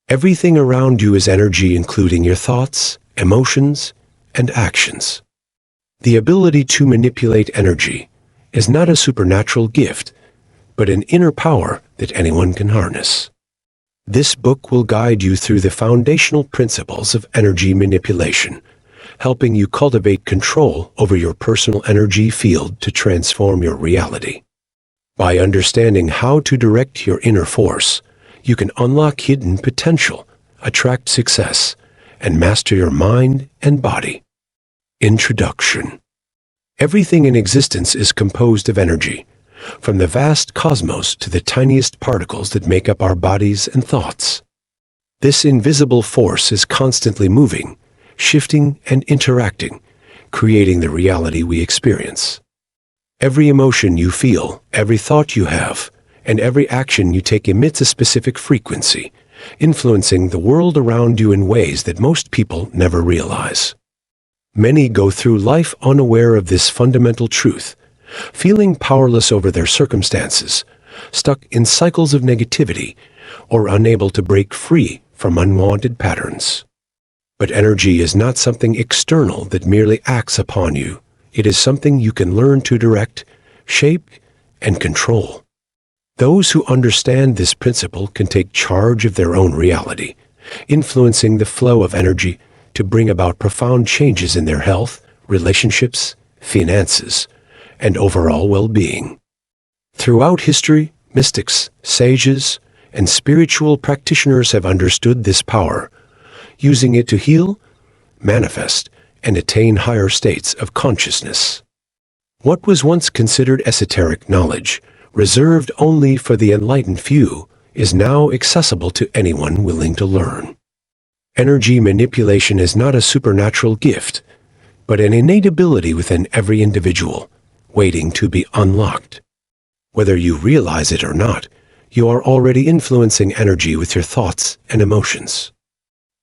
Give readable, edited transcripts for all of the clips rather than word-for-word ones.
Everything around you is energy, including your thoughts, emotions, and actions. The ability to manipulate energy is not a supernatural gift, but an inner power that anyone can harness. This book will guide you through the foundational principles of energy manipulation, helping you cultivate control over your personal energy field to transform your reality. By understanding how to direct your inner force, you can unlock hidden potential, attract success, and master your mind and body. Introduction. Everything in existence is composed of energy, from the vast cosmos to the tiniest particles that make up our bodies and thoughts. This invisible force is constantly moving, shifting, and interacting, creating the reality we experience. Every emotion you feel, every thought you have, and every action you take emits a specific frequency, influencing the world around you in ways that most people never realize. Many go through life unaware of this fundamental truth, feeling powerless over their circumstances, stuck in cycles of negativity, or unable to break free from unwanted patterns. But energy is not something external that merely acts upon you. It is something you can learn to direct, shape, and control. Those who understand this principle can take charge of their own reality, influencing the flow of energy to bring about profound changes in their health, relationships, finances, and overall well-being. Throughout history, mystics, sages, and spiritual practitioners have understood this power, using it to heal, manifest, and attain higher states of consciousness. What was once considered esoteric knowledge, reserved only for the enlightened few, is now accessible to anyone willing to learn. Energy manipulation is not a supernatural gift, but an innate ability within every individual, waiting to be unlocked. Whether you realize it or not, you are already influencing energy with your thoughts and emotions.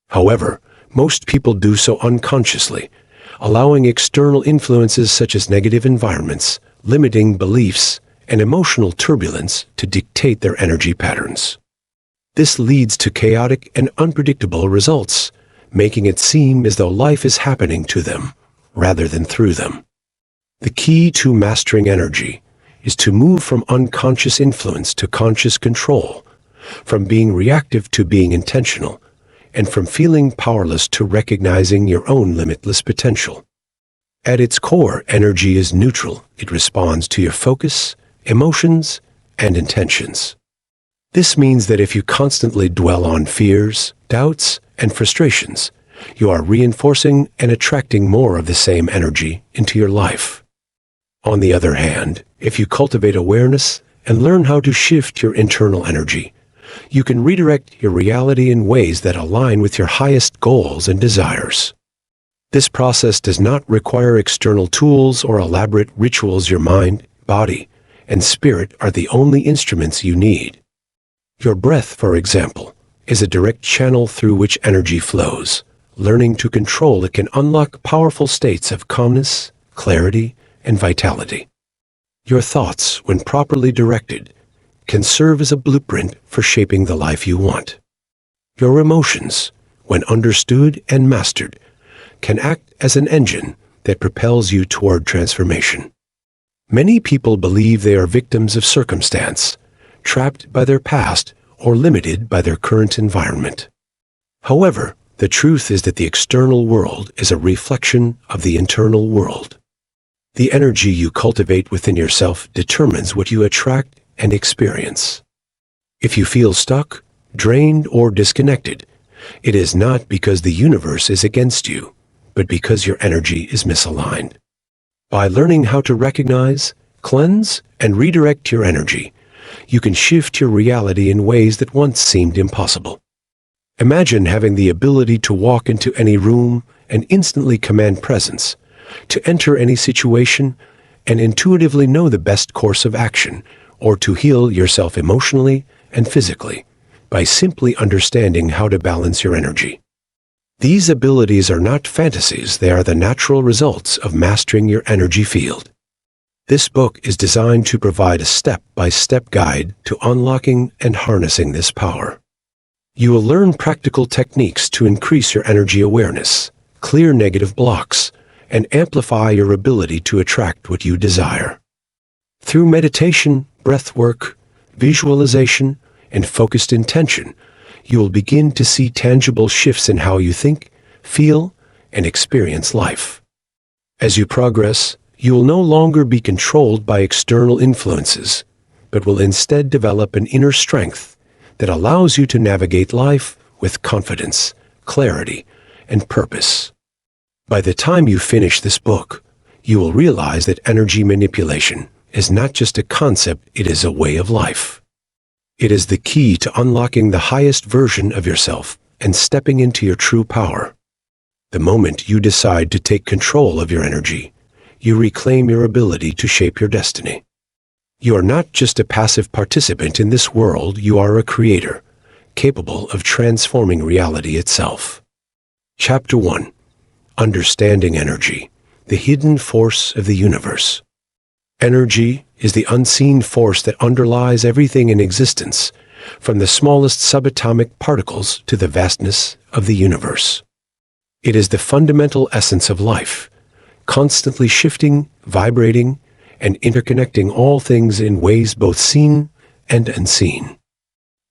However, most people do so unconsciously, allowing external influences such as negative environments, limiting beliefs, and emotional turbulence to dictate their energy patterns. This leads to chaotic and unpredictable results, making it seem as though life is happening to them, rather than through them. The key to mastering energy is to move from unconscious influence to conscious control, from being reactive to being intentional, and from feeling powerless to recognizing your own limitless potential. At its core, energy is neutral. It responds to your focus, emotions, and intentions. This means that if you constantly dwell on fears, doubts, and frustrations, you are reinforcing and attracting more of the same energy into your life. On the other hand, if you cultivate awareness and learn how to shift your internal energy, you can redirect your reality in ways that align with your highest goals and desires. This process does not require external tools or elaborate rituals. Your mind, body, and spirit are the only instruments you need. Your breath, for example, is a direct channel through which energy flows. Learning to control it can unlock powerful states of calmness, clarity, and vitality. Your thoughts, when properly directed, can serve as a blueprint for shaping the life you want. Your emotions, when understood and mastered, can act as an engine that propels you toward transformation. Many people believe they are victims of circumstance, trapped by their past or limited by their current environment. However, the truth is that the external world is a reflection of the internal world. The energy you cultivate within yourself determines what you attract and experience. If you feel stuck, drained, or disconnected, it is not because the universe is against you, but because your energy is misaligned. By learning how to recognize, cleanse, and redirect your energy, you can shift your reality in ways that once seemed impossible. Imagine having the ability to walk into any room and instantly command presence, to enter any situation and intuitively know the best course of action, or to heal yourself emotionally and physically by simply understanding how to balance your energy. These abilities are not fantasies, they are the natural results of mastering your energy field. This book is designed to provide a step-by-step guide to unlocking and harnessing this power. You will learn practical techniques to increase your energy awareness, clear negative blocks, and amplify your ability to attract what you desire. Through meditation, breath work, visualization, and focused intention, you will begin to see tangible shifts in how you think, feel, and experience life. As you progress, you will no longer be controlled by external influences, but will instead develop an inner strength that allows you to navigate life with confidence, clarity, and purpose. By the time you finish this book, you will realize that energy manipulation is not just a concept, it is a way of life. It is the key to unlocking the highest version of yourself and stepping into your true power. The moment you decide to take control of your energy, you reclaim your ability to shape your destiny. You are not just a passive participant in this world, you are a creator, capable of transforming reality itself. Chapter 1. Understanding Energy, the Hidden Force of the Universe. Energy is the unseen force that underlies everything in existence, from the smallest subatomic particles to the vastness of the universe. It is the fundamental essence of life, constantly shifting, vibrating, and interconnecting all things in ways both seen and unseen.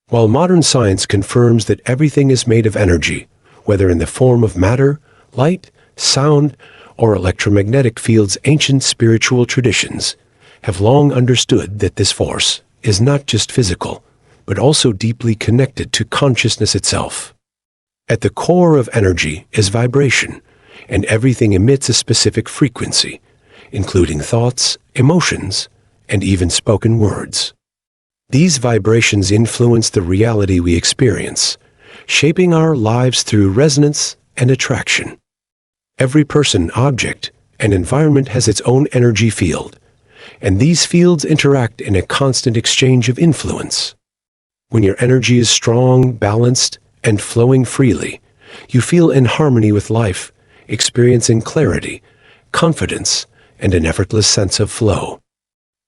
While modern science confirms that everything is made of energy, whether in the form of matter, light, sound, or electromagnetic fields, ancient spiritual traditions have long understood that this force is not just physical, but also deeply connected to consciousness itself. At the core of energy is vibration, and everything emits a specific frequency, including thoughts, emotions, and even spoken words. These vibrations influence the reality we experience, shaping our lives through resonance and attraction. Every person, object, and environment has its own energy field, and these fields interact in a constant exchange of influence. When your energy is strong, balanced, and flowing freely, you feel in harmony with life, experiencing clarity, confidence, and an effortless sense of flow.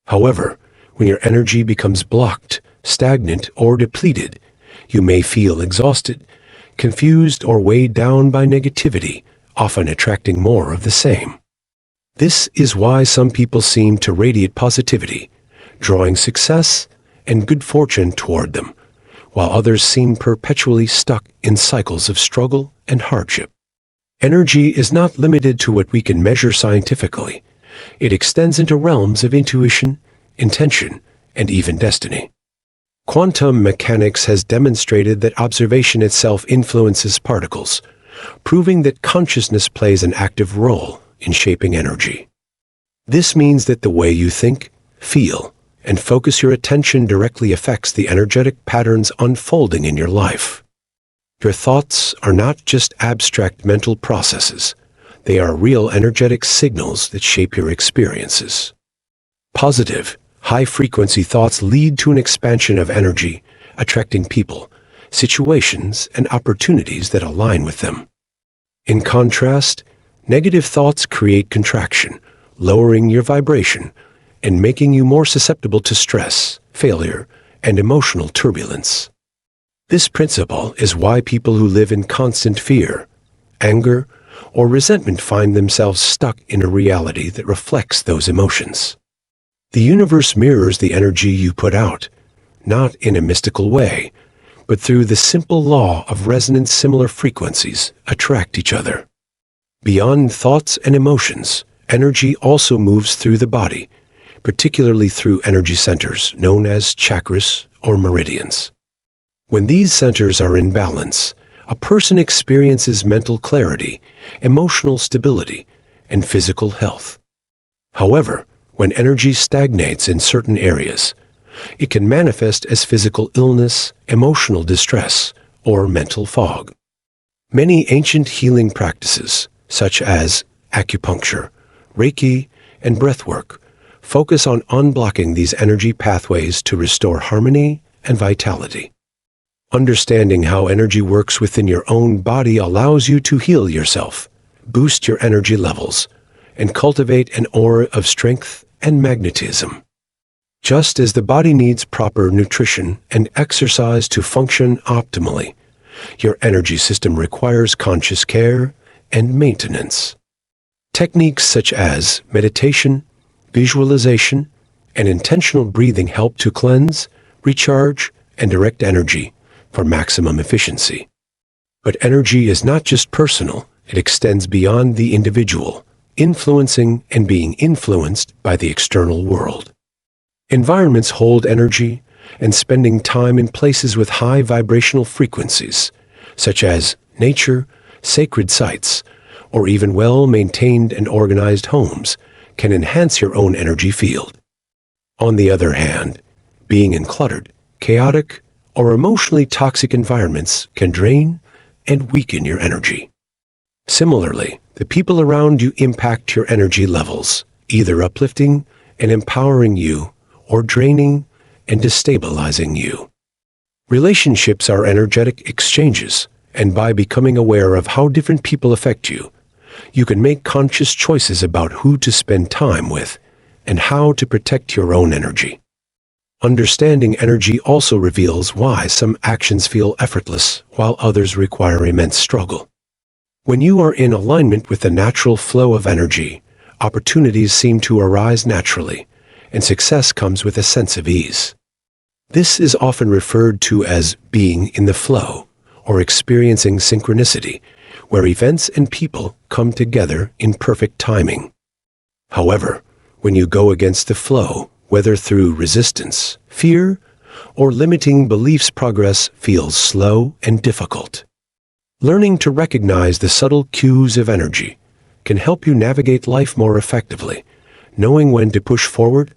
However, when your energy becomes blocked, stagnant, or depleted, you may feel exhausted, confused, or weighed down by negativity, often attracting more of the same. This is why some people seem to radiate positivity, drawing success and good fortune toward them, while others seem perpetually stuck in cycles of struggle and hardship. Energy is not limited to what we can measure scientifically. It extends into realms of intuition, intention, and even destiny. Quantum mechanics has demonstrated that observation itself influences particles, proving that consciousness plays an active role in shaping energy. This means that the way you think, feel, and focus your attention directly affects the energetic patterns unfolding in your life. Your thoughts are not just abstract mental processes. They are real energetic signals that shape your experiences. Positive, high-frequency thoughts lead to an expansion of energy, attracting people, situations, and opportunities that align with them. In contrast, negative thoughts create contraction, lowering your vibration and making you more susceptible to stress, failure, and emotional turbulence. This principle is why people who live in constant fear, anger, or resentment find themselves stuck in a reality that reflects those emotions. The universe mirrors the energy you put out, not in a mystical way, but through the simple law of resonance. Similar frequencies attract each other. Beyond thoughts and emotions, energy also moves through the body, particularly through energy centers known as chakras or meridians. When these centers are in balance, a person experiences mental clarity, emotional stability, and physical health. However, when energy stagnates in certain areas, it can manifest as physical illness, emotional distress, or mental fog. Many ancient healing practices, such as acupuncture, Reiki, and breathwork, focus on unblocking these energy pathways to restore harmony and vitality. Understanding how energy works within your own body allows you to heal yourself, boost your energy levels, and cultivate an aura of strength and magnetism. Just as the body needs proper nutrition and exercise to function optimally, your energy system requires conscious care and maintenance. Techniques such as meditation, visualization, and intentional breathing help to cleanse, recharge, and direct energy for maximum efficiency. But energy is not just personal, it extends beyond the individual, influencing and being influenced by the external world. Environments hold energy, and spending time in places with high vibrational frequencies, such as nature, sacred sites, or even well-maintained and organized homes, can enhance your own energy field. On the other hand, being in cluttered, chaotic, or emotionally toxic environments can drain and weaken your energy. Similarly, the people around you impact your energy levels, either uplifting and empowering you or draining and destabilizing you. Relationships are energetic exchanges, and by becoming aware of how different people affect you, you can make conscious choices about who to spend time with and how to protect your own energy. Understanding energy also reveals why some actions feel effortless while others require immense struggle. When you are in alignment with the natural flow of energy, opportunities seem to arise naturally, and success comes with a sense of ease. This is often referred to as being in the flow, or experiencing synchronicity, where events and people come together in perfect timing. However, when you go against the flow, whether through resistance, fear, or limiting beliefs, progress feels slow and difficult. Learning to recognize the subtle cues of energy can help you navigate life more effectively, knowing when to push forward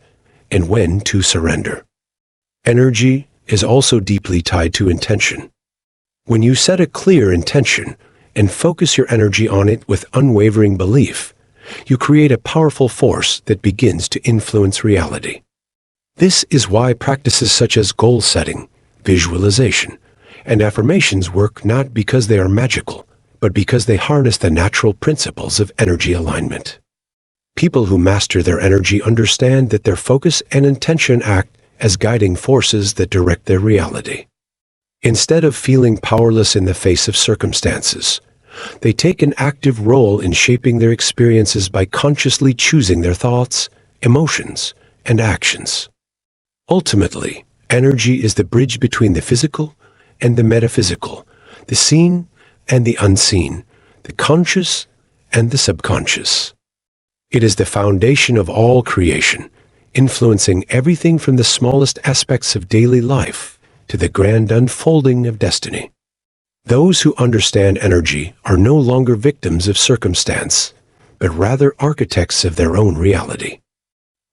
and when to surrender. Energy is also deeply tied to intention. When you set a clear intention and focus your energy on it with unwavering belief, you create a powerful force that begins to influence reality. This is why practices such as goal setting, visualization, and affirmations work, not because they are magical, but because they harness the natural principles of energy alignment. People who master their energy understand that their focus and intention act as guiding forces that direct their reality. Instead of feeling powerless in the face of circumstances, they take an active role in shaping their experiences by consciously choosing their thoughts, emotions, and actions. Ultimately, energy is the bridge between the physical and the metaphysical, the seen and the unseen, the conscious and the subconscious. It is the foundation of all creation, influencing everything from the smallest aspects of daily life to the grand unfolding of destiny. Those who understand energy are no longer victims of circumstance, but rather architects of their own reality.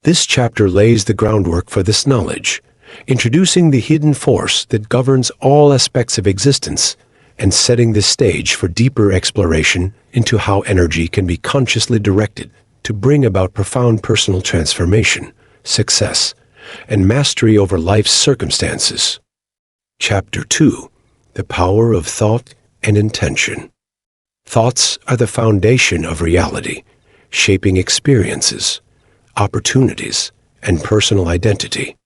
This chapter lays the groundwork for this knowledge, introducing the hidden force that governs all aspects of existence and setting the stage for deeper exploration into how energy can be consciously directed to bring about profound personal transformation, success, and mastery over life's circumstances. Chapter 2: The Power of Thought and Intention. Thoughts are the foundation of reality, shaping experiences, opportunities, and personal identity.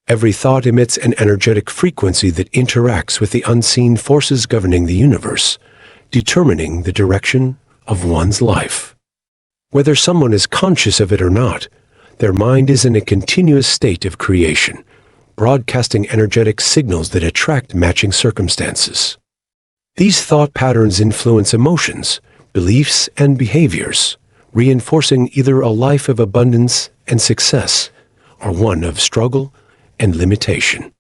Every thought emits an energetic frequency that interacts with the unseen forces governing the universe, determining the direction of one's life. Whether someone is conscious of it or not, their mind is in a continuous state of creation, broadcasting energetic signals that attract matching circumstances. These thought patterns influence emotions, beliefs, and behaviors, reinforcing either a life of abundance and success or one of struggle and limitation.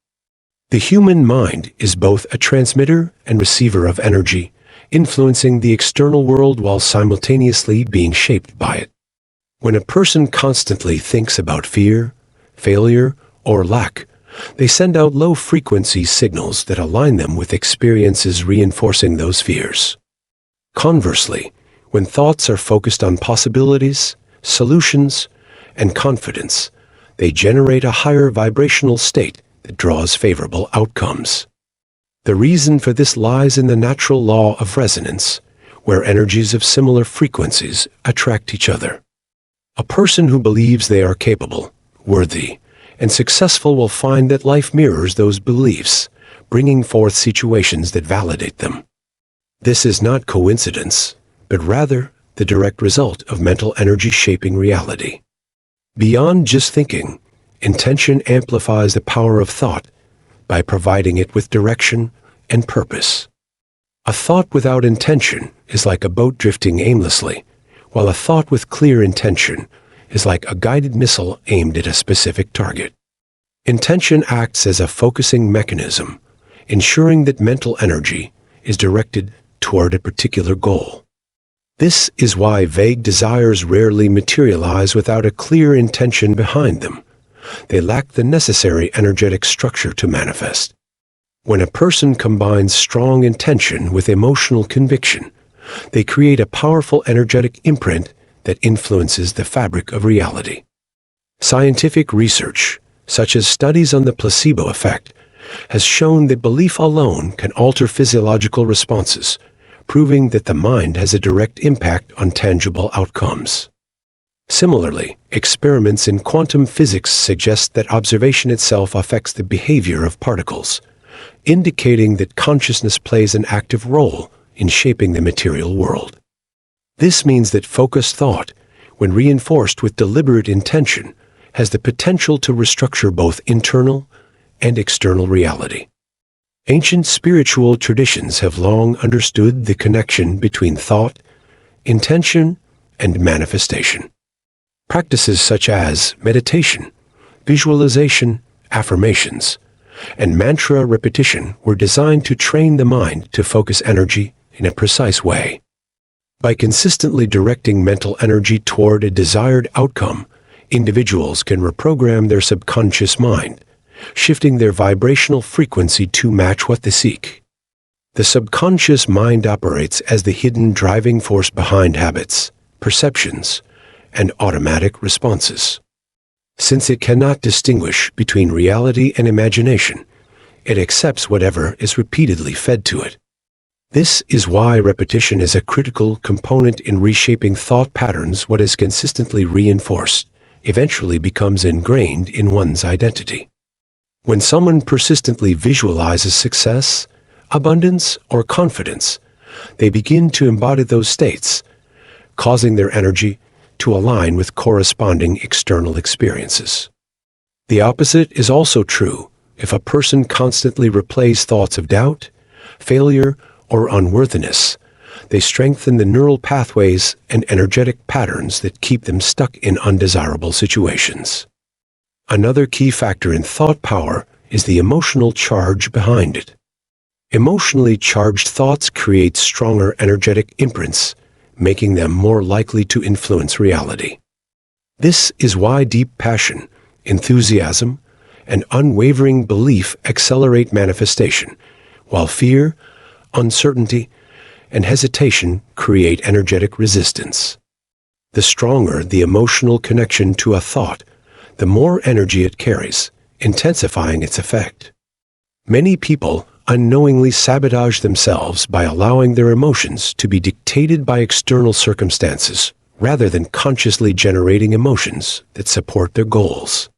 The human mind is both a transmitter and receiver of energy, influencing the external world while simultaneously being shaped by it. When a person constantly thinks about fear, failure, or lack, they send out low-frequency signals that align them with experiences reinforcing those fears. Conversely, when thoughts are focused on possibilities, solutions, and confidence, they generate a higher vibrational state that draws favorable outcomes. The reason for this lies in the natural law of resonance, where energies of similar frequencies attract each other. A person who believes they are capable, worthy, and successful will find that life mirrors those beliefs, bringing forth situations that validate them. This is not coincidence, but rather the direct result of mental energy shaping reality. Beyond just thinking, intention amplifies the power of thought by providing it with direction and purpose. A thought without intention is like a boat drifting aimlessly, while a thought with clear intention is like a guided missile aimed at a specific target. Intention acts as a focusing mechanism, ensuring that mental energy is directed toward a particular goal. This is why vague desires rarely materialize without a clear intention behind them. They lack the necessary energetic structure to manifest. When a person combines strong intention with emotional conviction, they create a powerful energetic imprint that influences the fabric of reality. Scientific research, such as studies on the placebo effect, has shown that belief alone can alter physiological responses, proving that the mind has a direct impact on tangible outcomes. Similarly, experiments in quantum physics suggest that observation itself affects the behavior of particles, indicating that consciousness plays an active role in shaping the material world. This means that focused thought, when reinforced with deliberate intention, has the potential to restructure both internal and external reality. Ancient spiritual traditions have long understood the connection between thought, intention, and manifestation. Practices such as meditation, visualization, affirmations, and mantra repetition were designed to train the mind to focus energy in a precise way. By consistently directing mental energy toward a desired outcome, individuals can reprogram their subconscious mind, shifting their vibrational frequency to match what they seek. The subconscious mind operates as the hidden driving force behind habits, perceptions, and automatic responses. Since it cannot distinguish between reality and imagination, it accepts whatever is repeatedly fed to it. This is why repetition is a critical component in reshaping thought patterns. What is consistently reinforced eventually becomes ingrained in one's identity. When someone persistently visualizes success, abundance, or confidence, they begin to embody those states, causing their energy to align with corresponding external experiences. The opposite is also true. If a person constantly replays thoughts of doubt, failure, or unworthiness, they strengthen the neural pathways and energetic patterns that keep them stuck in undesirable situations. Another key factor in thought power is the emotional charge behind it. Emotionally charged thoughts create stronger energetic imprints, making them more likely to influence reality. This is why deep passion, enthusiasm, and unwavering belief accelerate manifestation, while fear, uncertainty, and hesitation create energetic resistance. The stronger the emotional connection to a thought, the more energy it carries, intensifying its effect. Many people unknowingly sabotage themselves by allowing their emotions to be dictated by external circumstances, rather than consciously generating emotions that support their goals.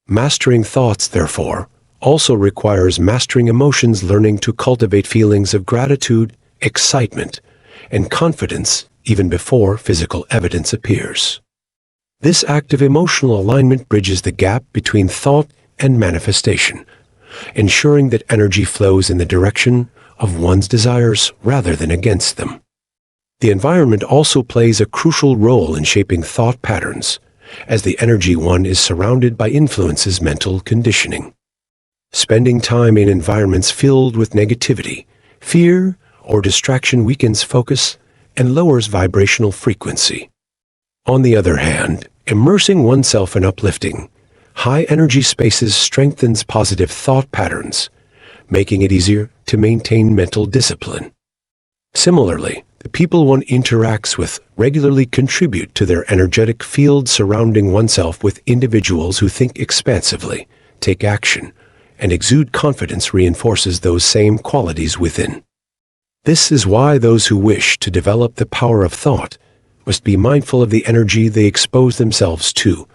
Mastering thoughts, therefore, also requires mastering emotions, learning to cultivate feelings of gratitude, excitement, and confidence even before physical evidence appears. This active emotional alignment bridges the gap between thought and manifestation, ensuring that energy flows in the direction of one's desires rather than against them. The environment also plays a crucial role in shaping thought patterns, as the energy one is surrounded by influences mental conditioning. Spending time in environments filled with negativity, fear, or distraction weakens focus and lowers vibrational frequency. On the other hand, immersing oneself in uplifting, high-energy spaces strengthens positive thought patterns, making it easier to maintain mental discipline. Similarly, the people one interacts with regularly contribute to their energetic field. Surrounding oneself with individuals who think expansively, take action, and exude confidence reinforces those same qualities within. This is why those who wish to develop the power of thought must be mindful of the energy they expose themselves to,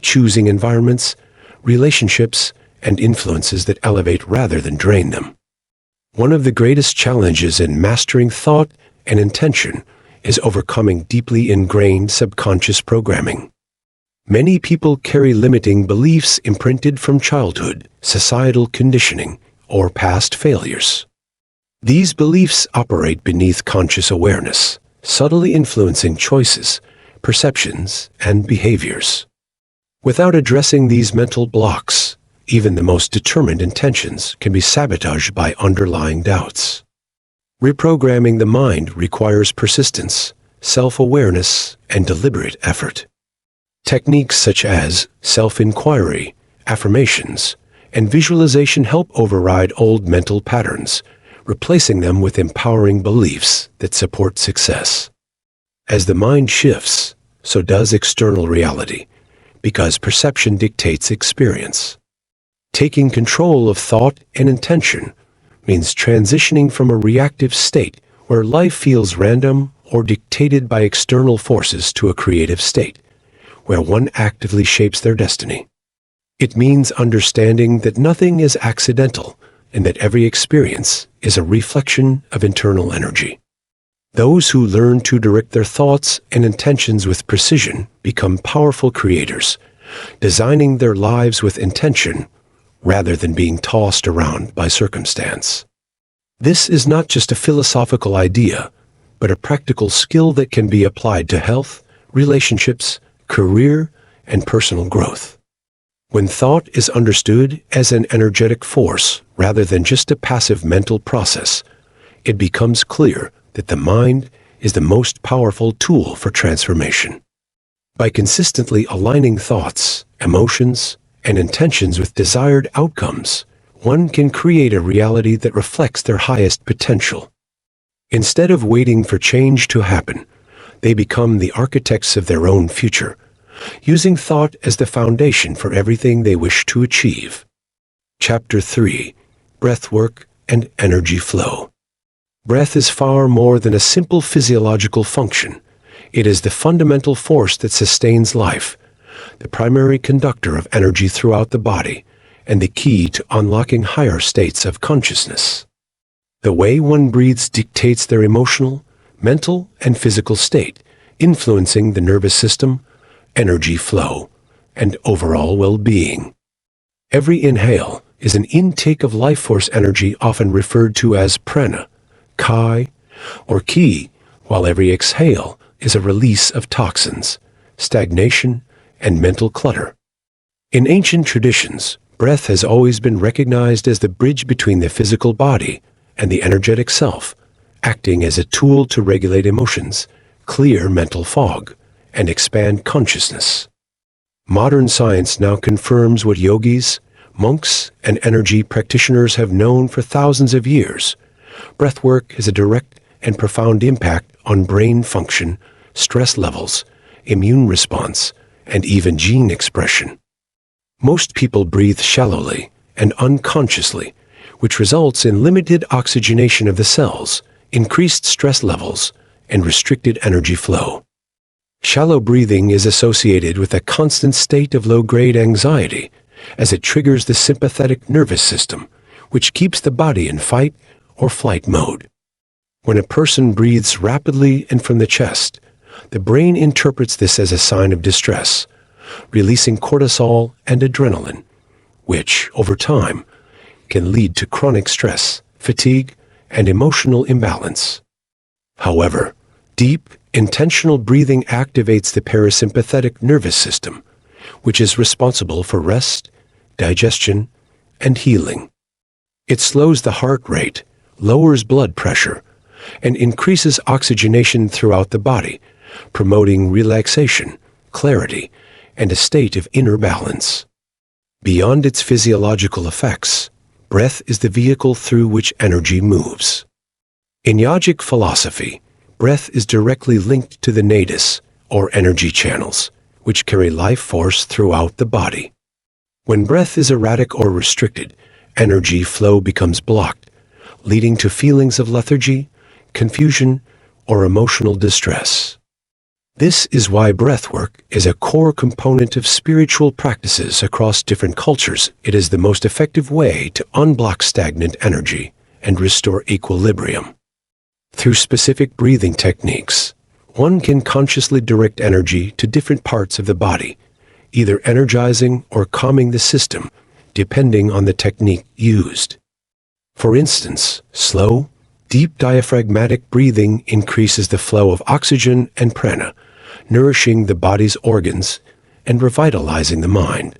choosing environments, relationships, and influences that elevate rather than drain them. One of the greatest challenges in mastering thought and intention is overcoming deeply ingrained subconscious programming. Many people carry limiting beliefs imprinted from childhood, societal conditioning, or past failures. These beliefs operate beneath conscious awareness, subtly influencing choices, perceptions, and behaviors. Without addressing these mental blocks, even the most determined intentions can be sabotaged by underlying doubts. Reprogramming the mind requires persistence, self-awareness, and deliberate effort. Techniques such as self-inquiry, affirmations, and visualization help override old mental patterns, replacing them with empowering beliefs that support success. As the mind shifts, so does external reality, because perception dictates experience. Taking control of thought and intention means transitioning from a reactive state where life feels random or dictated by external forces to a creative state, where one actively shapes their destiny. It means understanding that nothing is accidental and that every experience is a reflection of internal energy. Those who learn to direct their thoughts and intentions with precision become powerful creators, designing their lives with intention rather than being tossed around by circumstance. This is not just a philosophical idea, but a practical skill that can be applied to health, relationships, career, and personal growth. When thought is understood as an energetic force rather than just a passive mental process, it becomes clear that the mind is the most powerful tool for transformation. By consistently aligning thoughts, emotions, and intentions with desired outcomes, one can create a reality that reflects their highest potential. Instead of waiting for change to happen, they become the architects of their own future, using thought as the foundation for everything they wish to achieve. Chapter 3: Breathwork and Energy Flow. Breath is far more than a simple physiological function. It is the fundamental force that sustains life, the primary conductor of energy throughout the body, and the key to unlocking higher states of consciousness. The way one breathes dictates their emotional, mental, and physical state, influencing the nervous system, energy flow, and overall well-being. Every inhale is an intake of life force energy, often referred to as prana, kai, or ki, while every exhale is a release of toxins, stagnation, and mental clutter. In ancient traditions, breath has always been recognized as the bridge between the physical body and the energetic self, acting as a tool to regulate emotions, clear mental fog, and expand consciousness. Modern science now confirms what yogis, monks, and energy practitioners have known for thousands of years. Breathwork has a direct and profound impact on brain function, stress levels, immune response, and even gene expression. Most people breathe shallowly and unconsciously, which results in limited oxygenation of the cells, increased stress levels, and restricted energy flow. Shallow breathing is associated with a constant state of low-grade anxiety, as it triggers the sympathetic nervous system, which keeps the body in fight or flight mode. When a person breathes rapidly and from the chest, the brain interprets this as a sign of distress, releasing cortisol and adrenaline, which, over time, can lead to chronic stress, fatigue, and emotional imbalance. However, deep, intentional breathing activates the parasympathetic nervous system, which is responsible for rest, digestion, and healing. It slows the heart rate, lowers blood pressure, and increases oxygenation throughout the body, promoting relaxation, clarity, and a state of inner balance. Beyond its physiological effects, breath is the vehicle through which energy moves. In yogic philosophy, breath is directly linked to the nadis, or energy channels, which carry life force throughout the body. When breath is erratic or restricted, energy flow becomes blocked, leading to feelings of lethargy, confusion, or emotional distress. This is why breathwork is a core component of spiritual practices across different cultures. It is the most effective way to unblock stagnant energy and restore equilibrium. Through specific breathing techniques, one can consciously direct energy to different parts of the body, either energizing or calming the system, depending on the technique used. For instance, slow, deep diaphragmatic breathing increases the flow of oxygen and prana, nourishing the body's organs and revitalizing the mind.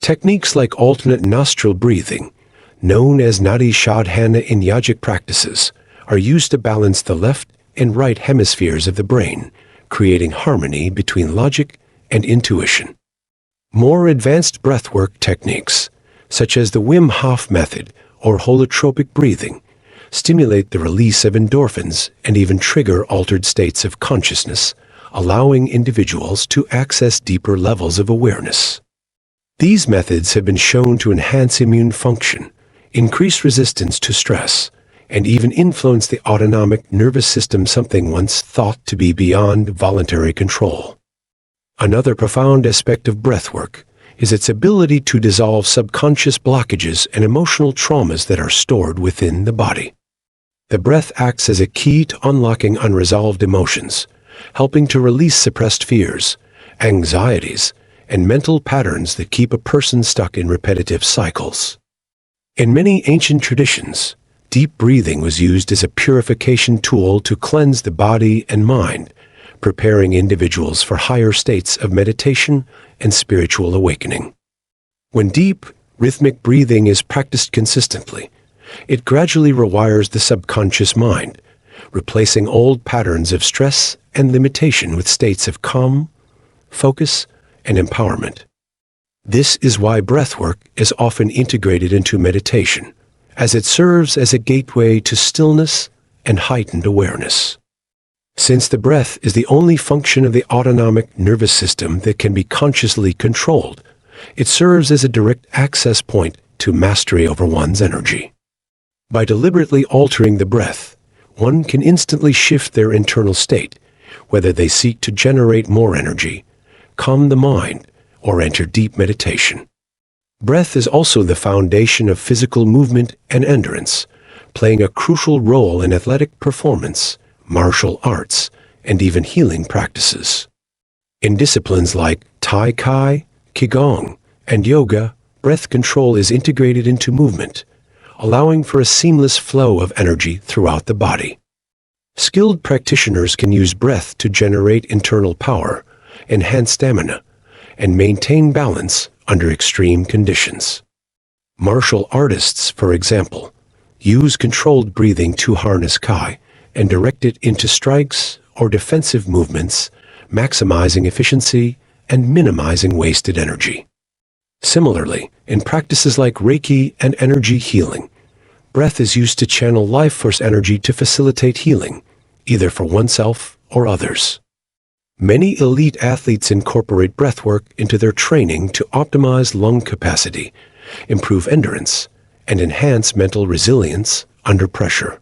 Techniques like alternate nostril breathing, known as Nadi Shodhana in yogic practices, are used to balance the left and right hemispheres of the brain, creating harmony between logic and intuition. More advanced breathwork techniques, such as the Wim Hof method or holotropic breathing, stimulate the release of endorphins and even trigger altered states of consciousness, allowing individuals to access deeper levels of awareness. These methods have been shown to enhance immune function, increase resistance to stress, and even influence the autonomic nervous system, something once thought to be beyond voluntary control. Another profound aspect of breathwork is its ability to dissolve subconscious blockages and emotional traumas that are stored within the body. The breath acts as a key to unlocking unresolved emotions, helping to release suppressed fears, anxieties, and mental patterns that keep a person stuck in repetitive cycles. In many ancient traditions, deep breathing was used as a purification tool to cleanse the body and mind, preparing individuals for higher states of meditation and spiritual awakening. When deep, rhythmic breathing is practiced consistently, it gradually rewires the subconscious mind, replacing old patterns of stress and limitation with states of calm, focus, and empowerment. This is why breathwork is often integrated into meditation, as it serves as a gateway to stillness and heightened awareness. Since the breath is the only function of the autonomic nervous system that can be consciously controlled, it serves as a direct access point to mastery over one's energy. By deliberately altering the breath, one can instantly shift their internal state, whether they seek to generate more energy, calm the mind, or enter deep meditation. Breath is also the foundation of physical movement and endurance, playing a crucial role in athletic performance, martial arts, and even healing practices. In disciplines like Tai Chi, Qigong, and yoga, breath control is integrated into movement, allowing for a seamless flow of energy throughout the body. Skilled practitioners can use breath to generate internal power, enhance stamina, and maintain balance under extreme conditions. Martial artists, for example, use controlled breathing to harness Qi and direct it into strikes or defensive movements, maximizing efficiency and minimizing wasted energy. Similarly, in practices like Reiki and energy healing, breath is used to channel life force energy to facilitate healing, either for oneself or others. Many elite athletes incorporate breathwork into their training to optimize lung capacity, improve endurance, and enhance mental resilience under pressure.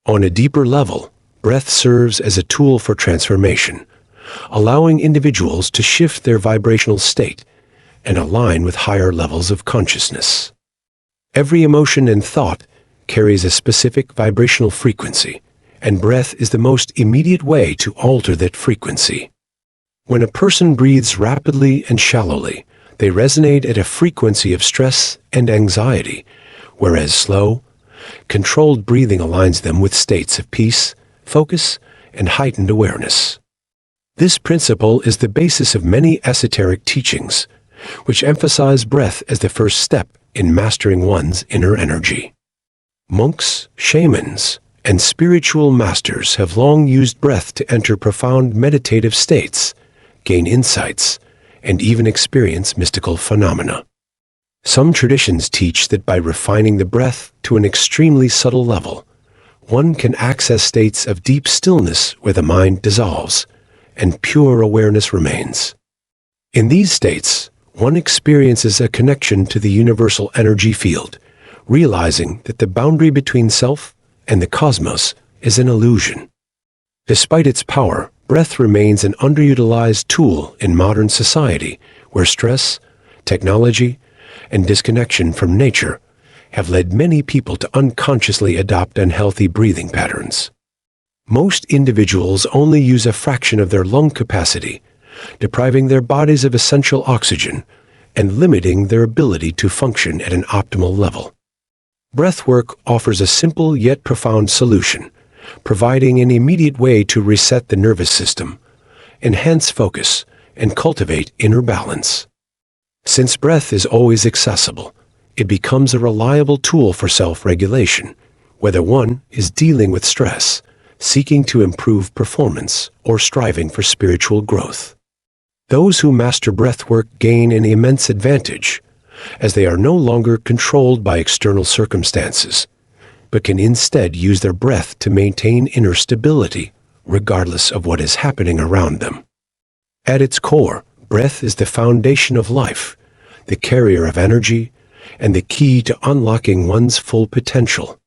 On a deeper level, breath serves as a tool for transformation, allowing individuals to shift their vibrational state and align with higher levels of consciousness. Every emotion and thought carries a specific vibrational frequency, and breath is the most immediate way to alter that frequency. When a person breathes rapidly and shallowly, they resonate at a frequency of stress and anxiety, whereas slow, controlled breathing aligns them with states of peace, focus, and heightened awareness. This principle is the basis of many esoteric teachings, which emphasize breath as the first step in mastering one's inner energy. Monks, shamans, and spiritual masters have long used breath to enter profound meditative states, gain insights, and even experience mystical phenomena. Some traditions teach that by refining the breath to an extremely subtle level, one can access states of deep stillness where the mind dissolves and pure awareness remains. In these states, one experiences a connection to the universal energy field, realizing that the boundary between self and the cosmos is an illusion. Despite its power, breath remains an underutilized tool in modern society where stress, technology, and disconnection from nature have led many people to unconsciously adopt unhealthy breathing patterns. Most individuals only use a fraction of their lung capacity, depriving their bodies of essential oxygen and limiting their ability to function at an optimal level. Breathwork offers a simple yet profound solution, providing an immediate way to reset the nervous system, enhance focus, and cultivate inner balance. Since breath is always accessible, it becomes a reliable tool for self-regulation, whether one is dealing with stress, seeking to improve performance, or striving for spiritual growth. Those who master breathwork gain an immense advantage, as they are no longer controlled by external circumstances, but can instead use their breath to maintain inner stability, regardless of what is happening around them. At its core, breath is the foundation of life, the carrier of energy, and the key to unlocking one's full potential.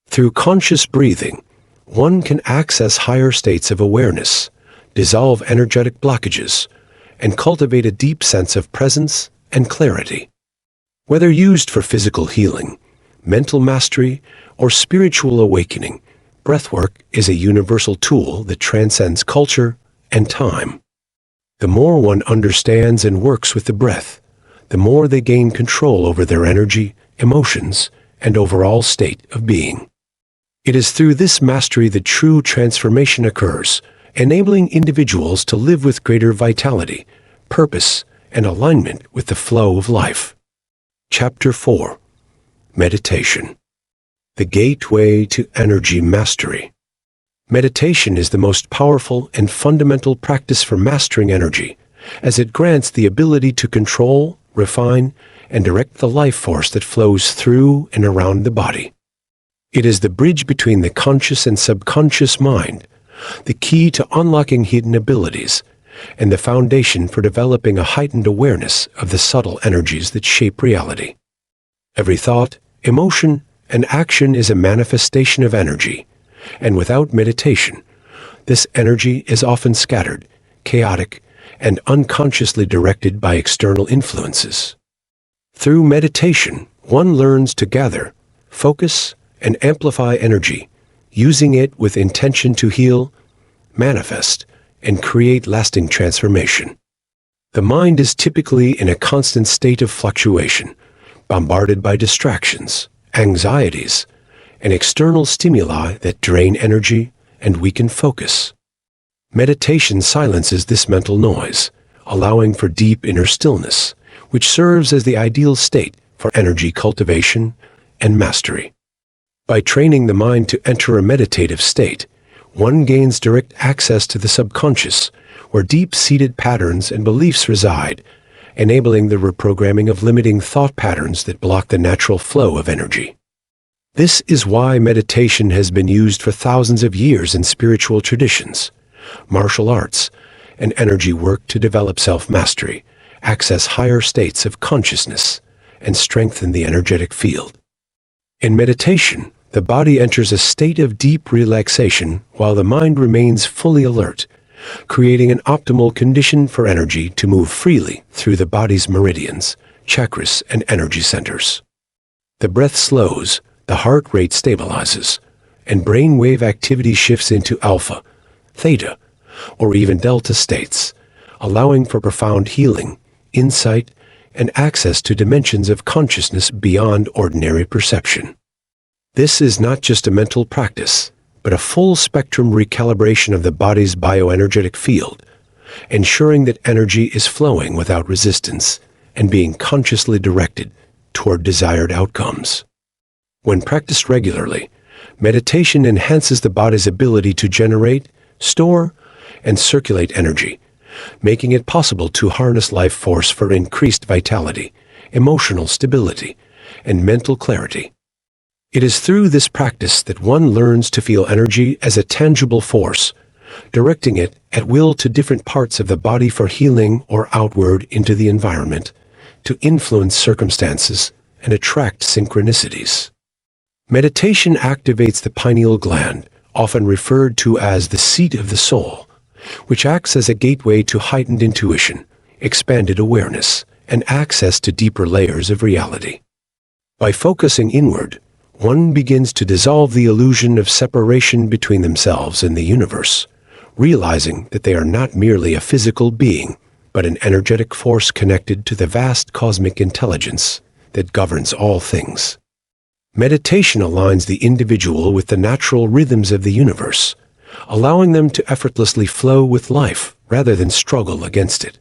Through conscious breathing, one can access higher states of awareness, dissolve energetic blockages, and cultivate a deep sense of presence and clarity. Whether used for physical healing, mental mastery, or spiritual awakening, breathwork is a universal tool that transcends culture and time. The more one understands and works with the breath, the more they gain control over their energy, emotions, and overall state of being. It is through this mastery that true transformation occurs, enabling individuals to live with greater vitality, purpose, and alignment with the flow of life. Chapter 4. Meditation. The Gateway to Energy Mastery. Meditation is the most powerful and fundamental practice for mastering energy, as it grants the ability to control, refine, and direct the life force that flows through and around the body. It is the bridge between the conscious and subconscious mind, the key to unlocking hidden abilities, and the foundation for developing a heightened awareness of the subtle energies that shape reality. Every thought, emotion, and action is a manifestation of energy, and without meditation, this energy is often scattered, chaotic, and unconsciously directed by external influences. Through meditation, one learns to gather, focus, and amplify energy, using it with intention to heal, manifest, and create lasting transformation. The mind is typically in a constant state of fluctuation, bombarded by distractions, anxieties, and external stimuli that drain energy and weaken focus. Meditation silences this mental noise, allowing for deep inner stillness, which serves as the ideal state for energy cultivation and mastery. By training the mind to enter a meditative state, one gains direct access to the subconscious, where deep-seated patterns and beliefs reside, enabling the reprogramming of limiting thought patterns that block the natural flow of energy. This is why meditation has been used for thousands of years in spiritual traditions, martial arts, and energy work to develop self-mastery, access higher states of consciousness, and strengthen the energetic field. In meditation, the body enters a state of deep relaxation while the mind remains fully alert, creating an optimal condition for energy to move freely through the body's meridians, chakras, and energy centers. The breath slows, the heart rate stabilizes, and brainwave activity shifts into alpha, theta, or even delta states, allowing for profound healing, insight, and access to dimensions of consciousness beyond ordinary perception. This is not just a mental practice, but a full-spectrum recalibration of the body's bioenergetic field, ensuring that energy is flowing without resistance and being consciously directed toward desired outcomes. When practiced regularly, meditation enhances the body's ability to generate, store, and circulate energy, making it possible to harness life force for increased vitality, emotional stability, and mental clarity. It is through this practice that one learns to feel energy as a tangible force, directing it at will to different parts of the body for healing or outward into the environment, to influence circumstances and attract synchronicities. Meditation activates the pineal gland, often referred to as the seat of the soul, which acts as a gateway to heightened intuition, expanded awareness, and access to deeper layers of reality. By focusing inward, one begins to dissolve the illusion of separation between themselves and the universe, realizing that they are not merely a physical being, but an energetic force connected to the vast cosmic intelligence that governs all things. Meditation aligns the individual with the natural rhythms of the universe, allowing them to effortlessly flow with life rather than struggle against it.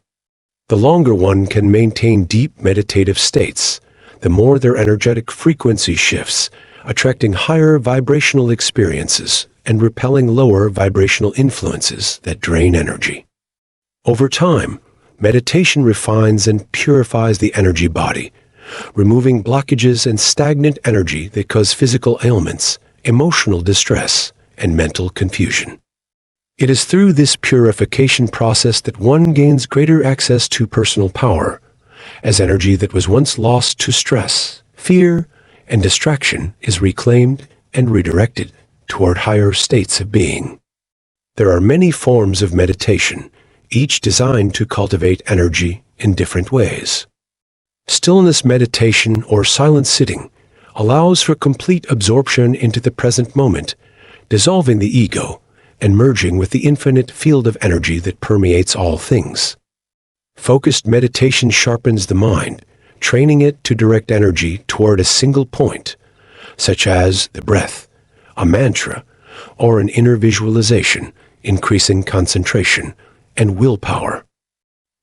The longer one can maintain deep meditative states, the more their energetic frequency shifts, attracting higher vibrational experiences and repelling lower vibrational influences that drain energy. Over time, meditation refines and purifies the energy body, removing blockages and stagnant energy that cause physical ailments, emotional distress, and mental confusion. It is through this purification process that one gains greater access to personal power, as energy that was once lost to stress, fear, and distraction is reclaimed and redirected toward higher states of being. There are many forms of meditation, each designed to cultivate energy in different ways. Stillness meditation or silent sitting allows for complete absorption into the present moment, dissolving the ego and merging with the infinite field of energy that permeates all things. Focused meditation sharpens the mind, training it to direct energy toward a single point, such as the breath, a mantra, or an inner visualization, increasing concentration and willpower.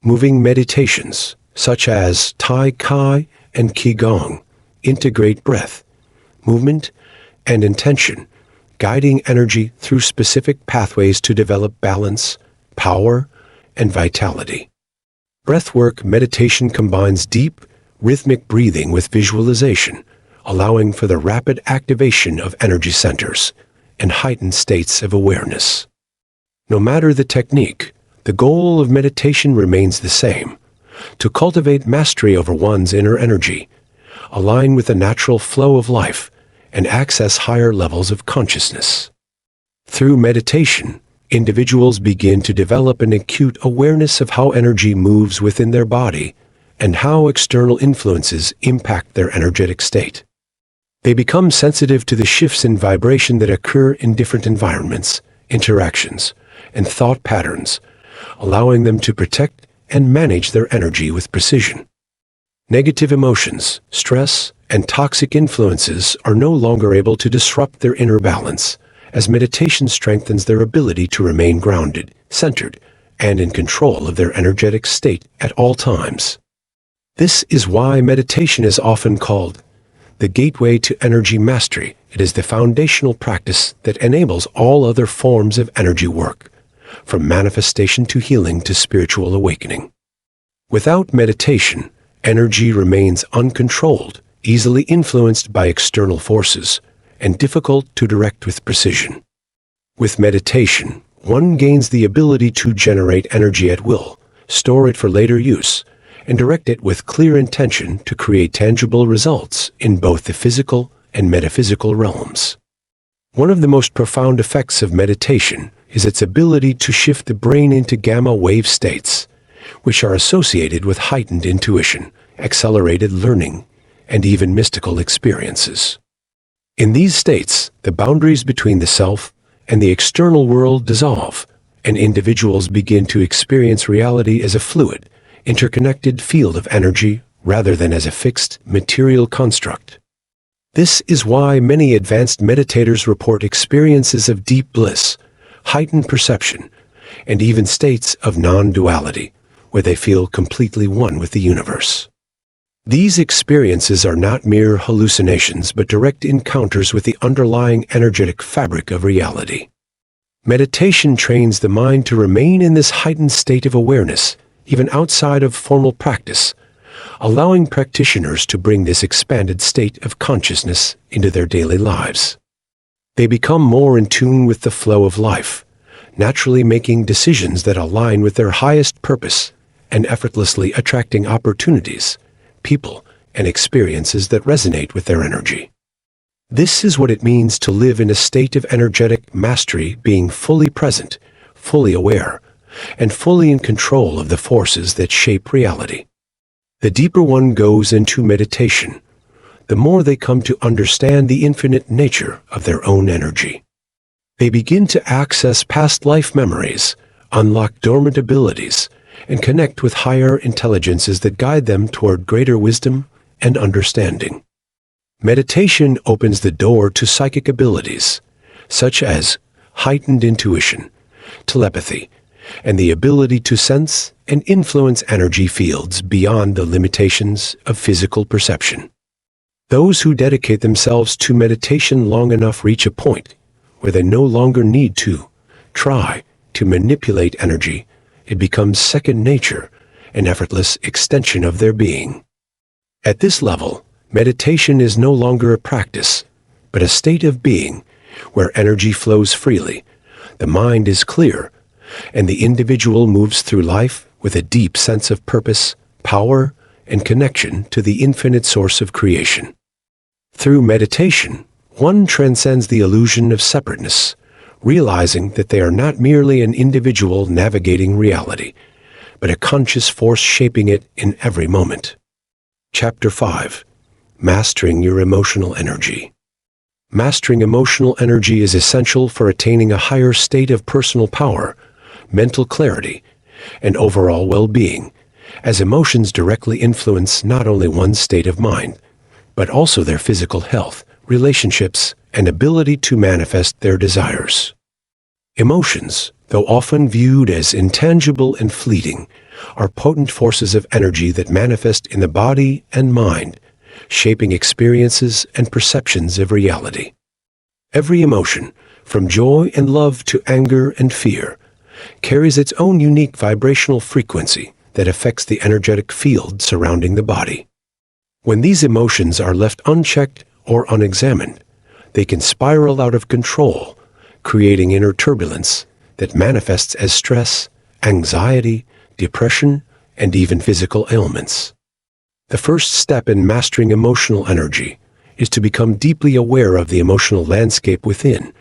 Moving meditations, such as Tai Chi and Qigong, integrate breath, movement, and intention, guiding energy through specific pathways to develop balance, power, and vitality. Breathwork meditation combines deep, rhythmic breathing with visualization, allowing for the rapid activation of energy centers and heightened states of awareness. No matter the technique, the goal of meditation remains the same: to cultivate mastery over one's inner energy, align with the natural flow of life, and access higher levels of consciousness. Through meditation, individuals begin to develop an acute awareness of how energy moves within their body and how external influences impact their energetic state. They become sensitive to the shifts in vibration that occur in different environments, interactions, and thought patterns, allowing them to protect and manage their energy with precision. Negative emotions, stress, and toxic influences are no longer able to disrupt their inner balance, as meditation strengthens their ability to remain grounded, centered, and in control of their energetic state at all times. This is why meditation is often called the gateway to energy mastery. It is the foundational practice that enables all other forms of energy work, from manifestation to healing to spiritual awakening. Without meditation, energy remains uncontrolled, easily influenced by external forces, and difficult to direct with precision. With meditation, one gains the ability to generate energy at will, store it for later use, and direct it with clear intention to create tangible results in both the physical and metaphysical realms. One of the most profound effects of meditation is its ability to shift the brain into gamma wave states, which are associated with heightened intuition, accelerated learning, and even mystical experiences. In these states, the boundaries between the self and the external world dissolve, and individuals begin to experience reality as a fluid, interconnected field of energy rather than as a fixed, material construct. This is why many advanced meditators report experiences of deep bliss, heightened perception, and even states of non-duality, where they feel completely one with the universe. These experiences are not mere hallucinations but direct encounters with the underlying energetic fabric of reality. Meditation trains the mind to remain in this heightened state of awareness, even outside of formal practice, allowing practitioners to bring this expanded state of consciousness into their daily lives. They become more in tune with the flow of life, naturally making decisions that align with their highest purpose and effortlessly attracting opportunities, people, and experiences that resonate with their energy. This is what it means to live in a state of energetic mastery, being fully present, fully aware, and fully in control of the forces that shape reality. The deeper one goes into meditation, the more they come to understand the infinite nature of their own energy. They begin to access past life memories, unlock dormant abilities, and connect with higher intelligences that guide them toward greater wisdom and understanding. Meditation opens the door to psychic abilities, such as heightened intuition, telepathy, and the ability to sense and influence energy fields beyond the limitations of physical perception. Those who dedicate themselves to meditation long enough reach a point where they no longer need to try to manipulate energy. It becomes second nature, an effortless extension of their being. At this level, meditation is no longer a practice, but a state of being where energy flows freely, the mind is clear, and the individual moves through life with a deep sense of purpose, power, and connection to the infinite source of creation. Through meditation, one transcends the illusion of separateness, realizing that they are not merely an individual navigating reality, but a conscious force shaping it in every moment. Chapter 5. Mastering your emotional energy. Mastering emotional energy is essential for attaining a higher state of personal power, mental clarity, and overall well-being, as emotions directly influence not only one's state of mind, but also their physical health, relationships, and ability to manifest their desires. Emotions, though often viewed as intangible and fleeting, are potent forces of energy that manifest in the body and mind, shaping experiences and perceptions of reality. Every emotion, from joy and love to anger and fear, carries its own unique vibrational frequency that affects the energetic field surrounding the body. When these emotions are left unchecked or unexamined, they can spiral out of control, creating inner turbulence that manifests as stress, anxiety, depression, and even physical ailments. The first step in mastering emotional energy is to become deeply aware of the emotional landscape within,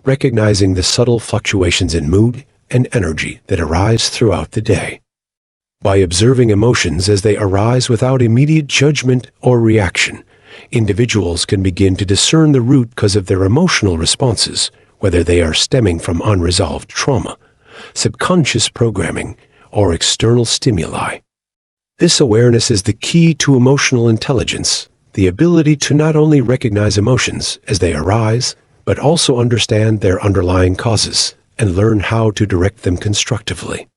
recognizing the subtle fluctuations in mood and energy that arise throughout the day. By observing emotions as they arise without immediate judgment or reaction, individuals can begin to discern the root cause of their emotional responses, whether they are stemming from unresolved trauma, subconscious programming, or external stimuli. This awareness is the key to emotional intelligence, the ability to not only recognize emotions as they arise, but also understand their underlying causes and learn how to direct them constructively.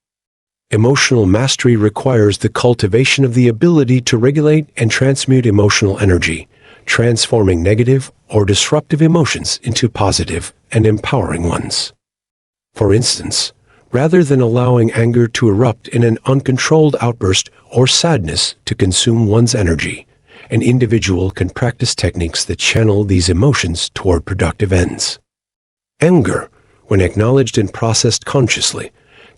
Emotional mastery requires the cultivation of the ability to regulate and transmute emotional energy, transforming negative or disruptive emotions into positive and empowering ones. For instance, rather than allowing anger to erupt in an uncontrolled outburst or sadness to consume one's energy, an individual can practice techniques that channel these emotions toward productive ends. Anger, when acknowledged and processed consciously,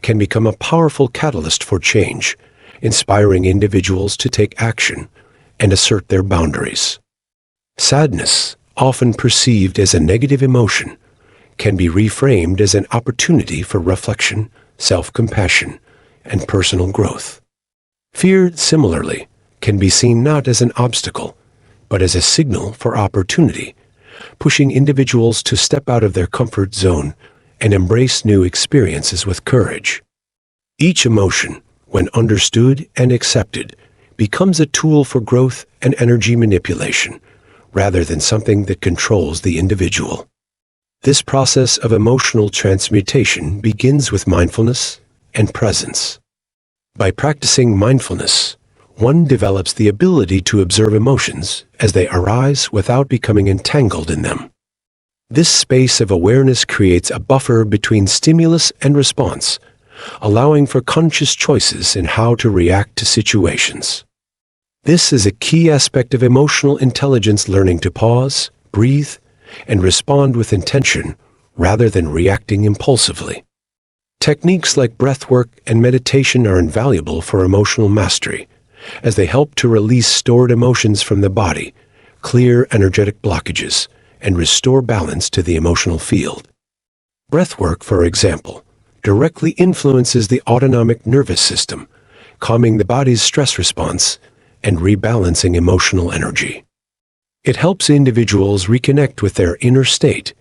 can become a powerful catalyst for change, inspiring individuals to take action and assert their boundaries. Sadness, often perceived as a negative emotion, can be reframed as an opportunity for reflection, self-compassion, and personal growth. Fear, similarly, can be seen not as an obstacle, but as a signal for opportunity, pushing individuals to step out of their comfort zone and embrace new experiences with courage. Each emotion, when understood and accepted, becomes a tool for growth and energy manipulation, rather than something that controls the individual. This process of emotional transmutation begins with mindfulness and presence. By practicing mindfulness, one develops the ability to observe emotions as they arise without becoming entangled in them. This space of awareness creates a buffer between stimulus and response, allowing for conscious choices in how to react to situations. This is a key aspect of emotional intelligence, learning to pause, breathe, and respond with intention rather than reacting impulsively. Techniques like breathwork and meditation are invaluable for emotional mastery, as they help to release stored emotions from the body, clear energetic blockages, and restore balance to the emotional field. Breathwork, for example, directly influences the autonomic nervous system, calming the body's stress response and rebalancing emotional energy. It helps individuals reconnect with their inner state,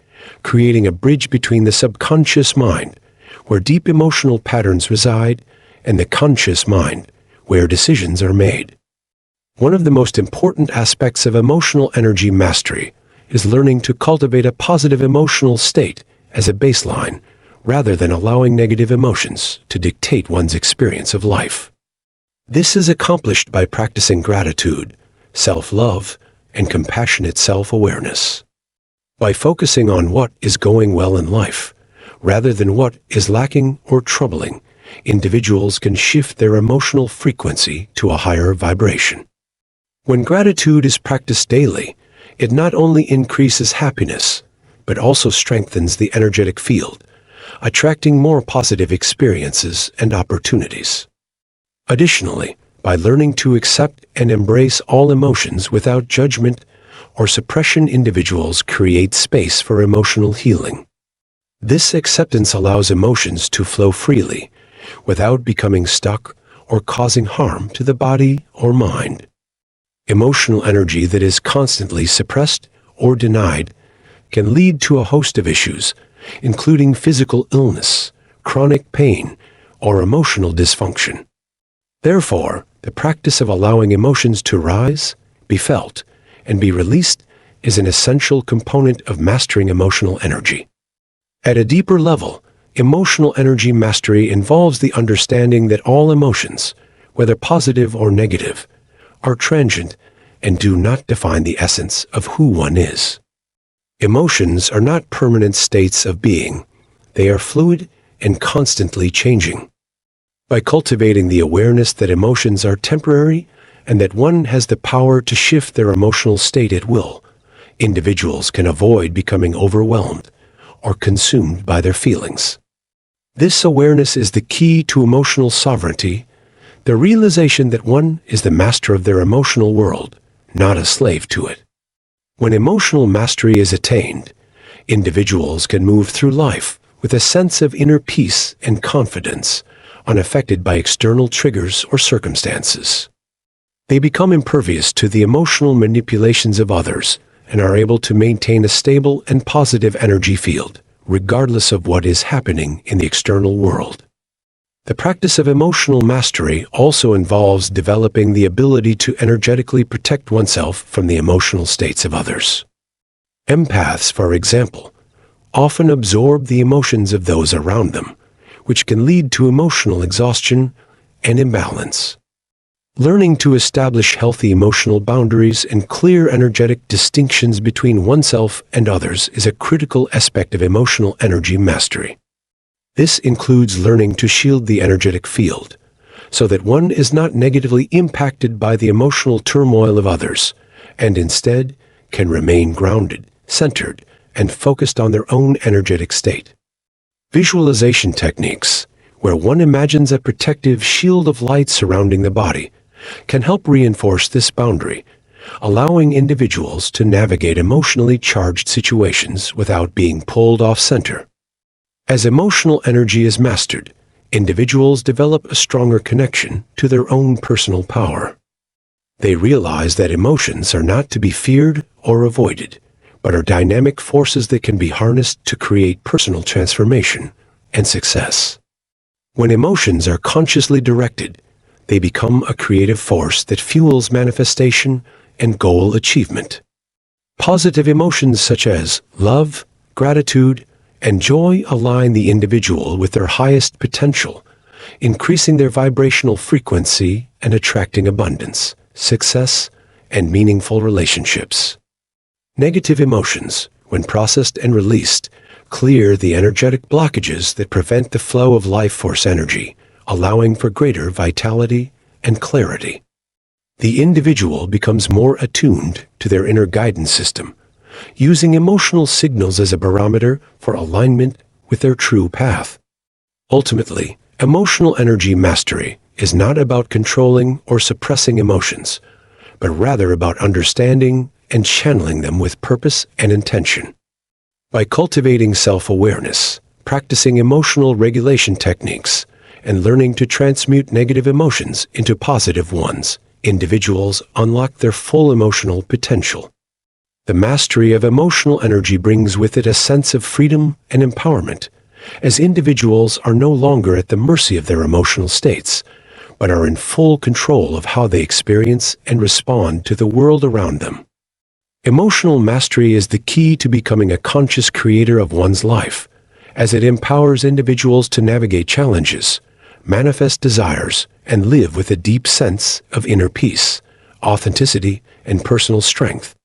creating a bridge between the subconscious mind, where deep emotional patterns reside, and the conscious mind, where decisions are made. One of the most important aspects of emotional energy mastery is learning to cultivate a positive emotional state as a baseline, rather than allowing negative emotions to dictate one's experience of life. This is accomplished by practicing gratitude, self-love, and compassionate self-awareness. By focusing on what is going well in life, rather than what is lacking or troubling, individuals can shift their emotional frequency to a higher vibration. When gratitude is practiced daily, it not only increases happiness, but also strengthens the energetic field, attracting more positive experiences and opportunities. Additionally, by learning to accept and embrace all emotions without judgment or suppression, individuals create space for emotional healing. This acceptance allows emotions to flow freely, without becoming stuck or causing harm to the body or mind. Emotional energy that is constantly suppressed or denied can lead to a host of issues, including physical illness, chronic pain, or emotional dysfunction. Therefore, the practice of allowing emotions to rise, be felt, and be released is an essential component of mastering emotional energy. At a deeper level, emotional energy mastery involves the understanding that all emotions, whether positive or negative, are transient and do not define the essence of who one is. Emotions are not permanent states of being. They are fluid and constantly changing. By cultivating the awareness that emotions are temporary and that one has the power to shift their emotional state at will, individuals can avoid becoming overwhelmed or consumed by their feelings. This awareness is the key to emotional sovereignty, the realization that one is the master of their emotional world, not a slave to it. When emotional mastery is attained, individuals can move through life with a sense of inner peace and confidence, unaffected by external triggers or circumstances. They become impervious to the emotional manipulations of others and are able to maintain a stable and positive energy field, regardless of what is happening in the external world. The practice of emotional mastery also involves developing the ability to energetically protect oneself from the emotional states of others. Empaths, for example, often absorb the emotions of those around them, which can lead to emotional exhaustion and imbalance. Learning to establish healthy emotional boundaries and clear energetic distinctions between oneself and others is a critical aspect of emotional energy mastery. This includes learning to shield the energetic field, so that one is not negatively impacted by the emotional turmoil of others, and instead can remain grounded, centered, and focused on their own energetic state. Visualization techniques, where one imagines a protective shield of light surrounding the body, can help reinforce this boundary, allowing individuals to navigate emotionally charged situations without being pulled off center. As emotional energy is mastered, individuals develop a stronger connection to their own personal power. They realize that emotions are not to be feared or avoided, but are dynamic forces that can be harnessed to create personal transformation and success. When emotions are consciously directed, they become a creative force that fuels manifestation and goal achievement. Positive emotions such as love, gratitude, and joy align the individual with their highest potential, increasing their vibrational frequency and attracting abundance, success, and meaningful relationships. Negative emotions, when processed and released, clear the energetic blockages that prevent the flow of life force energy, allowing for greater vitality and clarity. The individual becomes more attuned to their inner guidance system, using emotional signals as a barometer for alignment with their true path. Ultimately, emotional energy mastery is not about controlling or suppressing emotions, but rather about understanding and channeling them with purpose and intention. By cultivating self-awareness, practicing emotional regulation techniques and learning to transmute negative emotions into positive ones, individuals unlock their full emotional potential. The mastery of emotional energy brings with it a sense of freedom and empowerment, as individuals are no longer at the mercy of their emotional states, but are in full control of how they experience and respond to the world around them. Emotional mastery is the key to becoming a conscious creator of one's life, as it empowers individuals to navigate challenges, manifest desires, and live with a deep sense of inner peace, authenticity, and personal strength.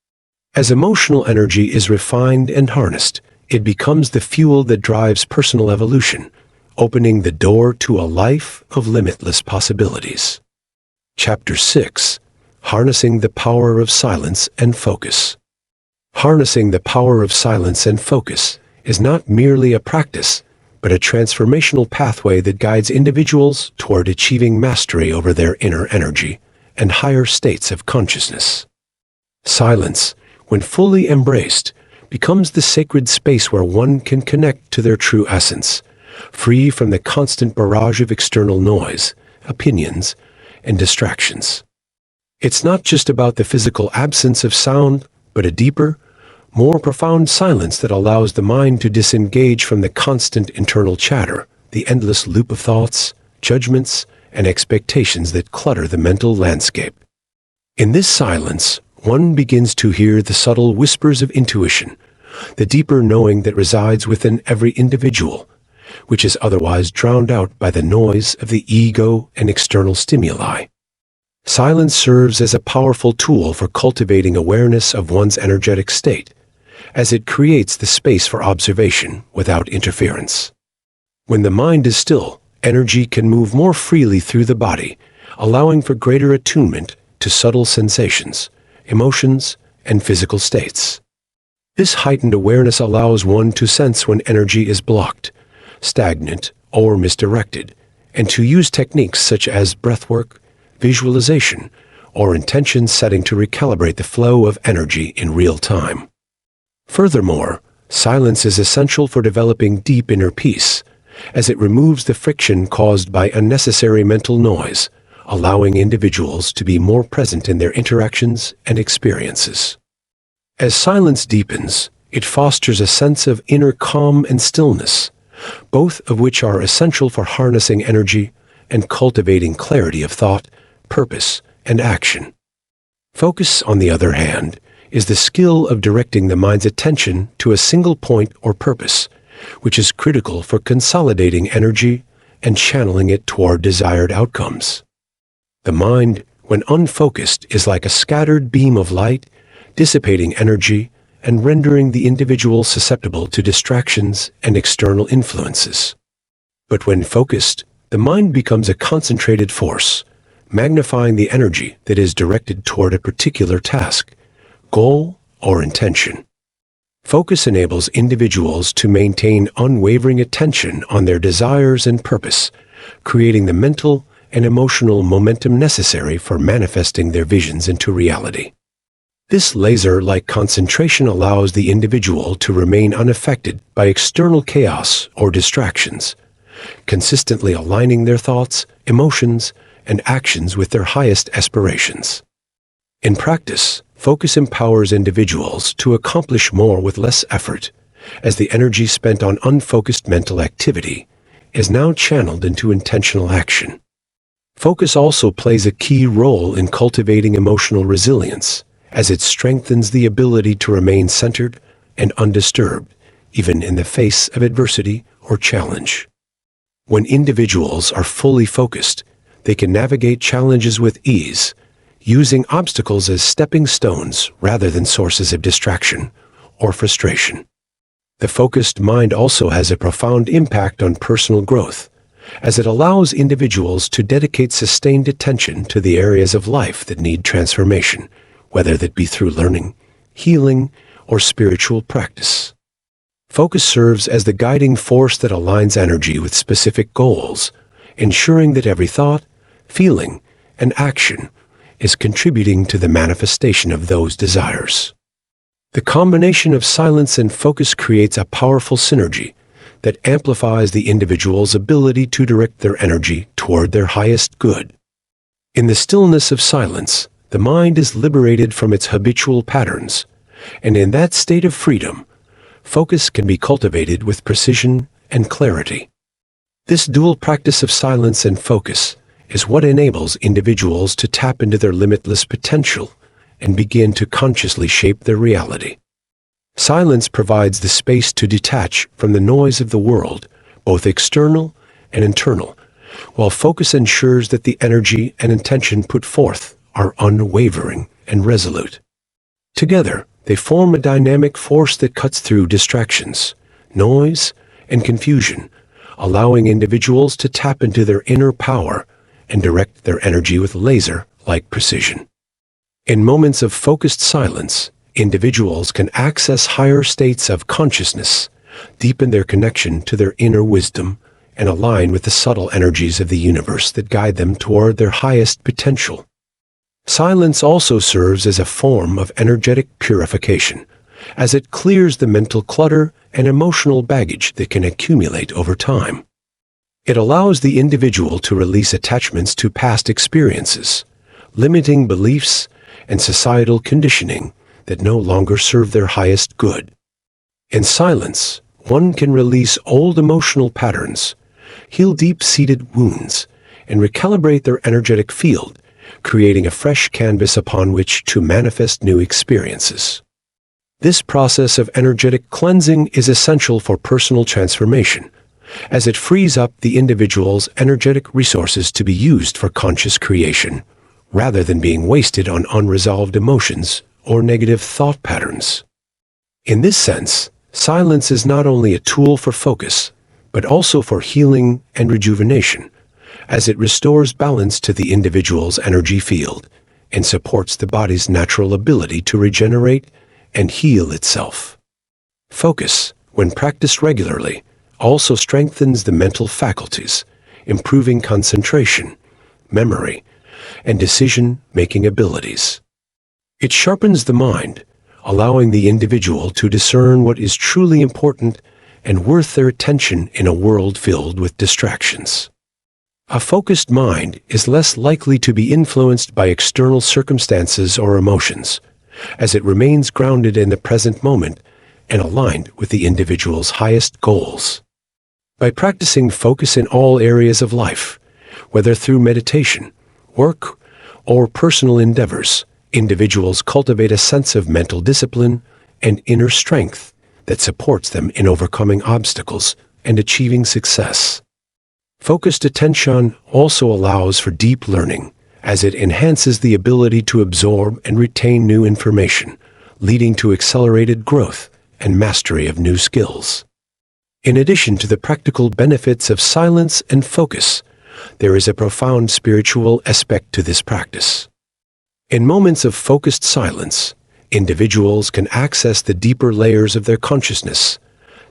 As emotional energy is refined and harnessed, it becomes the fuel that drives personal evolution, opening the door to a life of limitless possibilities. Chapter 6: Harnessing the Power of Silence and Focus. Harnessing the power of silence and focus is not merely a practice, but a transformational pathway that guides individuals toward achieving mastery over their inner energy and higher states of consciousness. Silence, when fully embraced, becomes the sacred space where one can connect to their true essence, free from the constant barrage of external noise, opinions, and distractions. It's not just about the physical absence of sound, but a deeper, more profound silence that allows the mind to disengage from the constant internal chatter, the endless loop of thoughts, judgments, and expectations that clutter the mental landscape. In this silence, one begins to hear the subtle whispers of intuition, the deeper knowing that resides within every individual, which is otherwise drowned out by the noise of the ego and external stimuli. Silence serves as a powerful tool for cultivating awareness of one's energetic state, as it creates the space for observation without interference. When the mind is still, energy can move more freely through the body, allowing for greater attunement to subtle sensations, emotions, and physical states. This heightened awareness allows one to sense when energy is blocked, stagnant, or misdirected, and to use techniques such as breathwork, visualization, or intention setting to recalibrate the flow of energy in real time. Furthermore, silence is essential for developing deep inner peace, as it removes the friction caused by unnecessary mental noise, allowing individuals to be more present in their interactions and experiences. As silence deepens, it fosters a sense of inner calm and stillness, both of which are essential for harnessing energy and cultivating clarity of thought, purpose, and action. Focus, on the other hand, is the skill of directing the mind's attention to a single point or purpose, which is critical for consolidating energy and channeling it toward desired outcomes. The mind, when unfocused, is like a scattered beam of light, dissipating energy and rendering the individual susceptible to distractions and external influences. But when focused, the mind becomes a concentrated force, magnifying the energy that is directed toward a particular task, goal, or intention. Focus enables individuals to maintain unwavering attention on their desires and purpose, creating the mental and emotional momentum necessary for manifesting their visions into reality. This laser-like concentration allows the individual to remain unaffected by external chaos or distractions, consistently aligning their thoughts, emotions, and actions with their highest aspirations. In practice, focus empowers individuals to accomplish more with less effort, as the energy spent on unfocused mental activity is now channeled into intentional action. Focus also plays a key role in cultivating emotional resilience, as it strengthens the ability to remain centered and undisturbed, even in the face of adversity or challenge. When individuals are fully focused, they can navigate challenges with ease, using obstacles as stepping stones rather than sources of distraction or frustration. The focused mind also has a profound impact on personal growth, as it allows individuals to dedicate sustained attention to the areas of life that need transformation, whether that be through learning, healing, or spiritual practice. Focus serves as the guiding force that aligns energy with specific goals, ensuring that every thought, feeling, and action is contributing to the manifestation of those desires. The combination of silence and focus creates a powerful synergy that amplifies the individual's ability to direct their energy toward their highest good. In the stillness of silence, the mind is liberated from its habitual patterns, and in that state of freedom, focus can be cultivated with precision and clarity. This dual practice of silence and focus is what enables individuals to tap into their limitless potential and begin to consciously shape their reality. Silence provides the space to detach from the noise of the world, both external and internal, while focus ensures that the energy and intention put forth are unwavering and resolute. Together, they form a dynamic force that cuts through distractions, noise, and confusion, allowing individuals to tap into their inner power and direct their energy with laser-like precision. In moments of focused silence, individuals can access higher states of consciousness, deepen their connection to their inner wisdom, and align with the subtle energies of the universe that guide them toward their highest potential. Silence also serves as a form of energetic purification, as it clears the mental clutter and emotional baggage that can accumulate over time. It allows the individual to release attachments to past experiences, limiting beliefs and societal conditioning that no longer serve their highest good. In silence, one can release old emotional patterns, heal deep-seated wounds, and recalibrate their energetic field, creating a fresh canvas upon which to manifest new experiences. This process of energetic cleansing is essential for personal transformation, as it frees up the individual's energetic resources to be used for conscious creation, rather than being wasted on unresolved emotions or negative thought patterns. In this sense, silence is not only a tool for focus, but also for healing and rejuvenation, as it restores balance to the individual's energy field and supports the body's natural ability to regenerate and heal itself. Focus, when practiced regularly, also strengthens the mental faculties, improving concentration, memory, and decision-making abilities. It sharpens the mind, allowing the individual to discern what is truly important and worth their attention in a world filled with distractions. A focused mind is less likely to be influenced by external circumstances or emotions, as it remains grounded in the present moment and aligned with the individual's highest goals. By practicing focus in all areas of life, whether through meditation, work, or personal endeavors, individuals cultivate a sense of mental discipline and inner strength that supports them in overcoming obstacles and achieving success. Focused attention also allows for deep learning, as it enhances the ability to absorb and retain new information, leading to accelerated growth and mastery of new skills. In addition to the practical benefits of silence and focus, there is a profound spiritual aspect to this practice. In moments of focused silence, individuals can access the deeper layers of their consciousness,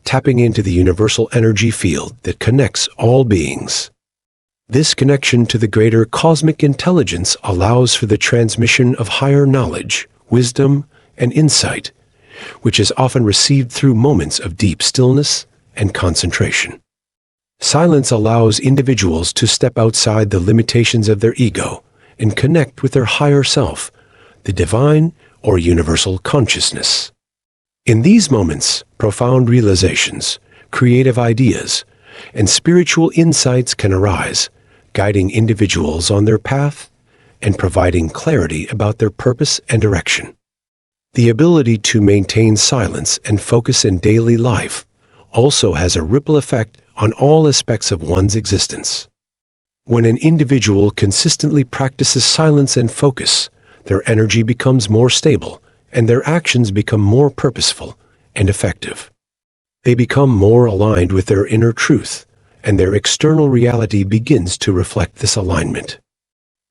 tapping into the universal energy field that connects all beings. This connection to the greater cosmic intelligence allows for the transmission of higher knowledge, wisdom, and insight, which is often received through moments of deep stillness and concentration. Silence allows individuals to step outside the limitations of their ego and connect with their higher self, the divine or universal consciousness. In these moments, profound realizations, creative ideas, and spiritual insights can arise, guiding individuals on their path and providing clarity about their purpose and direction. The ability to maintain silence and focus in daily life also has a ripple effect on all aspects of one's existence. When an individual consistently practices silence and focus, their energy becomes more stable and their actions become more purposeful and effective. They become more aligned with their inner truth, and their external reality begins to reflect this alignment.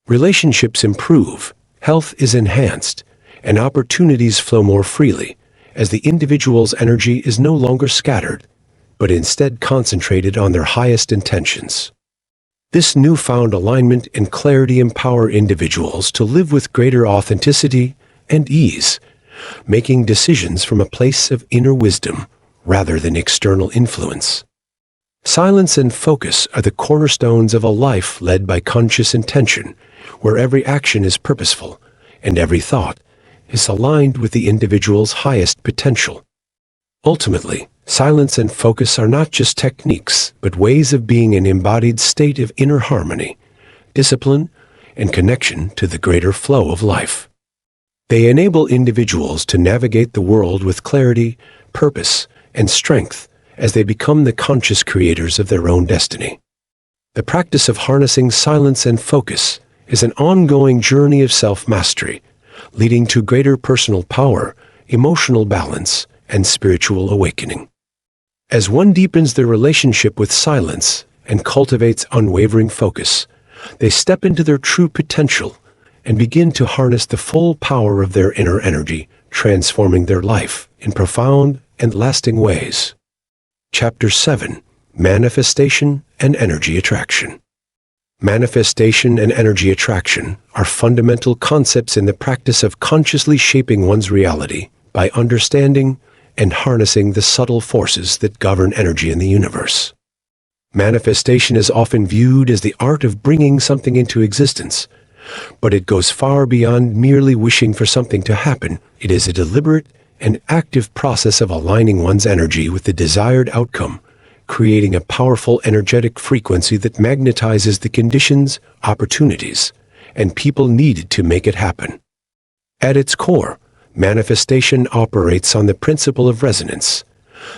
Relationships improve, health is enhanced, and opportunities flow more freely, as the individual's energy is no longer scattered, but instead concentrated on their highest intentions. This newfound alignment and clarity empower individuals to live with greater authenticity and ease, making decisions from a place of inner wisdom rather than external influence. Silence and focus are the cornerstones of a life led by conscious intention, where every action is purposeful and every thought is aligned with the individual's highest potential. Ultimately, silence and focus are not just techniques, but ways of being an embodied state of inner harmony, discipline, and connection to the greater flow of life. They enable individuals to navigate the world with clarity, purpose, and strength as they become the conscious creators of their own destiny. The practice of harnessing silence and focus is an ongoing journey of self-mastery, leading to greater personal power, emotional balance, and spiritual awakening. As one deepens their relationship with silence and cultivates unwavering focus, they step into their true potential and begin to harness the full power of their inner energy, transforming their life in profound and lasting ways. Chapter 7: Manifestation and Energy Attraction. Manifestation and energy attraction are fundamental concepts in the practice of consciously shaping one's reality by understanding and harnessing the subtle forces that govern energy in the universe. Manifestation is often viewed as the art of bringing something into existence, but it goes far beyond merely wishing for something to happen. It is a deliberate and active process of aligning one's energy with the desired outcome, creating a powerful energetic frequency that magnetizes the conditions, opportunities, and people needed to make it happen. At its core, manifestation operates on the principle of resonance,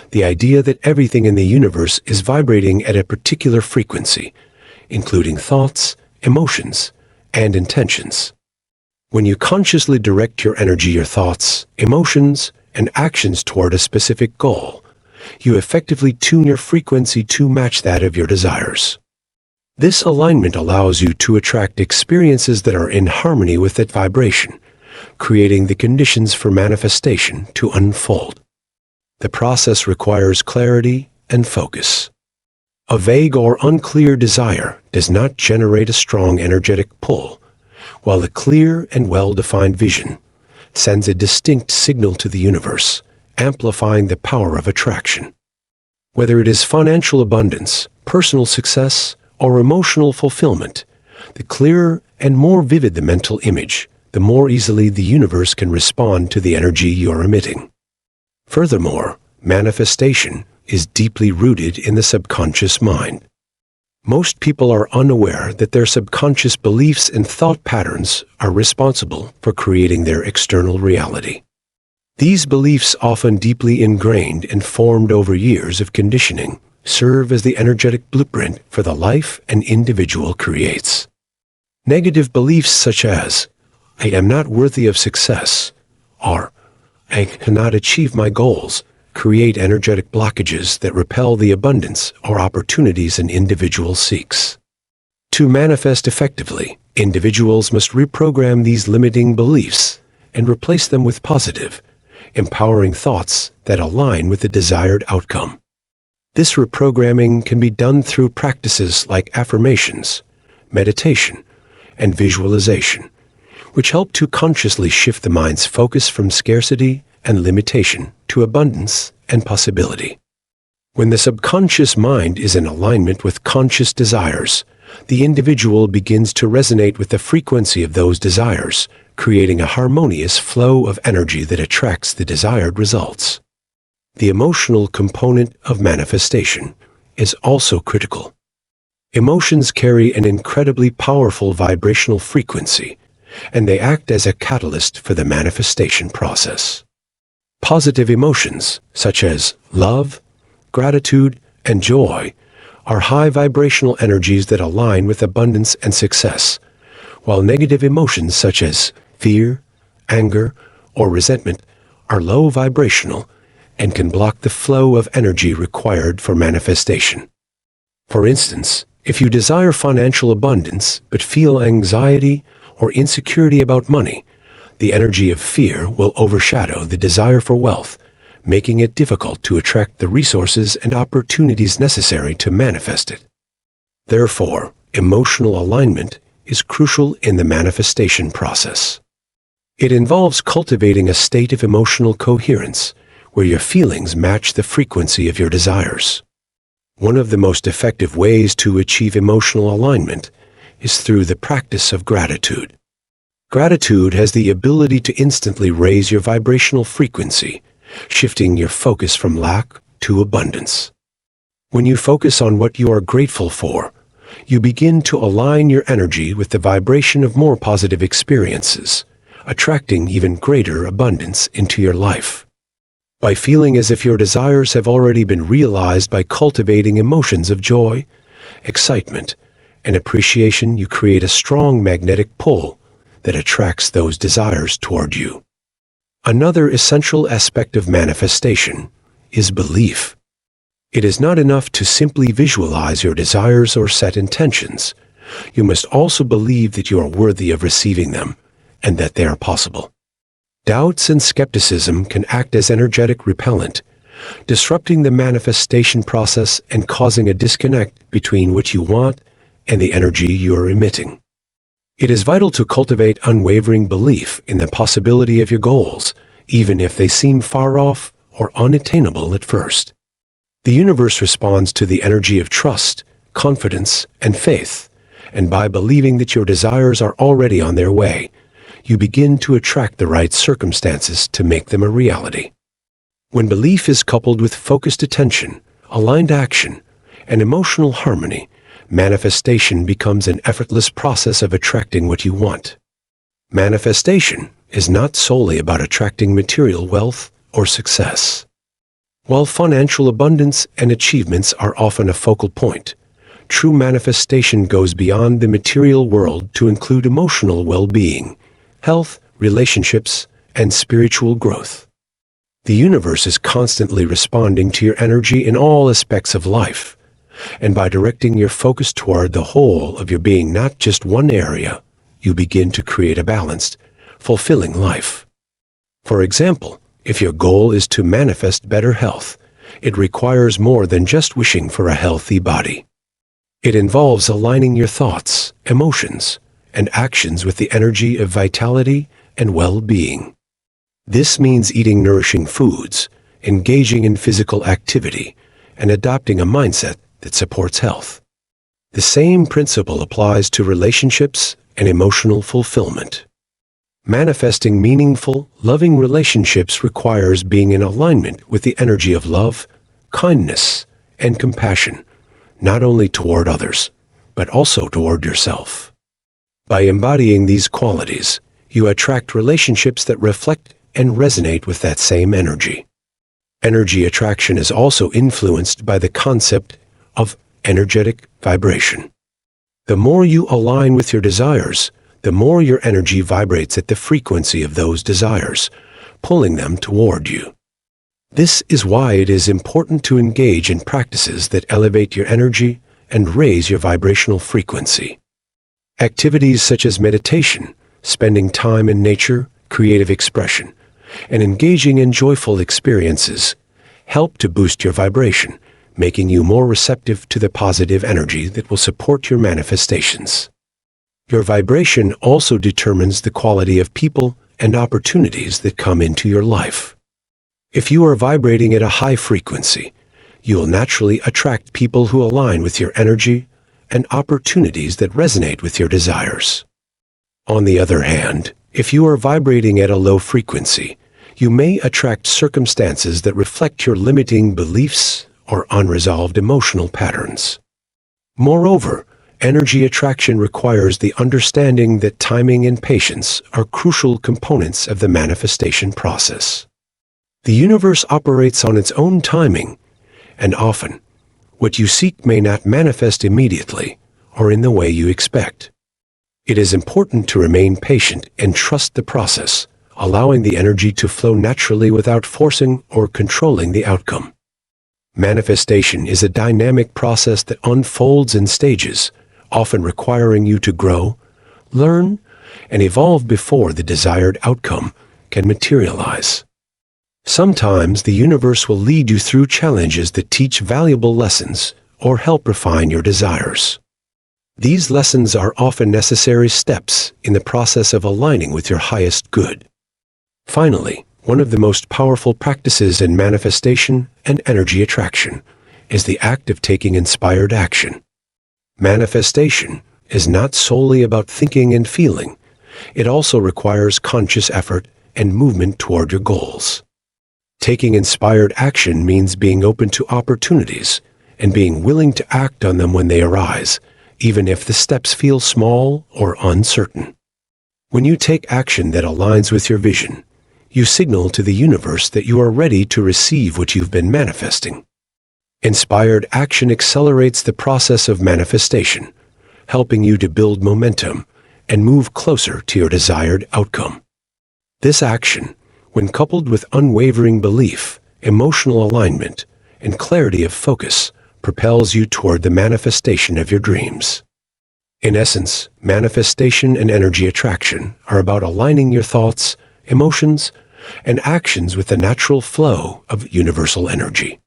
the idea that everything in the universe is vibrating at a particular frequency, including thoughts, emotions, and intentions. When you consciously direct your energy, your thoughts, emotions, and actions toward a specific goal, you effectively tune your frequency to match that of your desires. This alignment allows you to attract experiences that are in harmony with that vibration, creating the conditions for manifestation to unfold. The process requires clarity and focus. A vague or unclear desire does not generate a strong energetic pull, while a clear and well-defined vision sends a distinct signal to the universe, amplifying the power of attraction. Whether it is financial abundance, personal success, or emotional fulfillment, the clearer and more vivid the mental image, the more easily the universe can respond to the energy you're emitting. Furthermore, manifestation is deeply rooted in the subconscious mind. Most people are unaware that their subconscious beliefs and thought patterns are responsible for creating their external reality. These beliefs, often deeply ingrained and formed over years of conditioning, serve as the energetic blueprint for the life an individual creates. Negative beliefs such as, "I am not worthy of success," or "I cannot achieve my goals," create energetic blockages that repel the abundance or opportunities an individual seeks. To manifest effectively, individuals must reprogram these limiting beliefs and replace them with positive, empowering thoughts that align with the desired outcome. This reprogramming can be done through practices like affirmations, meditation, and visualization, which help to consciously shift the mind's focus from scarcity and limitation to abundance and possibility. When the subconscious mind is in alignment with conscious desires, the individual begins to resonate with the frequency of those desires, creating a harmonious flow of energy that attracts the desired results. The emotional component of manifestation is also critical. Emotions carry an incredibly powerful vibrational frequency, and they act as a catalyst for the manifestation process. Positive emotions, such as love, gratitude, and joy, are high vibrational energies that align with abundance and success, while negative emotions such as fear, anger, or resentment are low vibrational and can block the flow of energy required for manifestation. For instance, if you desire financial abundance but feel anxiety or insecurity about money, the energy of fear will overshadow the desire for wealth, making it difficult to attract the resources and opportunities necessary to manifest it. Therefore, emotional alignment is crucial in the manifestation process. It involves cultivating a state of emotional coherence, where your feelings match the frequency of your desires. One of the most effective ways to achieve emotional alignment is through the practice of gratitude. Gratitude has the ability to instantly raise your vibrational frequency, shifting your focus from lack to abundance. When you focus on what you are grateful for, you begin to align your energy with the vibration of more positive experiences, attracting even greater abundance into your life. By feeling as if your desires have already been realized by cultivating emotions of joy, excitement, and appreciation, you create a strong magnetic pull that attracts those desires toward you. Another essential aspect of manifestation is belief. It is not enough to simply visualize your desires or set intentions. You must also believe that you are worthy of receiving them and that they are possible. Doubts and skepticism can act as energetic repellent, disrupting the manifestation process and causing a disconnect between what you want and the energy you are emitting. It is vital to cultivate unwavering belief in the possibility of your goals, even if they seem far off or unattainable at first. The universe responds to the energy of trust, confidence, and faith, and by believing that your desires are already on their way, you begin to attract the right circumstances to make them a reality. When belief is coupled with focused attention, aligned action, and emotional harmony, manifestation becomes an effortless process of attracting what you want. Manifestation is not solely about attracting material wealth or success. While financial abundance and achievements are often a focal point, true manifestation goes beyond the material world to include emotional well-being, health, relationships, and spiritual growth. The universe is constantly responding to your energy in all aspects of life, and by directing your focus toward the whole of your being, not just one area, you begin to create a balanced, fulfilling life. For example, if your goal is to manifest better health, it requires more than just wishing for a healthy body. It involves aligning your thoughts, emotions, and actions with the energy of vitality and well-being. This means eating nourishing foods, engaging in physical activity, and adopting a mindset that supports health. The same principle applies to relationships and emotional fulfillment. Manifesting meaningful, loving relationships requires being in alignment with the energy of love, kindness, and compassion, not only toward others, but also toward yourself. By embodying these qualities, you attract relationships that reflect and resonate with that same energy. Energy attraction is also influenced by the concept of energetic vibration. The more you align with your desires, the more your energy vibrates at the frequency of those desires, pulling them toward you. This is why it is important to engage in practices that elevate your energy and raise your vibrational frequency. Activities such as meditation, spending time in nature, creative expression, and engaging in joyful experiences help to boost your vibration, making you more receptive to the positive energy that will support your manifestations. Your vibration also determines the quality of people and opportunities that come into your life. If you are vibrating at a high frequency, you will naturally attract people who align with your energy and opportunities that resonate with your desires. On the other hand, if you are vibrating at a low frequency, you may attract circumstances that reflect your limiting beliefs or unresolved emotional patterns. Moreover, energy attraction requires the understanding that timing and patience are crucial components of the manifestation process. The universe operates on its own timing, and often, what you seek may not manifest immediately or in the way you expect. It is important to remain patient and trust the process, allowing the energy to flow naturally without forcing or controlling the outcome. Manifestation is a dynamic process that unfolds in stages, often requiring you to grow, learn, and evolve before the desired outcome can materialize. Sometimes the universe will lead you through challenges that teach valuable lessons or help refine your desires. These lessons are often necessary steps in the process of aligning with your highest good. Finally, one of the most powerful practices in manifestation and energy attraction is the act of taking inspired action. Manifestation is not solely about thinking and feeling. It also requires conscious effort and movement toward your goals. Taking inspired action means being open to opportunities and being willing to act on them when they arise, even if the steps feel small or uncertain. When you take action that aligns with your vision, you signal to the universe that you are ready to receive what you've been manifesting. Inspired action accelerates the process of manifestation, helping you to build momentum and move closer to your desired outcome. This action, when coupled with unwavering belief, emotional alignment, and clarity of focus, propels you toward the manifestation of your dreams. In essence, manifestation and energy attraction are about aligning your thoughts, emotions, and actions with the natural flow of universal energy.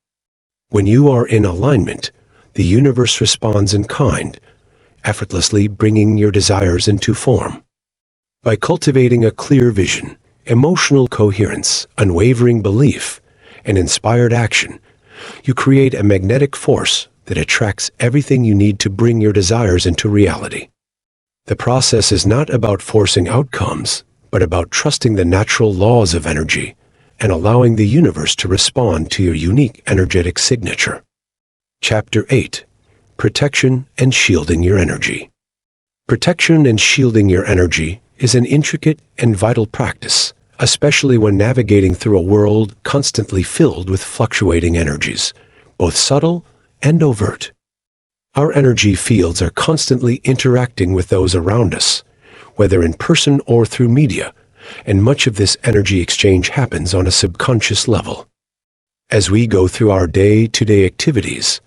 When you are in alignment, the universe responds in kind, effortlessly bringing your desires into form. By cultivating a clear vision, emotional coherence, unwavering belief, and inspired action, you create a magnetic force that attracts everything you need to bring your desires into reality. The process is not about forcing outcomes, but about trusting the natural laws of energy and allowing the universe to respond to your unique energetic signature. Chapter 8. Protection and Shielding Your Energy. Protection and shielding your energy is an intricate and vital practice, especially when navigating through a world constantly filled with fluctuating energies, both subtle and overt. Our energy fields are constantly interacting with those around us, whether in person or through media, and much of this energy exchange happens on a subconscious level. As we go through our day-to-day activities,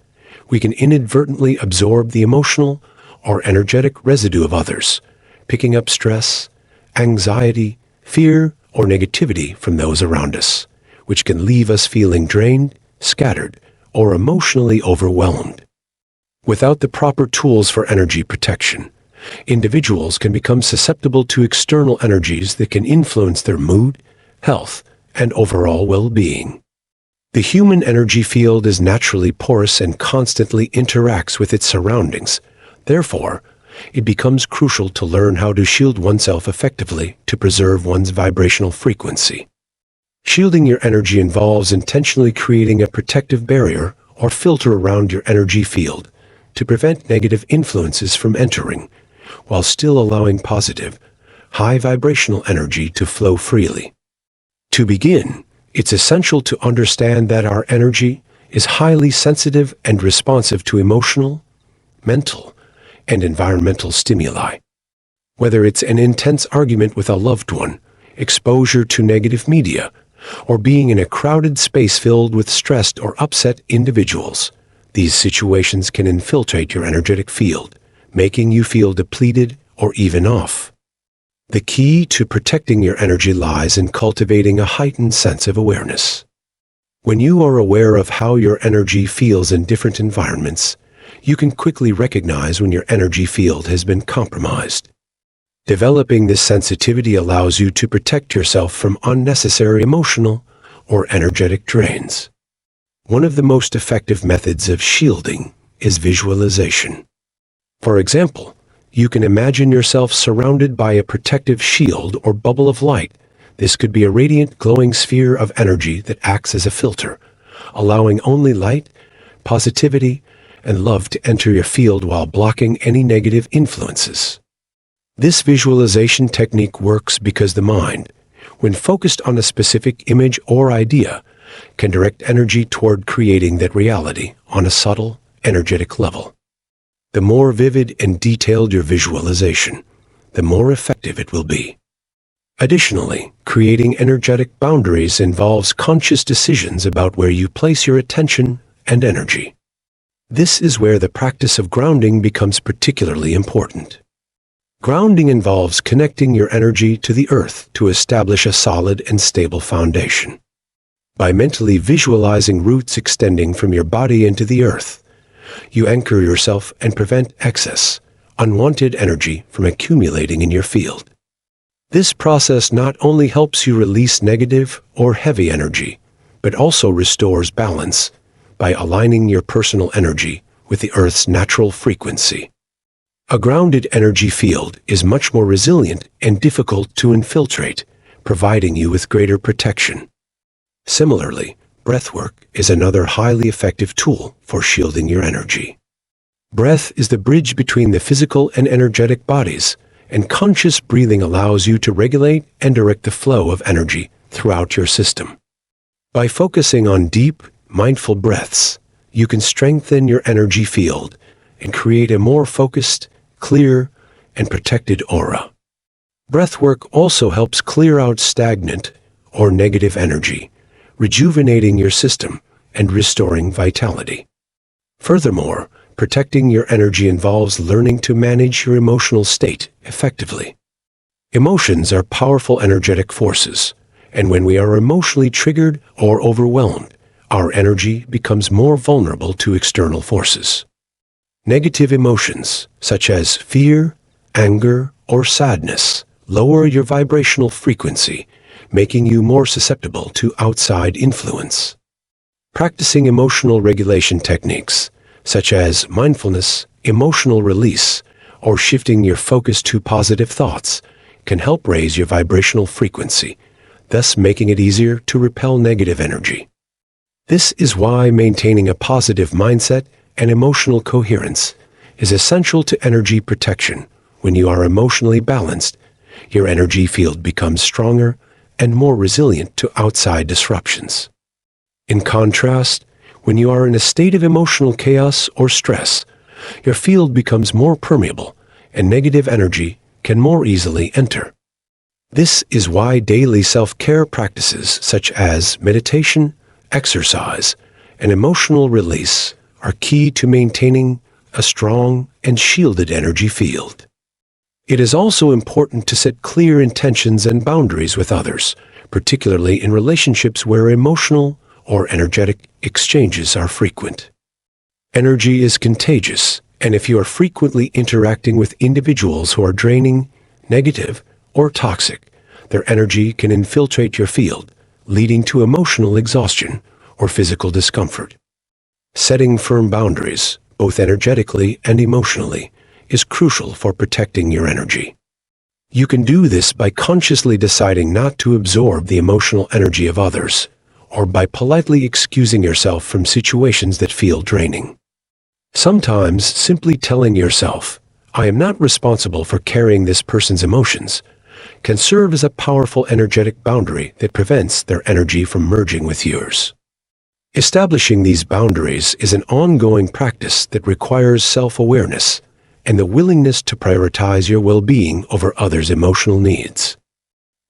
we can inadvertently absorb the emotional or energetic residue of others, picking up stress, anxiety, fear, or negativity from those around us, which can leave us feeling drained, scattered, or emotionally overwhelmed. Without the proper tools for energy protection, individuals can become susceptible to external energies that can influence their mood, health, and overall well-being. The human energy field is naturally porous and constantly interacts with its surroundings. Therefore, it becomes crucial to learn how to shield oneself effectively to preserve one's vibrational frequency. Shielding your energy involves intentionally creating a protective barrier or filter around your energy field to prevent negative influences from entering, while still allowing positive, high vibrational energy to flow freely. To begin, it's essential to understand that our energy is highly sensitive and responsive to emotional, mental, and environmental stimuli. Whether it's an intense argument with a loved one, exposure to negative media, or being in a crowded space filled with stressed or upset individuals, these situations can infiltrate your energetic field, making you feel depleted or even off. The key to protecting your energy lies in cultivating a heightened sense of awareness. When you are aware of how your energy feels in different environments, you can quickly recognize when your energy field has been compromised. Developing this sensitivity allows you to protect yourself from unnecessary emotional or energetic drains. One of the most effective methods of shielding is visualization. For example, you can imagine yourself surrounded by a protective shield or bubble of light. This could be a radiant, glowing sphere of energy that acts as a filter, allowing only light, positivity, and love to enter your field while blocking any negative influences. This visualization technique works because the mind, when focused on a specific image or idea, can direct energy toward creating that reality on a subtle, energetic level. The more vivid and detailed your visualization, the more effective it will be. Additionally, creating energetic boundaries involves conscious decisions about where you place your attention and energy. This is where the practice of grounding becomes particularly important. Grounding involves connecting your energy to the earth to establish a solid and stable foundation. By mentally visualizing roots extending from your body into the earth, you anchor yourself and prevent excess, unwanted energy from accumulating in your field. This process not only helps you release negative or heavy energy, but also restores balance by aligning your personal energy with the Earth's natural frequency. A grounded energy field is much more resilient and difficult to infiltrate, providing you with greater protection. Similarly, breathwork is another highly effective tool for shielding your energy. Breath is the bridge between the physical and energetic bodies, and conscious breathing allows you to regulate and direct the flow of energy throughout your system. By focusing on deep, mindful breaths, you can strengthen your energy field and create a more focused, clear, and protected aura. Breathwork also helps clear out stagnant or negative energy, rejuvenating your system and restoring vitality. Furthermore, protecting your energy involves learning to manage your emotional state effectively. Emotions are powerful energetic forces, and when we are emotionally triggered or overwhelmed, our energy becomes more vulnerable to external forces. Negative emotions, such as fear, anger, or sadness, lower your vibrational frequency, making you more susceptible to outside influence. Practicing emotional regulation techniques, such as mindfulness, emotional release, or shifting your focus to positive thoughts, can help raise your vibrational frequency, thus making it easier to repel negative energy. This is why maintaining a positive mindset and emotional coherence is essential to energy protection. When you are emotionally balanced, your energy field becomes stronger and more resilient to outside disruptions. In contrast, when you are in a state of emotional chaos or stress, your field becomes more permeable and negative energy can more easily enter. This is why daily self-care practices such as meditation, exercise, and emotional release are key to maintaining a strong and shielded energy field. It is also important to set clear intentions and boundaries with others, particularly in relationships where emotional or energetic exchanges are frequent. Energy is contagious, and if you are frequently interacting with individuals who are draining, negative, or toxic, their energy can infiltrate your field, leading to emotional exhaustion or physical discomfort. Setting firm boundaries, both energetically and emotionally, is crucial for protecting your energy. You can do this by consciously deciding not to absorb the emotional energy of others, or by politely excusing yourself from situations that feel draining. Sometimes simply telling yourself, "I am not responsible for carrying this person's emotions," can serve as a powerful energetic boundary that prevents their energy from merging with yours. Establishing these boundaries is an ongoing practice that requires self-awareness and the willingness to prioritize your well-being over others' emotional needs.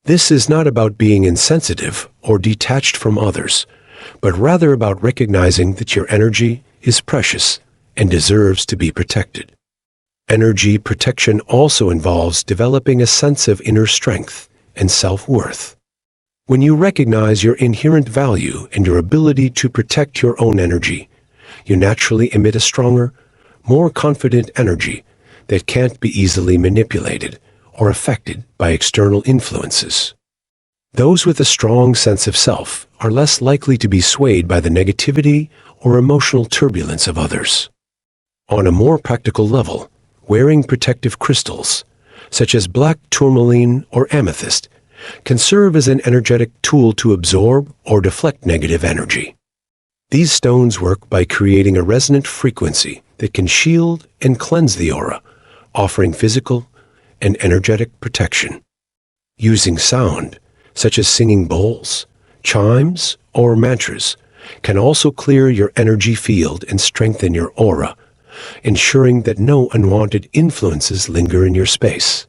This is not about being insensitive or detached from others, but rather about recognizing that your energy is precious and deserves to be protected. Energy protection also involves developing a sense of inner strength and self-worth. When you recognize your inherent value and your ability to protect your own energy, you naturally emit a stronger, more confident energy that can't be easily manipulated or affected by external influences. Those with a strong sense of self are less likely to be swayed by the negativity or emotional turbulence of others. On a more practical level, wearing protective crystals, such as black tourmaline or amethyst, can serve as an energetic tool to absorb or deflect negative energy. These stones work by creating a resonant frequency that can shield and cleanse the aura, offering physical and energetic protection. Using sound, such as singing bowls, chimes, or mantras, can also clear your energy field and strengthen your aura, ensuring that no unwanted influences linger in your space.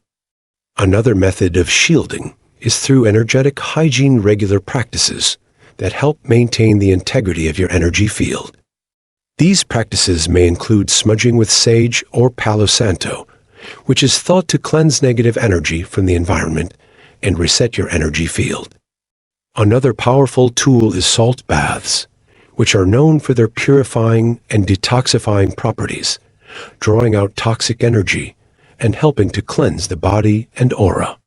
Another method of shielding is through energetic hygiene regular practices that help maintain the integrity of your energy field. These practices may include smudging with sage or Palo Santo, which is thought to cleanse negative energy from the environment and reset your energy field. Another powerful tool is salt baths, which are known for their purifying and detoxifying properties, drawing out toxic energy and helping to cleanse the body and aura.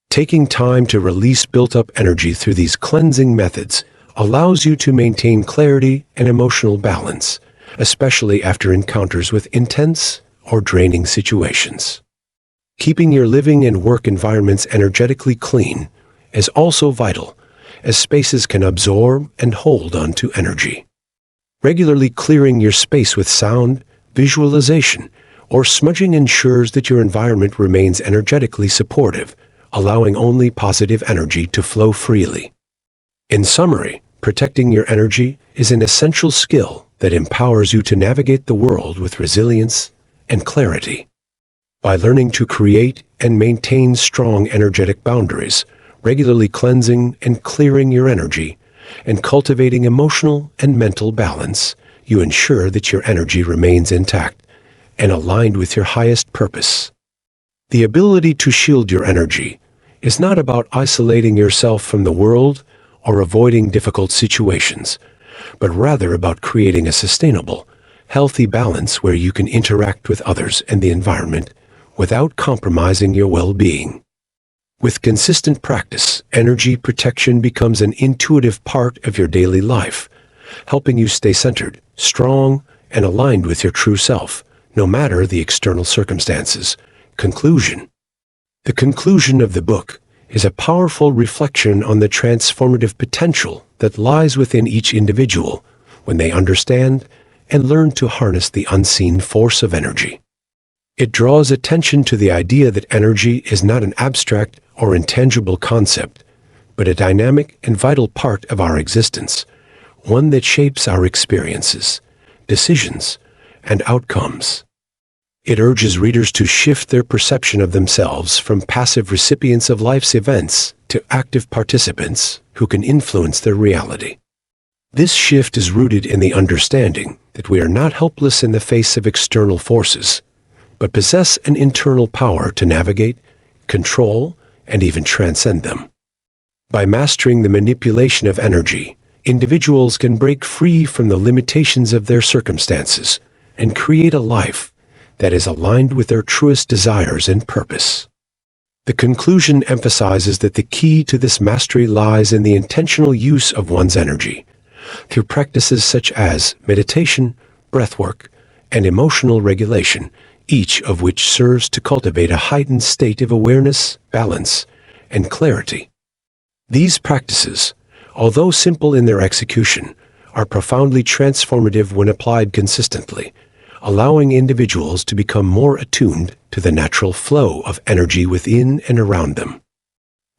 Taking time to release built-up energy through these cleansing methods allows you to maintain clarity and emotional balance, especially after encounters with intense or draining situations. Keeping your living and work environments energetically clean is also vital, as spaces can absorb and hold onto energy. Regularly clearing your space with sound, visualization, or smudging ensures that your environment remains energetically supportive, allowing only positive energy to flow freely. In summary, protecting your energy is an essential skill that empowers you to navigate the world with resilience and clarity. By learning to create and maintain strong energetic boundaries, regularly cleansing and clearing your energy, and cultivating emotional and mental balance, you ensure that your energy remains intact and aligned with your highest purpose. The ability to shield your energy is not about isolating yourself from the world or avoiding difficult situations, but rather about creating a sustainable, healthy balance where you can interact with others and the environment without compromising your well-being. With consistent practice, energy protection becomes an intuitive part of your daily life, helping you stay centered, strong, and aligned with your true self, no matter the external circumstances. Conclusion. The conclusion of the book is a powerful reflection on the transformative potential that lies within each individual when they understand and learn to harness the unseen force of energy. It draws attention to the idea that energy is not an abstract or intangible concept, but a dynamic and vital part of our existence, one that shapes our experiences, decisions, and outcomes. It urges readers to shift their perception of themselves from passive recipients of life's events to active participants who can influence their reality. This shift is rooted in the understanding that we are not helpless in the face of external forces, but possess an internal power to navigate, control, and even transcend them. By mastering the manipulation of energy, individuals can break free from the limitations of their circumstances and create a life that is aligned with their truest desires and purpose. The conclusion emphasizes that the key to this mastery lies in the intentional use of one's energy, through practices such as meditation, breathwork, and emotional regulation, each of which serves to cultivate a heightened state of awareness, balance, and clarity. These practices, although simple in their execution, are profoundly transformative when applied consistently, allowing individuals to become more attuned to the natural flow of energy within and around them.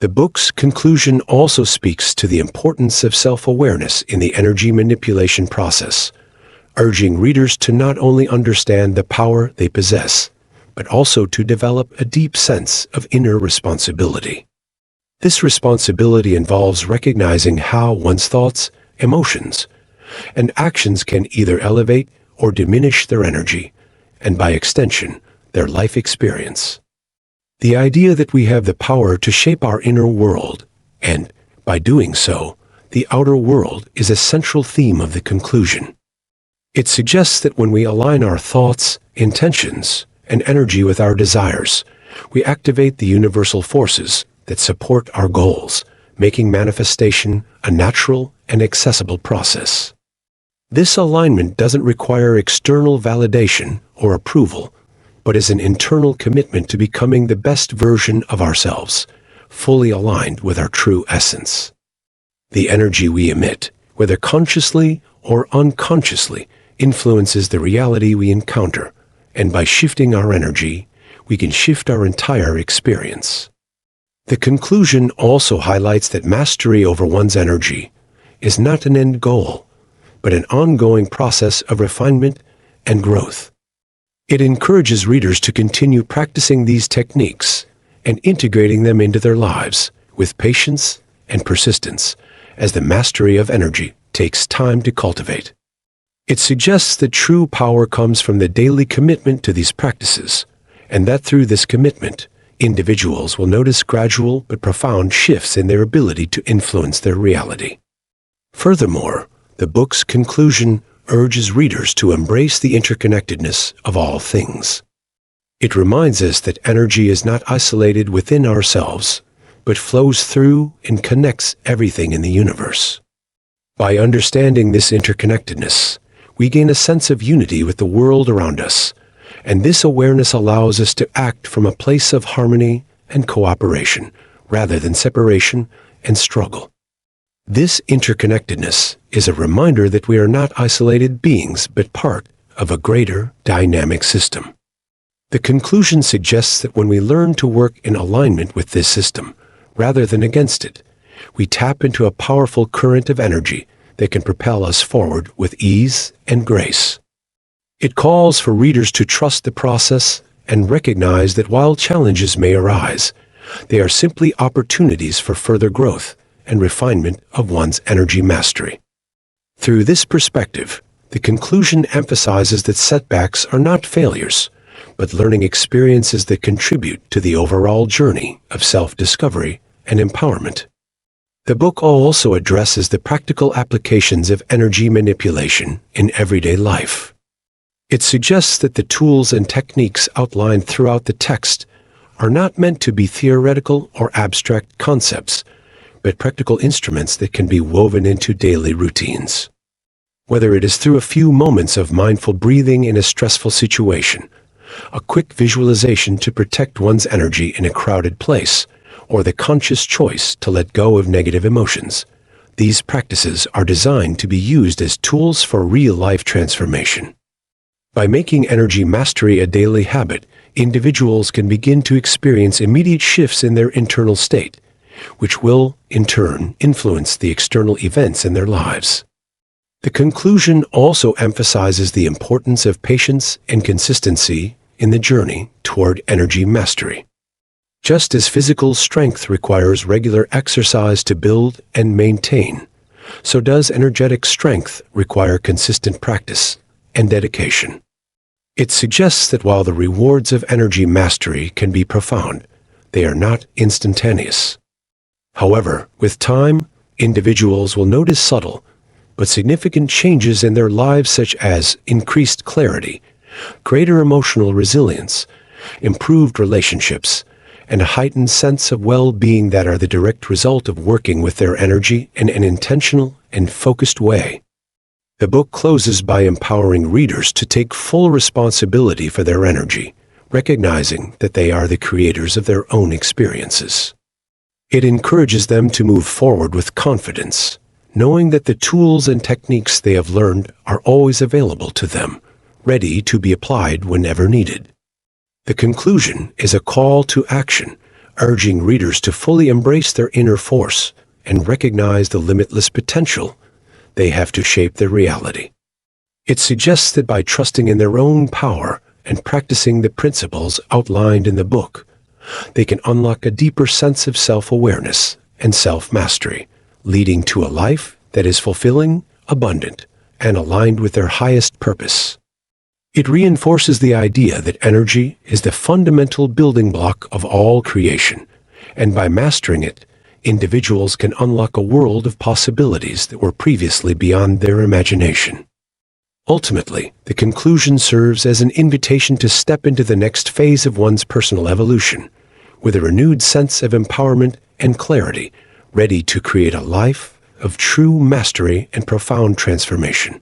The book's conclusion also speaks to the importance of self-awareness in the energy manipulation process, urging readers to not only understand the power they possess, but also to develop a deep sense of inner responsibility. This responsibility involves recognizing how one's thoughts, emotions, and actions can either elevate or diminish their energy, and by extension, their life experience. The idea that we have the power to shape our inner world, and, by doing so, the outer world, is a central theme of the conclusion. It suggests that when we align our thoughts, intentions, and energy with our desires, we activate the universal forces that support our goals, making manifestation a natural and accessible process. This alignment doesn't require external validation or approval, but is an internal commitment to becoming the best version of ourselves, fully aligned with our true essence. The energy we emit, whether consciously or unconsciously, influences the reality we encounter, and by shifting our energy, we can shift our entire experience. The conclusion also highlights that mastery over one's energy is not an end goal, but an ongoing process of refinement and growth. It encourages readers to continue practicing these techniques and integrating them into their lives with patience and persistence, as the mastery of energy takes time to cultivate. It suggests that true power comes from the daily commitment to these practices, and that through this commitment, individuals will notice gradual but profound shifts in their ability to influence their reality. Furthermore, the book's conclusion urges readers to embrace the interconnectedness of all things. It reminds us that energy is not isolated within ourselves, but flows through and connects everything in the universe. By understanding this interconnectedness, we gain a sense of unity with the world around us, and this awareness allows us to act from a place of harmony and cooperation, rather than separation and struggle. This interconnectedness is a reminder that we are not isolated beings, but part of a greater dynamic system. The conclusion suggests that when we learn to work in alignment with this system, rather than against it, we tap into a powerful current of energy that can propel us forward with ease and grace. It calls for readers to trust the process and recognize that while challenges may arise, they are simply opportunities for further growth and refinement of one's energy mastery. Through this perspective, the conclusion emphasizes that setbacks are not failures, but learning experiences that contribute to the overall journey of self-discovery and empowerment. The book also addresses the practical applications of energy manipulation in everyday life. It suggests that the tools and techniques outlined throughout the text are not meant to be theoretical or abstract concepts, but practical instruments that can be woven into daily routines. Whether it is through a few moments of mindful breathing in a stressful situation, a quick visualization to protect one's energy in a crowded place, or the conscious choice to let go of negative emotions, these practices are designed to be used as tools for real-life transformation. By making energy mastery a daily habit, individuals can begin to experience immediate shifts in their internal state, which will, in turn, influence the external events in their lives. The conclusion also emphasizes the importance of patience and consistency in the journey toward energy mastery. Just as physical strength requires regular exercise to build and maintain, so does energetic strength require consistent practice and dedication. It suggests that while the rewards of energy mastery can be profound, they are not instantaneous. However, with time, individuals will notice subtle but significant changes in their lives, such as increased clarity, greater emotional resilience, improved relationships, and a heightened sense of well-being that are the direct result of working with their energy in an intentional and focused way. The book closes by empowering readers to take full responsibility for their energy, recognizing that they are the creators of their own experiences. It encourages them to move forward with confidence, knowing that the tools and techniques they have learned are always available to them, ready to be applied whenever needed. The conclusion is a call to action, urging readers to fully embrace their inner force and recognize the limitless potential they have to shape their reality. It suggests that by trusting in their own power and practicing the principles outlined in the book, they can unlock a deeper sense of self-awareness and self-mastery, leading to a life that is fulfilling, abundant, and aligned with their highest purpose. It reinforces the idea that energy is the fundamental building block of all creation, and by mastering it, individuals can unlock a world of possibilities that were previously beyond their imagination. Ultimately, the conclusion serves as an invitation to step into the next phase of one's personal evolution, with a renewed sense of empowerment and clarity, ready to create a life of true mastery and profound transformation.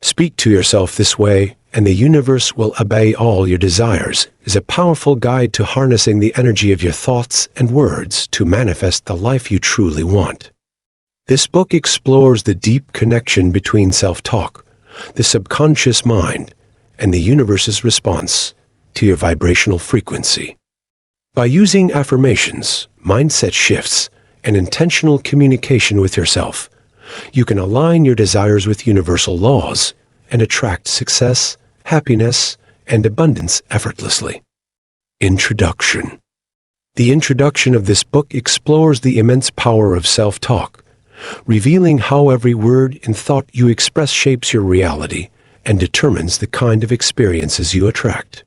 Speak to yourself this way, and the universe will obey all your desires is a powerful guide to harnessing the energy of your thoughts and words to manifest the life you truly want. This book explores the deep connection between self-talk, the subconscious mind, and the universe's response to your vibrational frequency. By using affirmations, mindset shifts, and intentional communication with yourself, you can align your desires with universal laws and attract success, happiness, and abundance effortlessly. Introduction. The introduction of this book explores the immense power of self-talk, revealing how every word and thought you express shapes your reality and determines the kind of experiences you attract.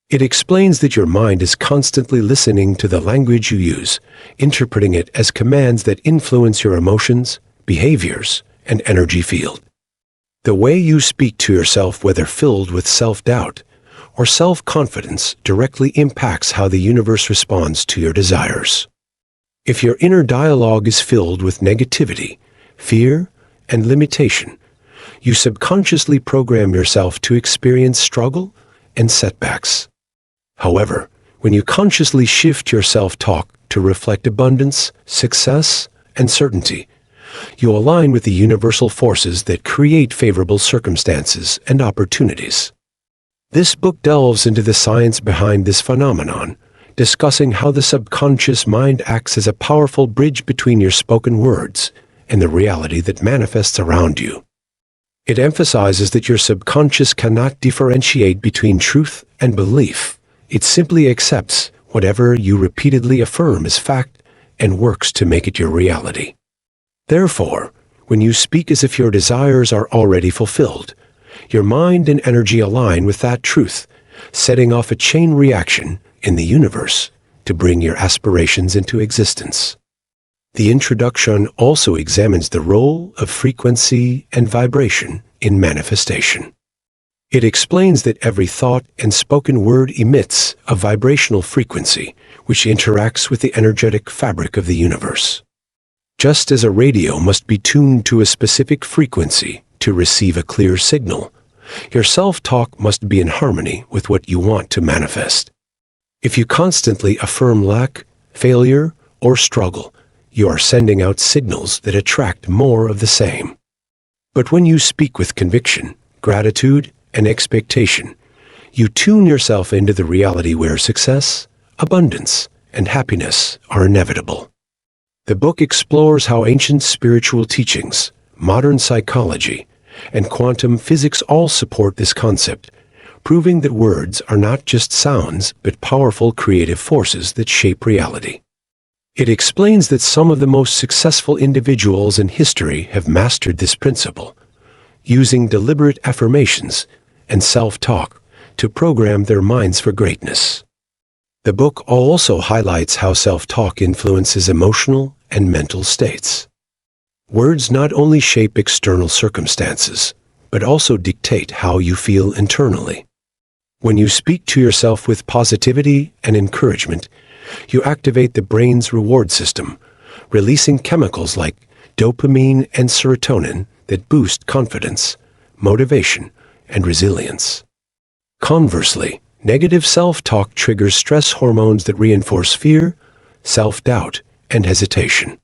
It explains that your mind is constantly listening to the language you use, interpreting it as commands that influence your emotions, behaviors, and energy field. The way you speak to yourself, whether filled with self-doubt or self-confidence, directly impacts how the universe responds to your desires. If your inner dialogue is filled with negativity, fear, and limitation, you subconsciously program yourself to experience struggle and setbacks. However, when you consciously shift your self-talk to reflect abundance, success, and certainty, you align with the universal forces that create favorable circumstances and opportunities. This book delves into the science behind this phenomenon, discussing how the subconscious mind acts as a powerful bridge between your spoken words and the reality that manifests around you. It emphasizes that your subconscious cannot differentiate between truth and belief. It simply accepts whatever you repeatedly affirm as fact and works to make it your reality. Therefore, when you speak as if your desires are already fulfilled, your mind and energy align with that truth, setting off a chain reaction in the universe to bring your aspirations into existence. The introduction also examines the role of frequency and vibration in manifestation. It explains that every thought and spoken word emits a vibrational frequency which interacts with the energetic fabric of the universe. Just as a radio must be tuned to a specific frequency to receive a clear signal, your self-talk must be in harmony with what you want to manifest. If you constantly affirm lack, failure, or struggle, you are sending out signals that attract more of the same. But when you speak with conviction, gratitude, and expectation, you tune yourself into the reality where success, abundance, and happiness are inevitable. The book explores how ancient spiritual teachings, modern psychology, and quantum physics all support this concept, proving that words are not just sounds but powerful creative forces that shape reality. It explains that some of the most successful individuals in history have mastered this principle, using deliberate affirmations and self-talk to program their minds for greatness. The book also highlights how self-talk influences emotional and mental states. Words not only shape external circumstances, but also dictate how you feel internally. When you speak to yourself with positivity and encouragement, you activate the brain's reward system, releasing chemicals like dopamine and serotonin that boost confidence, motivation, and resilience. Conversely, negative self-talk triggers stress hormones that reinforce fear, self-doubt, and hesitation.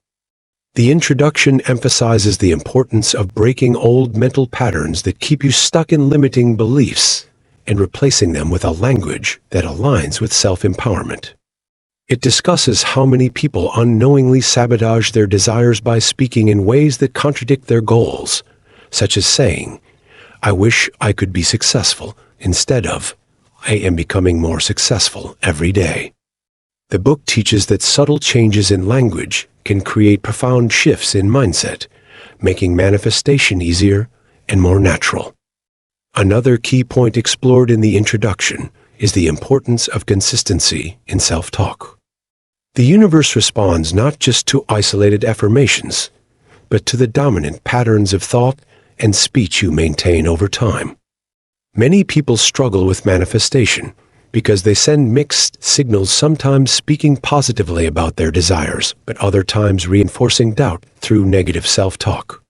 The introduction emphasizes the importance of breaking old mental patterns that keep you stuck in limiting beliefs and replacing them with a language that aligns with self-empowerment. It discusses how many people unknowingly sabotage their desires by speaking in ways that contradict their goals, such as saying, "I wish I could be successful," instead of, "I am becoming more successful every day." The book teaches that subtle changes in language can create profound shifts in mindset, making manifestation easier and more natural. Another key point explored in the introduction is the importance of consistency in self-talk. The universe responds not just to isolated affirmations, but to the dominant patterns of thought and speech you maintain over time. Many people struggle with manifestation because they send mixed signals, sometimes speaking positively about their desires, but other times reinforcing doubt through negative self-talk.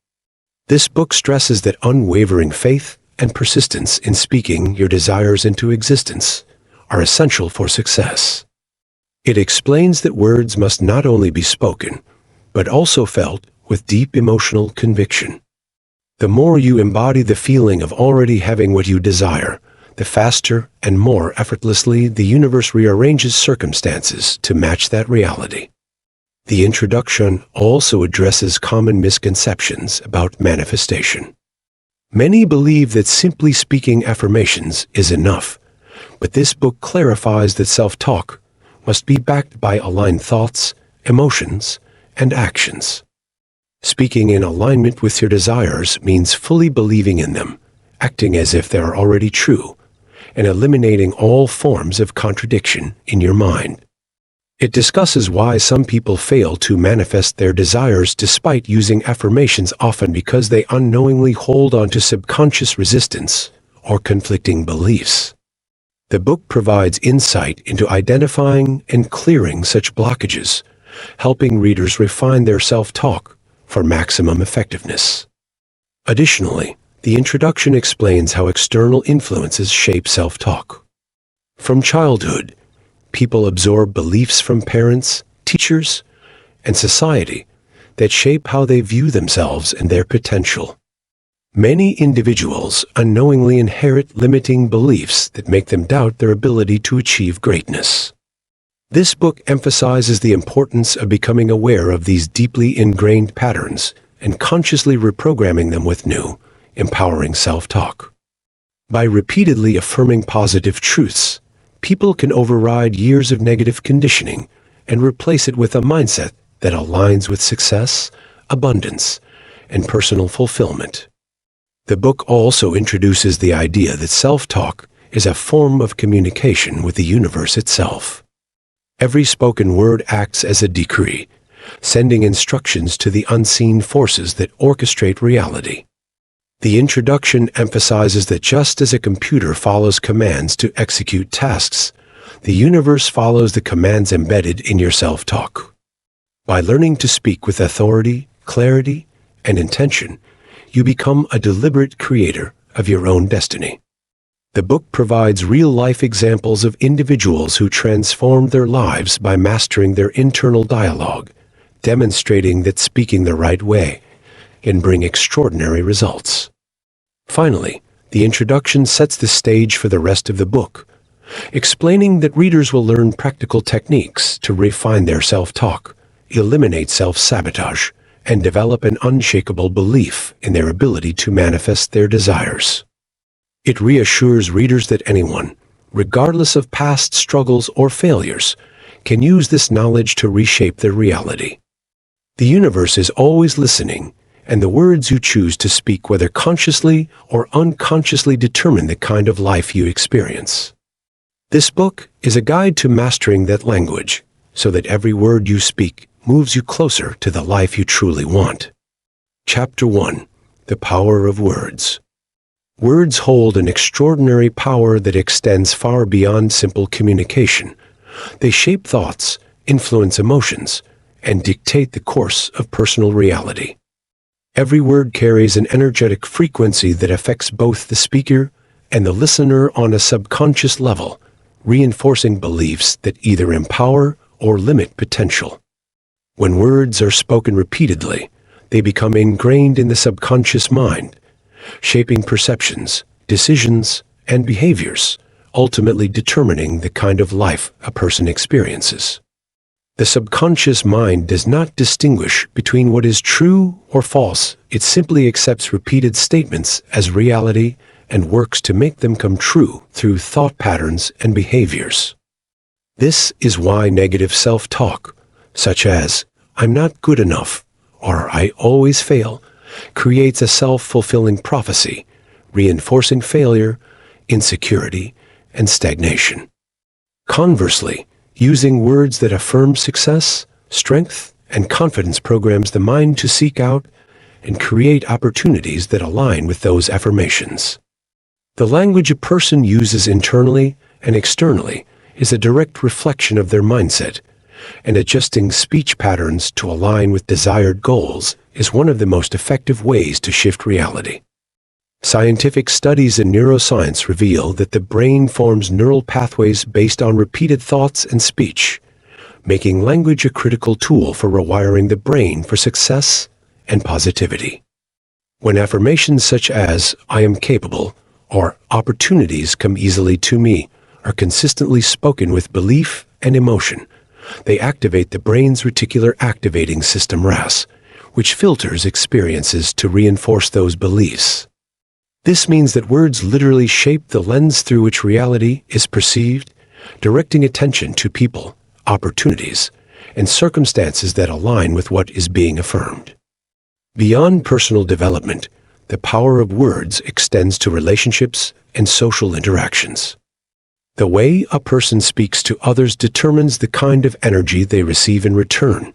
This book stresses that unwavering faith and persistence in speaking your desires into existence are essential for success. It explains that words must not only be spoken, but also felt with deep emotional conviction. The more you embody the feeling of already having what you desire, the faster and more effortlessly the universe rearranges circumstances to match that reality. The introduction also addresses common misconceptions about manifestation. Many believe that simply speaking affirmations is enough, but this book clarifies that self-talk must be backed by aligned thoughts, emotions, and actions. Speaking in alignment with your desires means fully believing in them, acting as if they are already true, and eliminating all forms of contradiction in your mind. It discusses why some people fail to manifest their desires despite using affirmations, often because they unknowingly hold on to subconscious resistance or conflicting beliefs. The book provides insight into identifying and clearing such blockages, helping readers refine their self-talk for maximum effectiveness. Additionally, the introduction explains how external influences shape self-talk. From childhood, people absorb beliefs from parents, teachers, and society that shape how they view themselves and their potential. Many individuals unknowingly inherit limiting beliefs that make them doubt their ability to achieve greatness. This book emphasizes the importance of becoming aware of these deeply ingrained patterns and consciously reprogramming them with new, empowering self-talk. By repeatedly affirming positive truths, people can override years of negative conditioning and replace it with a mindset that aligns with success, abundance, and personal fulfillment. The book also introduces the idea that self-talk is a form of communication with the universe itself. Every spoken word acts as a decree, sending instructions to the unseen forces that orchestrate reality. The introduction emphasizes that just as a computer follows commands to execute tasks, the universe follows the commands embedded in your self-talk. By learning to speak with authority, clarity, and intention, you become a deliberate creator of your own destiny. The book provides real-life examples of individuals who transformed their lives by mastering their internal dialogue, demonstrating that speaking the right way can bring extraordinary results. Finally, the introduction sets the stage for the rest of the book, explaining that readers will learn practical techniques to refine their self-talk, eliminate self-sabotage, and develop an unshakable belief in their ability to manifest their desires. It reassures readers that anyone, regardless of past struggles or failures, can use this knowledge to reshape their reality. The universe is always listening, and the words you choose to speak, whether consciously or unconsciously, determine the kind of life you experience. This book is a guide to mastering that language, so that every word you speak moves you closer to the life you truly want. Chapter 1: The Power of Words. Words hold an extraordinary power that extends far beyond simple communication. They shape thoughts, influence emotions, and dictate the course of personal reality. Every word carries an energetic frequency that affects both the speaker and the listener on a subconscious level, reinforcing beliefs that either empower or limit potential. When words are spoken repeatedly, they become ingrained in the subconscious mind, shaping perceptions, decisions, and behaviors, ultimately determining the kind of life a person experiences. The subconscious mind does not distinguish between what is true or false. It simply accepts repeated statements as reality and works to make them come true through thought patterns and behaviors. This is why negative self-talk, such as "I'm not good enough" or "I always fail," creates a self-fulfilling prophecy, reinforcing failure, insecurity, and stagnation. Conversely, using words that affirm success, strength, and confidence programs the mind to seek out and create opportunities that align with those affirmations. The language a person uses internally and externally is a direct reflection of their mindset, and adjusting speech patterns to align with desired goals is one of the most effective ways to shift reality. Scientific studies in neuroscience reveal that the brain forms neural pathways based on repeated thoughts and speech, making language a critical tool for rewiring the brain for success and positivity. When affirmations such as "I am capable" or "opportunities come easily to me" are consistently spoken with belief and emotion, they activate the brain's reticular activating system (RAS), which filters experiences to reinforce those beliefs. This means that words literally shape the lens through which reality is perceived, directing attention to people, opportunities, and circumstances that align with what is being affirmed. Beyond personal development, the power of words extends to relationships and social interactions. The way a person speaks to others determines the kind of energy they receive in return,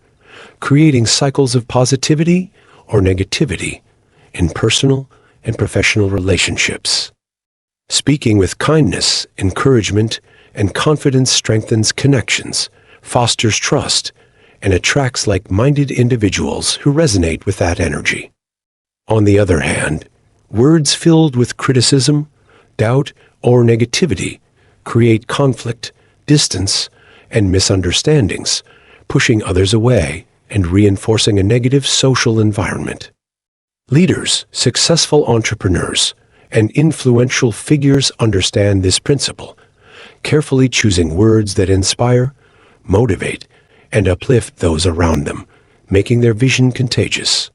creating cycles of positivity or negativity in personal and professional relationships. Speaking with kindness, encouragement, and confidence strengthens connections, fosters trust, and attracts like-minded individuals who resonate with that energy. On the other hand, words filled with criticism, doubt, or negativity create conflict, distance, and misunderstandings, pushing others away and reinforcing a negative social environment. Leaders, successful entrepreneurs, and influential figures understand this principle, carefully choosing words that inspire, motivate, and uplift those around them, making their vision contagious.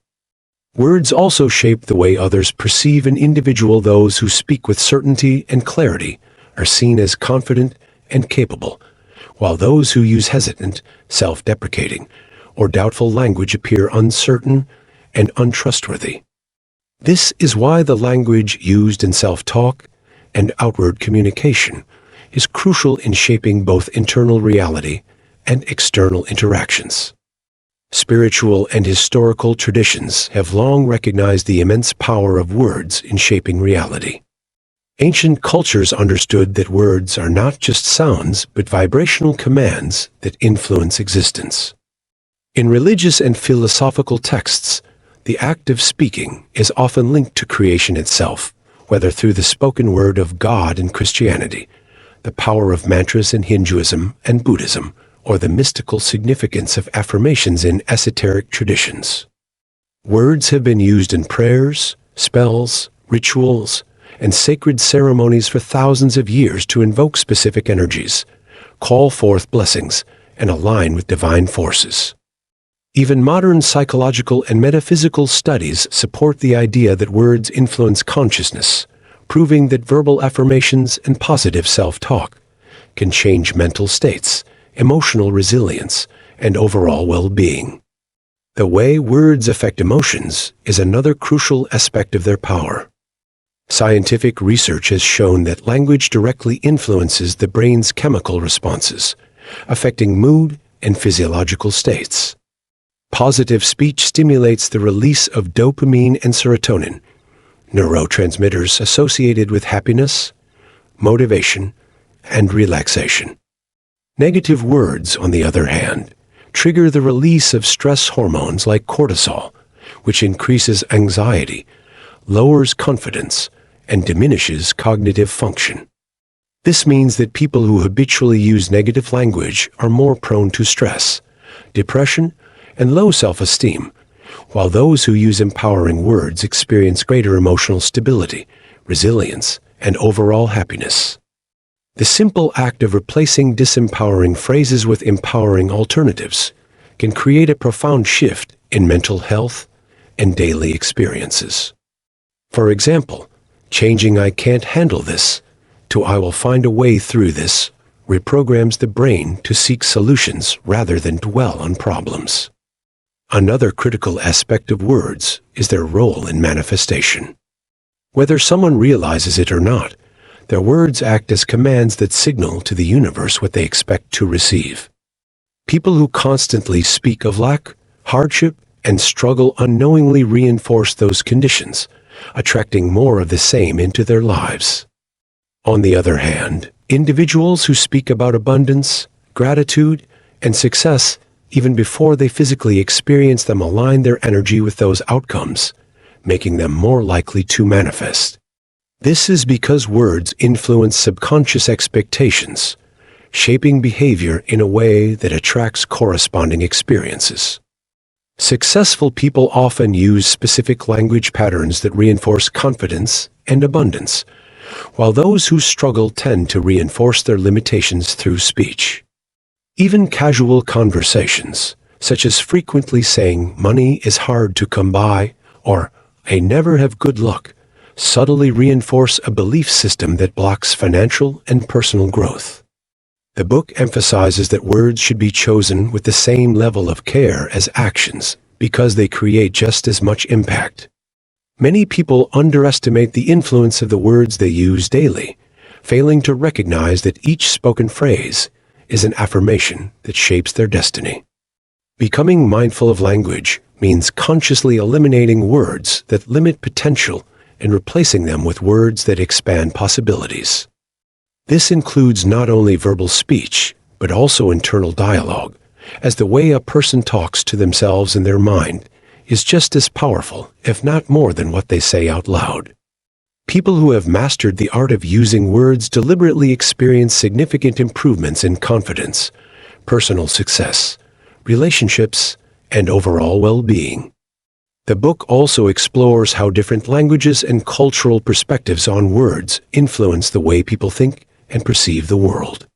Words also shape the way others perceive an individual. Those who speak with certainty and clarity are seen as confident and capable, while those who use hesitant, self-deprecating, or doubtful language appear uncertain and untrustworthy. This is why the language used in self-talk and outward communication is crucial in shaping both internal reality and external interactions. Spiritual and historical traditions have long recognized the immense power of words in shaping reality. Ancient cultures understood that words are not just sounds, but vibrational commands that influence existence. In religious and philosophical texts, the act of speaking is often linked to creation itself, whether through the spoken word of God in Christianity, the power of mantras in Hinduism and Buddhism, or the mystical significance of affirmations in esoteric traditions. Words have been used in prayers, spells, rituals, and sacred ceremonies for thousands of years to invoke specific energies, call forth blessings, and align with divine forces. Even modern psychological and metaphysical studies support the idea that words influence consciousness, proving that verbal affirmations and positive self-talk can change mental states, emotional resilience, and overall well-being. The way words affect emotions is another crucial aspect of their power. Scientific research has shown that language directly influences the brain's chemical responses, affecting mood and physiological states. Positive speech stimulates the release of dopamine and serotonin, neurotransmitters associated with happiness, motivation, and relaxation. Negative words, on the other hand, trigger the release of stress hormones like cortisol, which increases anxiety, lowers confidence, and diminishes cognitive function. This means that people who habitually use negative language are more prone to stress, depression, and low self-esteem, while those who use empowering words experience greater emotional stability, resilience, and overall happiness. The simple act of replacing disempowering phrases with empowering alternatives can create a profound shift in mental health and daily experiences. For example, changing "I can't handle this" to "I will find a way through this" reprograms the brain to seek solutions rather than dwell on problems. Another critical aspect of words is their role in manifestation. Whether someone realizes it or not, their words act as commands that signal to the universe what they expect to receive. People who constantly speak of lack, hardship, and struggle unknowingly reinforce those conditions, attracting more of the same into their lives. On the other hand, individuals who speak about abundance, gratitude, and success even before they physically experience them align their energy with those outcomes, making them more likely to manifest. This is because words influence subconscious expectations, shaping behavior in a way that attracts corresponding experiences. Successful people often use specific language patterns that reinforce confidence and abundance, while those who struggle tend to reinforce their limitations through speech. Even casual conversations, such as frequently saying "money is hard to come by" or "I never have good luck," subtly reinforce a belief system that blocks financial and personal growth. The book emphasizes that words should be chosen with the same level of care as actions because they create just as much impact. Many people underestimate the influence of the words they use daily, failing to recognize that each spoken phrase is an affirmation that shapes their destiny. Becoming mindful of language means consciously eliminating words that limit potential and replacing them with words that expand possibilities. This includes not only verbal speech, but also internal dialogue, as the way a person talks to themselves in their mind is just as powerful, if not more than what they say out loud. People who have mastered the art of using words deliberately experience significant improvements in confidence, personal success, relationships, and overall well-being. The book also explores how different languages and cultural perspectives on words influence the way people think and perceive the world.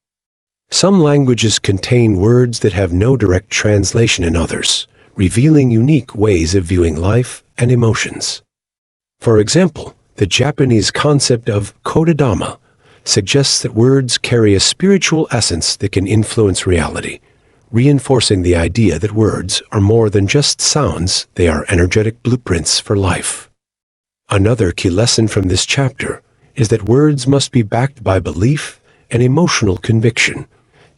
Some languages contain words that have no direct translation in others, revealing unique ways of viewing life and emotions. For example, the Japanese concept of kodadama suggests that words carry a spiritual essence that can influence reality, reinforcing the idea that words are more than just sounds, they are energetic blueprints for life. Another key lesson from this chapter is that words must be backed by belief and emotional conviction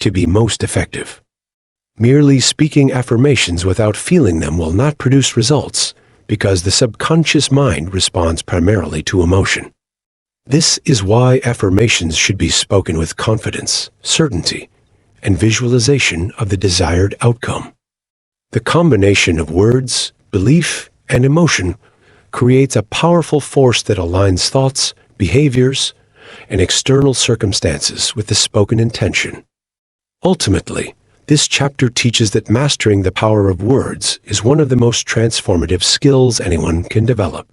to be most effective. Merely speaking affirmations without feeling them will not produce results because the subconscious mind responds primarily to emotion. This is why affirmations should be spoken with confidence, certainty, and visualization of the desired outcome. The combination of words, belief, and emotion creates a powerful force that aligns thoughts, behaviors, and external circumstances with the spoken intention. Ultimately, this chapter teaches that mastering the power of words is one of the most transformative skills anyone can develop.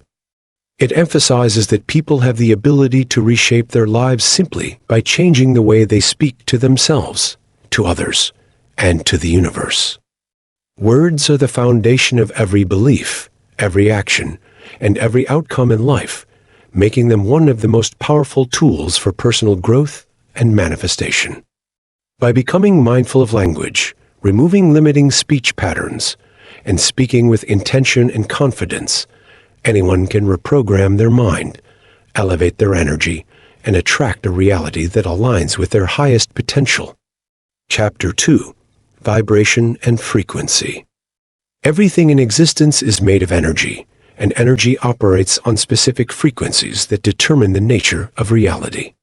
It emphasizes that people have the ability to reshape their lives simply by changing the way they speak to themselves, to others, and to the universe. Words are the foundation of every belief, every action, and every outcome in life, making them one of the most powerful tools for personal growth and manifestation. By becoming mindful of language, removing limiting speech patterns, and speaking with intention and confidence, anyone can reprogram their mind, elevate their energy, and attract a reality that aligns with their highest potential. Chapter 2: Vibration and Frequency. Everything in existence is made of energy, and energy operates on specific frequencies that determine the nature of reality.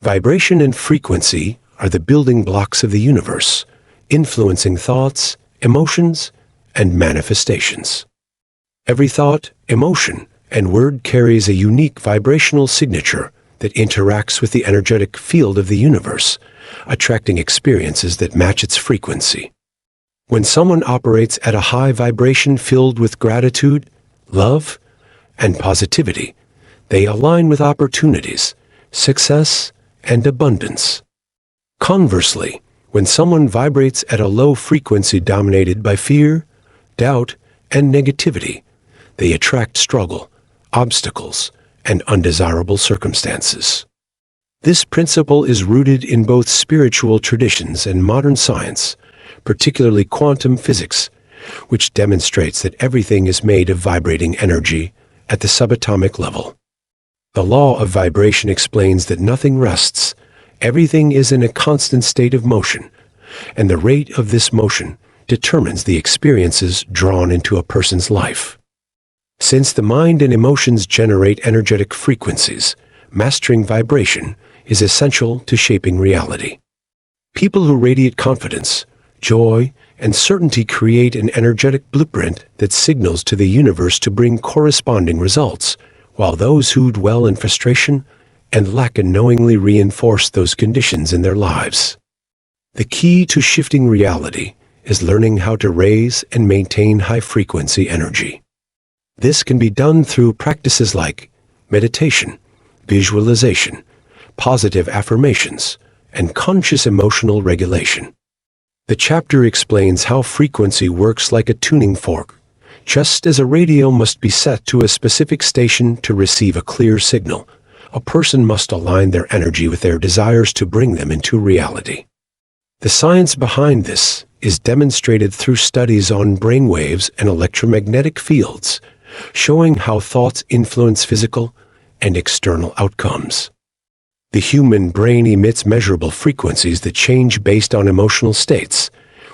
Vibration and frequency are the building blocks of the universe, influencing thoughts, emotions, and manifestations. Every thought, emotion, and word carries a unique vibrational signature that interacts with the energetic field of the universe, attracting experiences that match its frequency. When someone operates at a high vibration filled with gratitude, love, and positivity, they align with opportunities, success, and abundance. Conversely, when someone vibrates at a low frequency dominated by fear, doubt, and negativity, they attract struggle, obstacles, and undesirable circumstances. This principle is rooted in both spiritual traditions and modern science, particularly quantum physics, which demonstrates that everything is made of vibrating energy at the subatomic level. The law of vibration explains that nothing rests, everything is in a constant state of motion, and the rate of this motion determines the experiences drawn into a person's life. Since the mind and emotions generate energetic frequencies, mastering vibration is essential to shaping reality. People who radiate confidence, joy, and certainty create an energetic blueprint that signals to the universe to bring corresponding results, while those who dwell in frustration and lack unknowingly reinforce those conditions in their lives. The key to shifting reality is learning how to raise and maintain high-frequency energy. This can be done through practices like meditation, visualization, positive affirmations, and conscious emotional regulation. The chapter explains how frequency works like a tuning fork. Just as a radio must be set to a specific station to receive a clear signal, a person must align their energy with their desires to bring them into reality. The science behind this is demonstrated through studies on brainwaves and electromagnetic fields, showing how thoughts influence physical and external outcomes. The human brain emits measurable frequencies that change based on emotional states,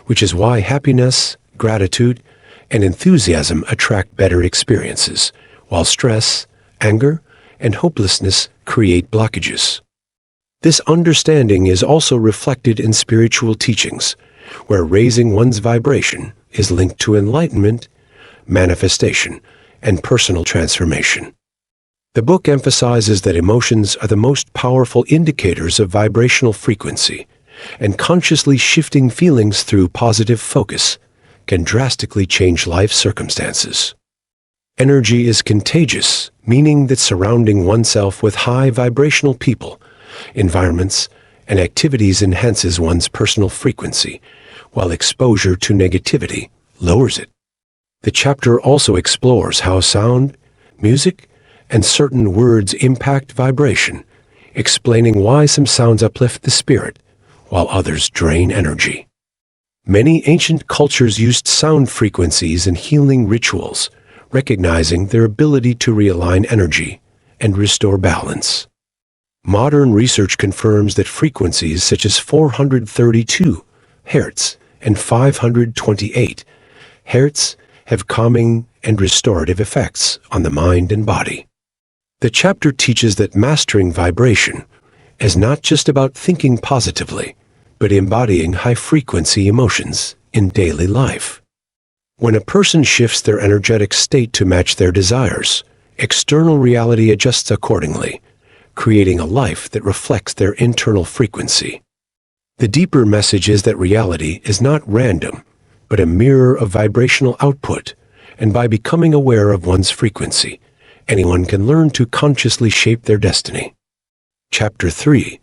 which is why happiness, gratitude, and enthusiasm attract better experiences, while stress, anger, and hopelessness create blockages. This understanding is also reflected in spiritual teachings, where raising one's vibration is linked to enlightenment, manifestation, and personal transformation. The book emphasizes that emotions are the most powerful indicators of vibrational frequency, and consciously shifting feelings through positive focus can drastically change life circumstances. Energy is contagious, meaning that surrounding oneself with high vibrational people, environments, and activities enhances one's personal frequency, while exposure to negativity lowers it. The chapter also explores how sound, music, and certain words impact vibration, explaining why some sounds uplift the spirit, while others drain energy. Many ancient cultures used sound frequencies in healing rituals, recognizing their ability to realign energy and restore balance. Modern research confirms that frequencies such as 432 Hz and 528 Hz have calming and restorative effects on the mind and body. The chapter teaches that mastering vibration is not just about thinking positively, but embodying high-frequency emotions in daily life. When a person shifts their energetic state to match their desires, external reality adjusts accordingly, creating a life that reflects their internal frequency. The deeper message is that reality is not random, but a mirror of vibrational output, and by becoming aware of one's frequency, anyone can learn to consciously shape their destiny. Chapter 3.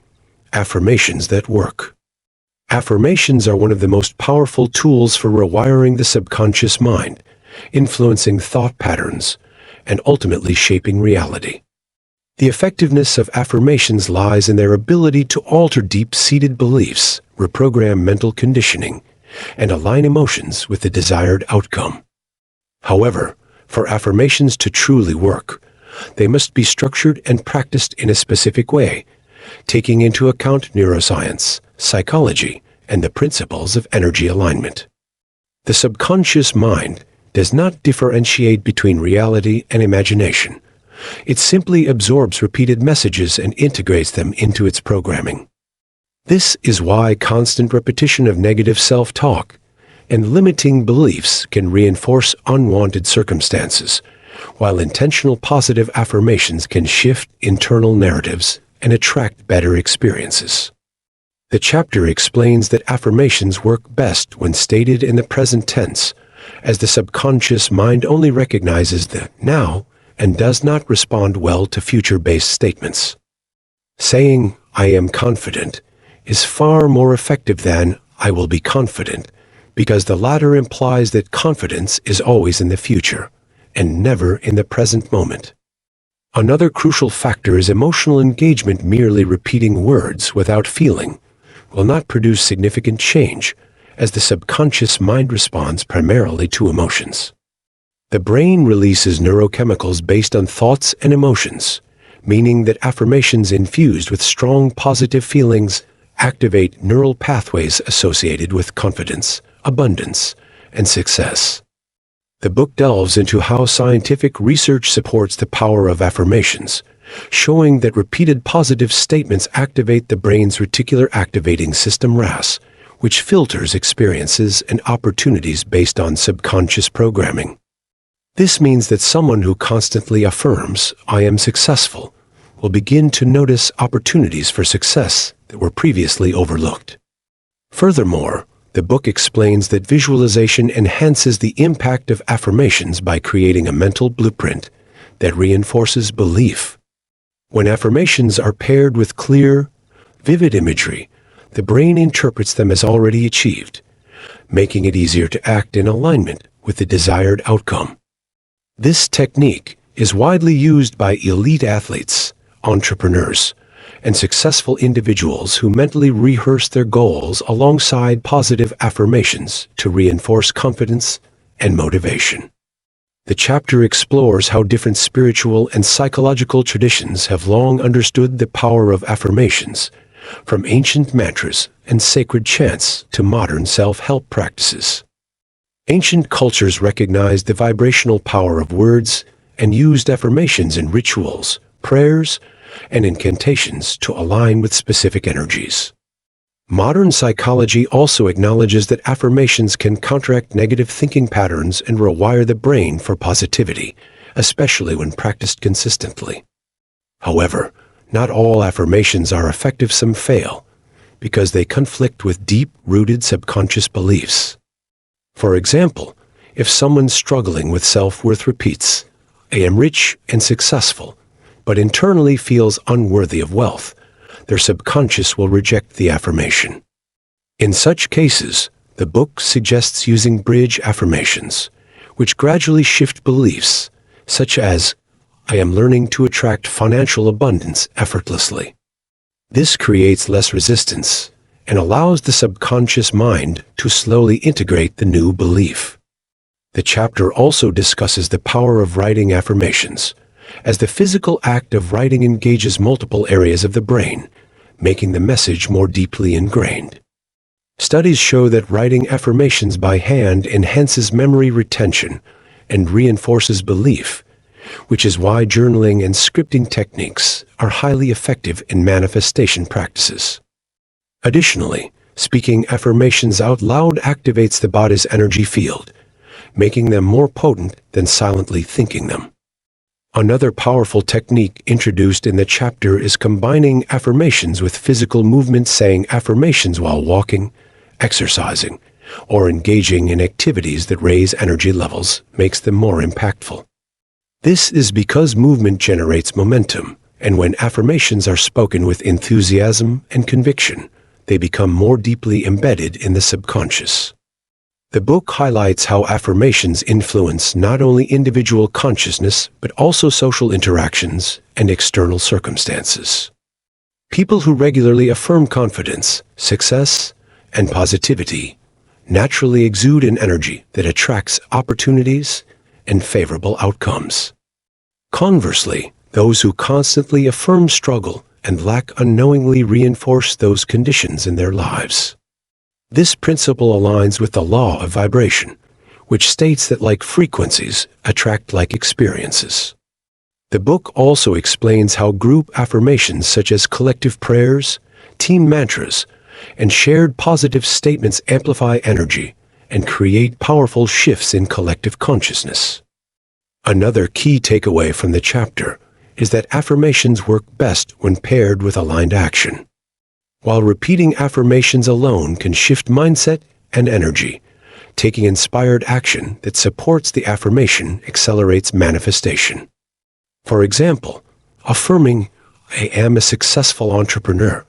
Affirmations that work. Affirmations are one of the most powerful tools for rewiring the subconscious mind, influencing thought patterns, and ultimately shaping reality. The effectiveness of affirmations lies in their ability to alter deep-seated beliefs, reprogram mental conditioning, and align emotions with the desired outcome. However, for affirmations to truly work, they must be structured and practiced in a specific way, taking into account neuroscience, psychology, and the principles of energy alignment. The subconscious mind does not differentiate between reality and imagination. It simply absorbs repeated messages and integrates them into its programming. This is why constant repetition of negative self-talk and limiting beliefs can reinforce unwanted circumstances, while intentional positive affirmations can shift internal narratives and attract better experiences. The chapter explains that affirmations work best when stated in the present tense, as the subconscious mind only recognizes the now and does not respond well to future-based statements. Saying, "I am confident," is far more effective than "I will be confident," because the latter implies that confidence is always in the future and never in the present moment. Another crucial factor is emotional engagement. Merely repeating words without feeling will not produce significant change, as the subconscious mind responds primarily to emotions. The brain releases neurochemicals based on thoughts and emotions, meaning that affirmations infused with strong positive feelings activate neural pathways associated with confidence, abundance, and success. The book delves into how scientific research supports the power of affirmations, showing that repeated positive statements activate the brain's reticular activating system RAS, which filters experiences and opportunities based on subconscious programming. This means that someone who constantly affirms, "I am successful," will begin to notice opportunities for success that were previously overlooked. Furthermore, the book explains that visualization enhances the impact of affirmations by creating a mental blueprint that reinforces belief. When affirmations are paired with clear, vivid imagery, the brain interprets them as already achieved, making it easier to act in alignment with the desired outcome. This technique is widely used by elite athletes, entrepreneurs, and successful individuals who mentally rehearse their goals alongside positive affirmations to reinforce confidence and motivation. The chapter explores how different spiritual and psychological traditions have long understood the power of affirmations, from ancient mantras and sacred chants to modern self-help practices. Ancient cultures recognized the vibrational power of words and used affirmations in rituals, prayers, and incantations to align with specific energies. Modern psychology also acknowledges that affirmations can counteract negative thinking patterns and rewire the brain for positivity, especially when practiced consistently. However, not all affirmations are effective. Some fail because they conflict with deep-rooted subconscious beliefs. For example, if someone struggling with self-worth repeats, "I am rich and successful," but internally feels unworthy of wealth, their subconscious will reject the affirmation. In such cases, the book suggests using bridge affirmations, which gradually shift beliefs, such as, "I am learning to attract financial abundance effortlessly." This creates less resistance and allows the subconscious mind to slowly integrate the new belief. The chapter also discusses the power of writing affirmations, as the physical act of writing engages multiple areas of the brain, making the message more deeply ingrained. Studies show that writing affirmations by hand enhances memory retention and reinforces belief, which is why journaling and scripting techniques are highly effective in manifestation practices. Additionally, speaking affirmations out loud activates the body's energy field, making them more potent than silently thinking them. Another powerful technique introduced in the chapter is combining affirmations with physical movement. Saying affirmations while walking, exercising, or engaging in activities that raise energy levels makes them more impactful. This is because movement generates momentum, and when affirmations are spoken with enthusiasm and conviction, they become more deeply embedded in the subconscious. The book highlights how affirmations influence not only individual consciousness but also social interactions and external circumstances. People who regularly affirm confidence, success, and positivity naturally exude an energy that attracts opportunities and favorable outcomes. Conversely, those who constantly affirm struggle and lack unknowingly reinforce those conditions in their lives. This principle aligns with the law of vibration, which states that like frequencies attract like experiences. The book also explains how group affirmations such as collective prayers, team mantras, and shared positive statements amplify energy and create powerful shifts in collective consciousness. Another key takeaway from the chapter is that affirmations work best when paired with aligned action. While repeating affirmations alone can shift mindset and energy, taking inspired action that supports the affirmation accelerates manifestation. For example, affirming, "I am a successful entrepreneur,"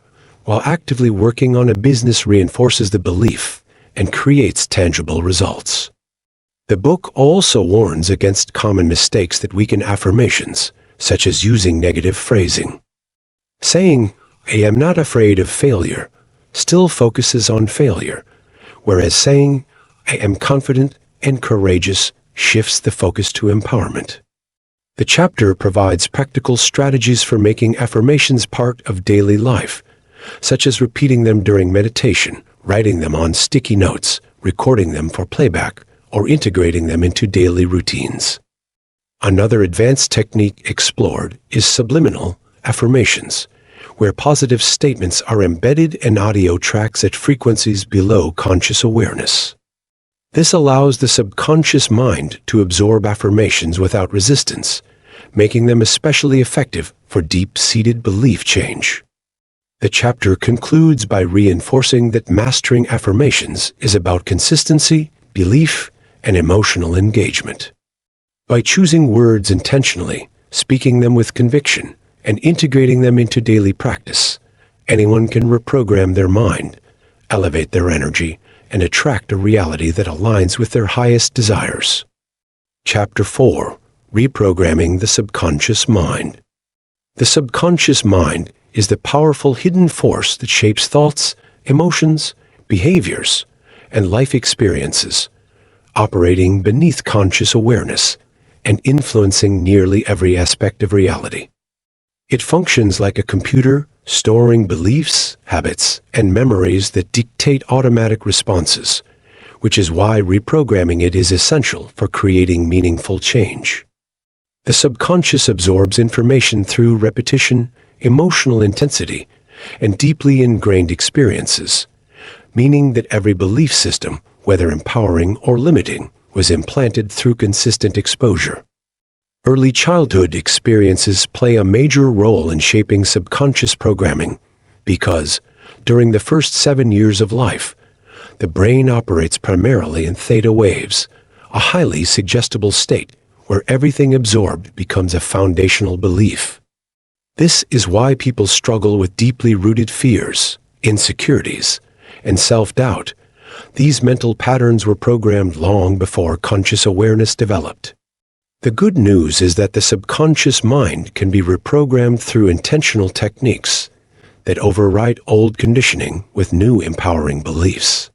while actively working on a business reinforces the belief and creates tangible results. The book also warns against common mistakes that weaken affirmations, such as using negative phrasing. Saying, "I am not afraid of failure," still focuses on failure, whereas saying, "I am confident and courageous," shifts the focus to empowerment. The chapter provides practical strategies for making affirmations part of daily life, such as repeating them during meditation, writing them on sticky notes, recording them for playback, or integrating them into daily routines. Another advanced technique explored is subliminal affirmations, where positive statements are embedded in audio tracks at frequencies below conscious awareness. This allows the subconscious mind to absorb affirmations without resistance, making them especially effective for deep-seated belief change. The chapter concludes by reinforcing that mastering affirmations is about consistency, belief, and emotional engagement. By choosing words intentionally, speaking them with conviction, and integrating them into daily practice, anyone can reprogram their mind, elevate their energy, and attract a reality that aligns with their highest desires. Chapter 4: Reprogramming the Subconscious Mind. The subconscious mind is the powerful hidden force that shapes thoughts, emotions, behaviors, and life experiences, operating beneath conscious awareness and influencing nearly every aspect of reality. It functions like a computer, storing beliefs, habits, and memories that dictate automatic responses, which is why reprogramming it is essential for creating meaningful change. The subconscious absorbs information through repetition, emotional intensity, and deeply ingrained experiences, meaning that every belief system, whether empowering or limiting, was implanted through consistent exposure. Early childhood experiences play a major role in shaping subconscious programming because, during the first 7 years of life, the brain operates primarily in theta waves, a highly suggestible state where everything absorbed becomes a foundational belief. This is why people struggle with deeply rooted fears, insecurities, and self-doubt. These mental patterns were programmed long before conscious awareness developed. The good news is that the subconscious mind can be reprogrammed through intentional techniques that overwrite old conditioning with new empowering beliefs.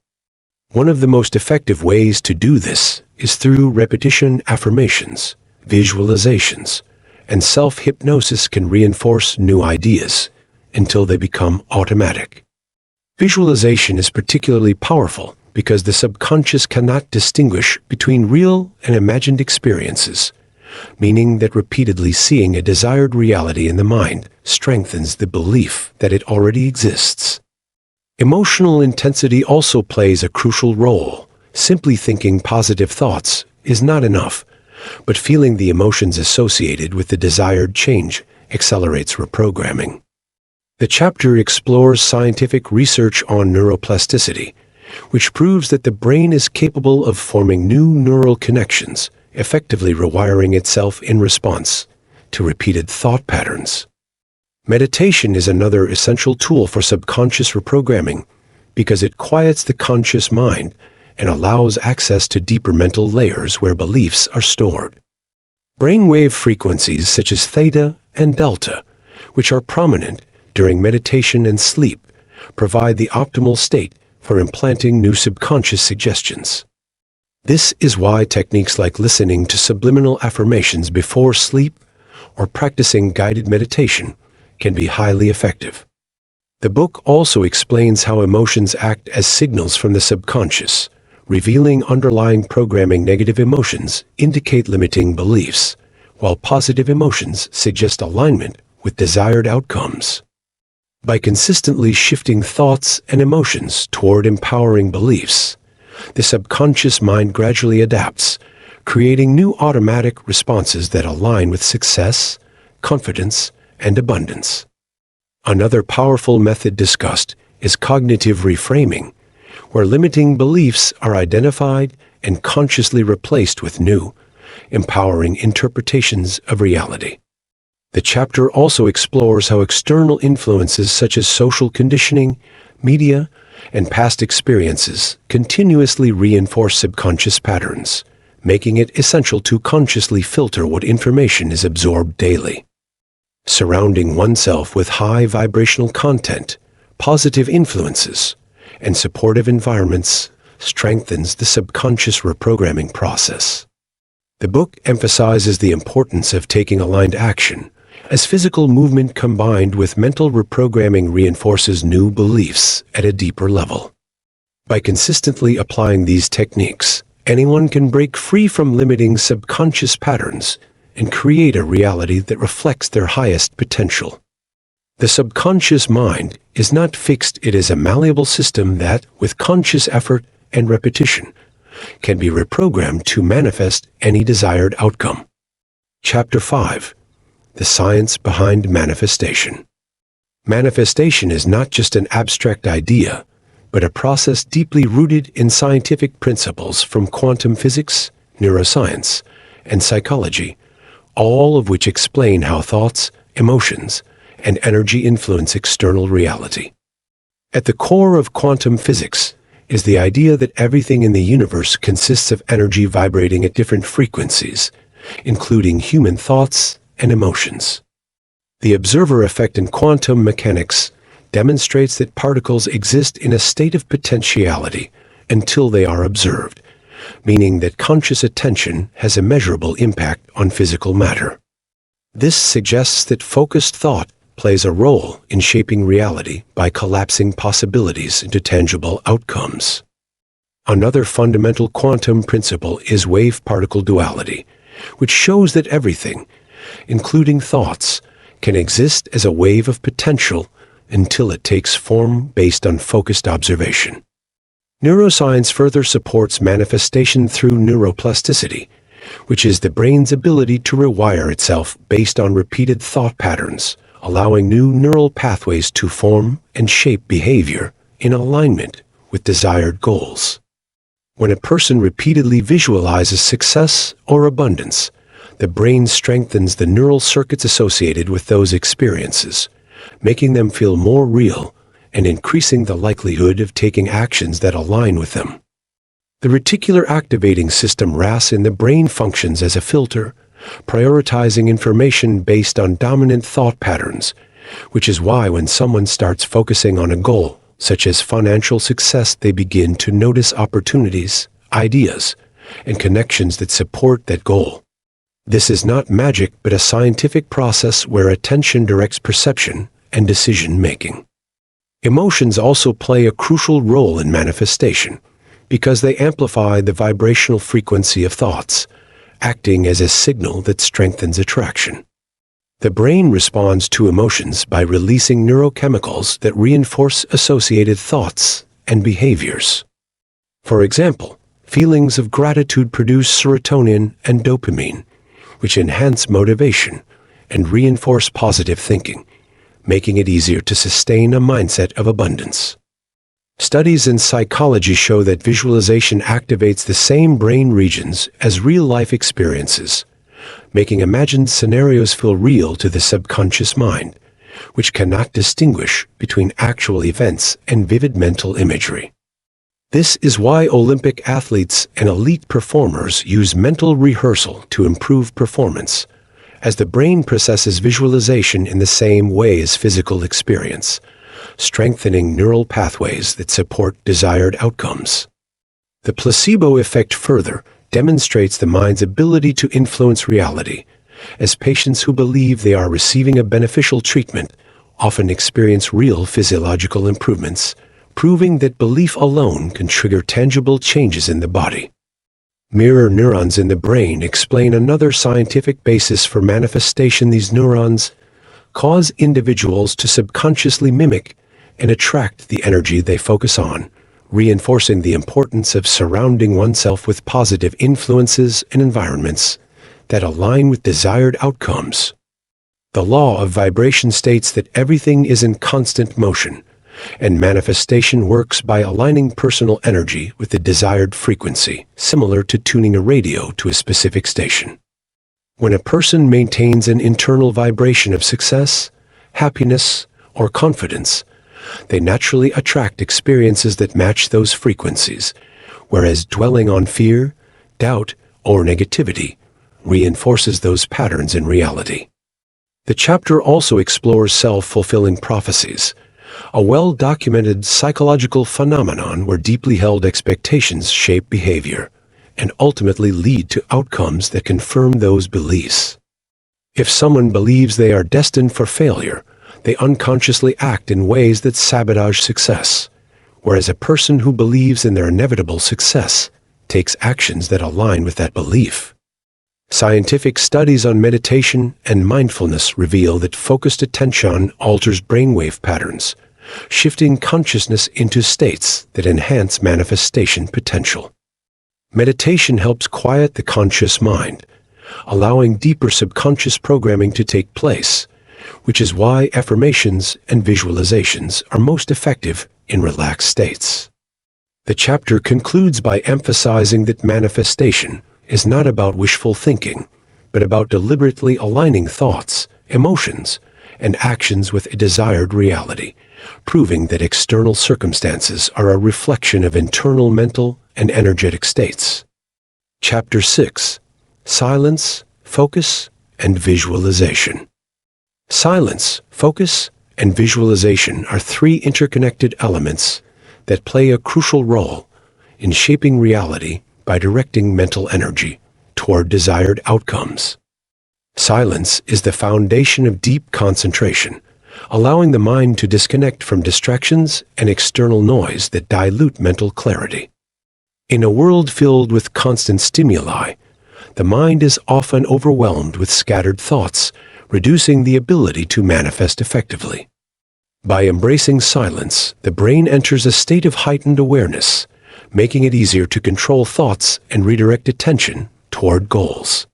One of the most effective ways to do this is through repetition. Affirmations, visualizations, and self-hypnosis can reinforce new ideas until they become automatic. Visualization is particularly powerful because the subconscious cannot distinguish between real and imagined experiences, meaning that repeatedly seeing a desired reality in the mind strengthens the belief that it already exists. Emotional intensity also plays a crucial role. Simply thinking positive thoughts is not enough, but feeling the emotions associated with the desired change accelerates reprogramming. The chapter explores scientific research on neuroplasticity, which proves that the brain is capable of forming new neural connections, effectively rewiring itself in response to repeated thought patterns. Meditation is another essential tool for subconscious reprogramming because it quiets the conscious mind and allows access to deeper mental layers where beliefs are stored. Brainwave frequencies such as theta and delta, which are prominent during meditation and sleep, provide the optimal state for implanting new subconscious suggestions. This is why techniques like listening to subliminal affirmations before sleep or practicing guided meditation can be highly effective. The book also explains how emotions act as signals from the subconscious, revealing underlying programming. Negative emotions indicate limiting beliefs, while positive emotions suggest alignment with desired outcomes. By consistently shifting thoughts and emotions toward empowering beliefs, the subconscious mind gradually adapts, creating new automatic responses that align with success, confidence, and abundance. Another powerful method discussed is cognitive reframing, where limiting beliefs are identified and consciously replaced with new, empowering interpretations of reality. The chapter also explores how external influences such as social conditioning, media, and past experiences continuously reinforce subconscious patterns, making it essential to consciously filter what information is absorbed daily. Surrounding oneself with high vibrational content, positive influences, and supportive environments strengthens the subconscious reprogramming process. The book emphasizes the importance of taking aligned action, as physical movement combined with mental reprogramming reinforces new beliefs at a deeper level. By consistently applying these techniques, anyone can break free from limiting subconscious patterns and create a reality that reflects their highest potential. The subconscious mind is not fixed. It is a malleable system that, with conscious effort and repetition, can be reprogrammed to manifest any desired outcome. Chapter 5. The Science Behind Manifestation. Manifestation is not just an abstract idea, but a process deeply rooted in scientific principles from quantum physics, neuroscience, and psychology, all of which explain how thoughts, emotions, and energy influence external reality. At the core of quantum physics is the idea that everything in the universe consists of energy vibrating at different frequencies, including human thoughts and emotions. The observer effect in quantum mechanics demonstrates that particles exist in a state of potentiality until they are observed, meaning that conscious attention has a measurable impact on physical matter. This suggests that focused thought plays a role in shaping reality by collapsing possibilities into tangible outcomes. Another fundamental quantum principle is wave-particle duality, which shows that everything, including thoughts, can exist as a wave of potential until it takes form based on focused observation. Neuroscience further supports manifestation through neuroplasticity, which is the brain's ability to rewire itself based on repeated thought patterns, allowing new neural pathways to form and shape behavior in alignment with desired goals. When a person repeatedly visualizes success or abundance, the brain strengthens the neural circuits associated with those experiences, making them feel more real and increasing the likelihood of taking actions that align with them. The reticular activating system RAS in the brain functions as a filter, prioritizing information based on dominant thought patterns, which is why when someone starts focusing on a goal, such as financial success, they begin to notice opportunities, ideas, and connections that support that goal. This is not magic, but a scientific process where attention directs perception and decision-making. Emotions also play a crucial role in manifestation because they amplify the vibrational frequency of thoughts, acting as a signal that strengthens attraction. The brain responds to emotions by releasing neurochemicals that reinforce associated thoughts and behaviors. For example, feelings of gratitude produce serotonin and dopamine, which enhance motivation and reinforce positive thinking, making it easier to sustain a mindset of abundance. Studies in psychology show that visualization activates the same brain regions as real-life experiences, making imagined scenarios feel real to the subconscious mind, which cannot distinguish between actual events and vivid mental imagery. This is why Olympic athletes and elite performers use mental rehearsal to improve performance, as the brain processes visualization in the same way as physical experience, strengthening neural pathways that support desired outcomes. The placebo effect further demonstrates the mind's ability to influence reality, as patients who believe they are receiving a beneficial treatment often experience real physiological improvements, proving that belief alone can trigger tangible changes in the body. Mirror neurons in the brain explain another scientific basis for manifestation. These neurons cause individuals to subconsciously mimic and attract the energy they focus on, reinforcing the importance of surrounding oneself with positive influences and environments that align with desired outcomes. The law of vibration states that everything is in constant motion, and manifestation works by aligning personal energy with the desired frequency, similar to tuning a radio to a specific station. When a person maintains an internal vibration of success, happiness, or confidence, they naturally attract experiences that match those frequencies, whereas dwelling on fear, doubt, or negativity reinforces those patterns in reality. The chapter also explores self-fulfilling prophecies, a well-documented psychological phenomenon where deeply held expectations shape behavior and ultimately lead to outcomes that confirm those beliefs. If someone believes they are destined for failure, they unconsciously act in ways that sabotage success, whereas a person who believes in their inevitable success takes actions that align with that belief. Scientific studies on meditation and mindfulness reveal that focused attention alters brainwave patterns, shifting consciousness into states that enhance manifestation potential. Meditation helps quiet the conscious mind, allowing deeper subconscious programming to take place, which is why affirmations and visualizations are most effective in relaxed states. The chapter concludes by emphasizing that manifestation is not about wishful thinking, but about deliberately aligning thoughts, emotions, and actions with a desired reality, proving that external circumstances are a reflection of internal mental and energetic states. Chapter 6: Silence, Focus, and Visualization. Silence, focus, and visualization are three interconnected elements that play a crucial role in shaping reality by directing mental energy toward desired outcomes. Silence is the foundation of deep concentration, allowing the mind to disconnect from distractions and external noise that dilute mental clarity. In a world filled with constant stimuli, the mind is often overwhelmed with scattered thoughts, reducing the ability to manifest effectively. By embracing silence, the brain enters a state of heightened awareness, making it easier to control thoughts and redirect attention toward goals.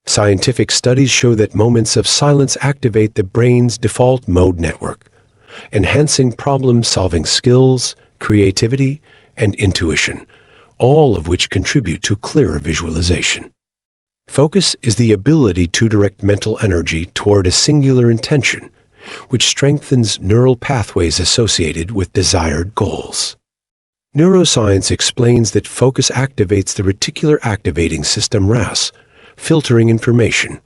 Scientific studies show that moments of silence activate the brain's default mode network, enhancing problem-solving skills, creativity, and intuition, all of which contribute to clearer visualization. Focus is the ability to direct mental energy toward a singular intention, which strengthens neural pathways associated with desired goals. Neuroscience explains that focus activates the reticular activating system RAS, filtering information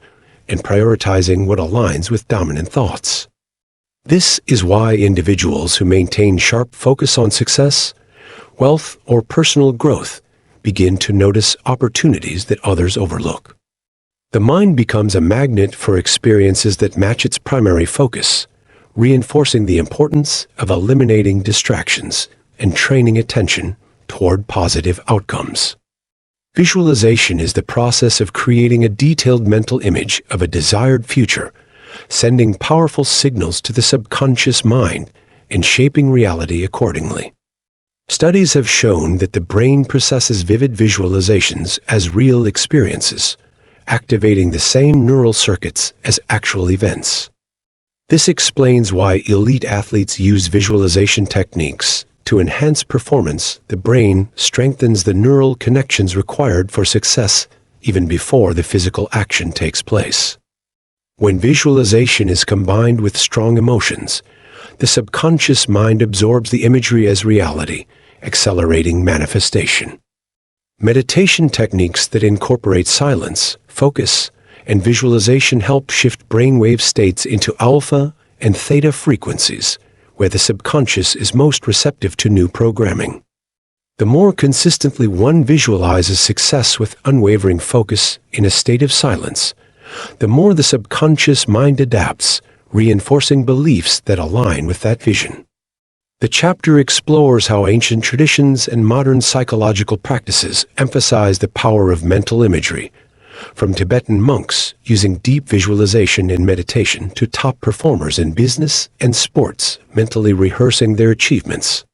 and prioritizing what aligns with dominant thoughts. This is why individuals who maintain sharp focus on success, wealth, or personal growth begin to notice opportunities that others overlook. The mind becomes a magnet for experiences that match its primary focus, reinforcing the importance of eliminating distractions and training attention toward positive outcomes. Visualization is the process of creating a detailed mental image of a desired future, sending powerful signals to the subconscious mind and shaping reality accordingly. Studies have shown that the brain processes vivid visualizations as real experiences, activating the same neural circuits as actual events. This explains why elite athletes use visualization techniques to enhance performance. The brain strengthens the neural connections required for success even before the physical action takes place. When visualization is combined with strong emotions, the subconscious mind absorbs the imagery as reality, accelerating manifestation. Meditation techniques that incorporate silence, focus, and visualization help shift brainwave states into alpha and theta frequencies, where the subconscious is most receptive to new programming. The more consistently one visualizes success with unwavering focus in a state of silence, the more the subconscious mind adapts, reinforcing beliefs that align with that vision. The chapter explores how ancient traditions and modern psychological practices emphasize the power of mental imagery, from Tibetan monks using deep visualization and meditation to top performers in business and sports mentally rehearsing their achievements.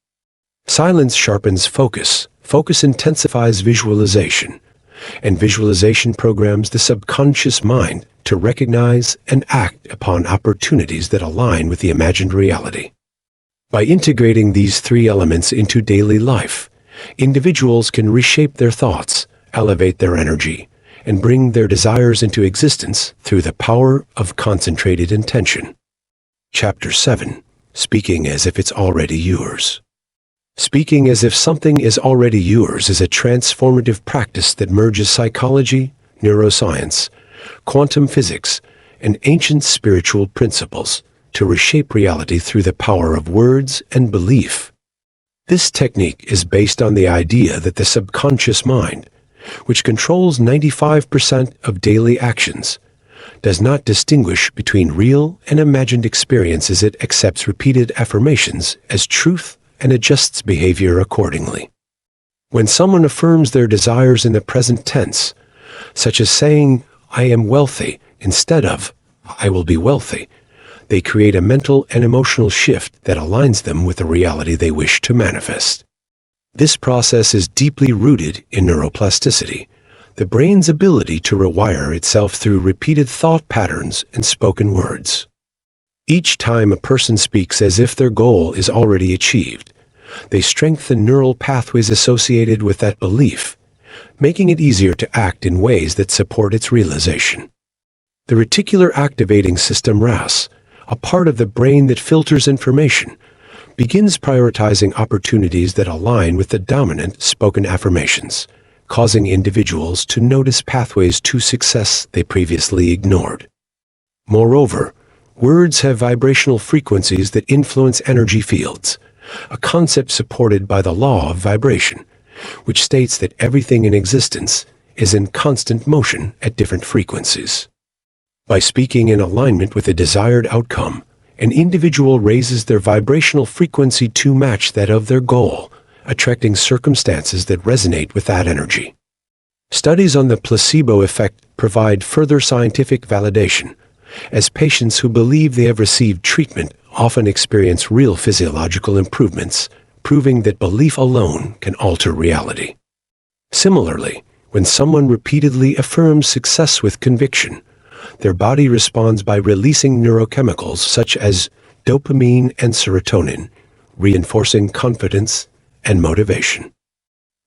Silence sharpens focus, focus intensifies visualization, and visualization programs the subconscious mind to recognize and act upon opportunities that align with the imagined reality. By integrating these three elements into daily life, individuals can reshape their thoughts, elevate their energy, and bring their desires into existence through the power of concentrated intention. Chapter 7. Speaking as if it's already yours. Speaking as if something is already yours is a transformative practice that merges psychology, neuroscience, quantum physics, and ancient spiritual principles to reshape reality through the power of words and belief. This technique is based on the idea that the subconscious mind, which controls 95% of daily actions, does not distinguish between real and imagined experiences. It accepts repeated affirmations as truth and adjusts behavior accordingly. When someone affirms their desires in the present tense, such as saying, "I am wealthy," instead of, "I will be wealthy," they create a mental and emotional shift that aligns them with the reality they wish to manifest. This process is deeply rooted in neuroplasticity, the brain's ability to rewire itself through repeated thought patterns and spoken words. Each time a person speaks as if their goal is already achieved, they strengthen neural pathways associated with that belief, making it easier to act in ways that support its realization. The reticular activating system RAS, a part of the brain that filters information, begins prioritizing opportunities that align with the dominant spoken affirmations, causing individuals to notice pathways to success they previously ignored. Moreover, words have vibrational frequencies that influence energy fields, a concept supported by the law of vibration, which states that everything in existence is in constant motion at different frequencies. By speaking in alignment with a desired outcome, an individual raises their vibrational frequency to match that of their goal, attracting circumstances that resonate with that energy. Studies on the placebo effect provide further scientific validation, as patients who believe they have received treatment often experience real physiological improvements, proving that belief alone can alter reality. Similarly, when someone repeatedly affirms success with conviction, their body responds by releasing neurochemicals such as dopamine and serotonin, reinforcing confidence and motivation.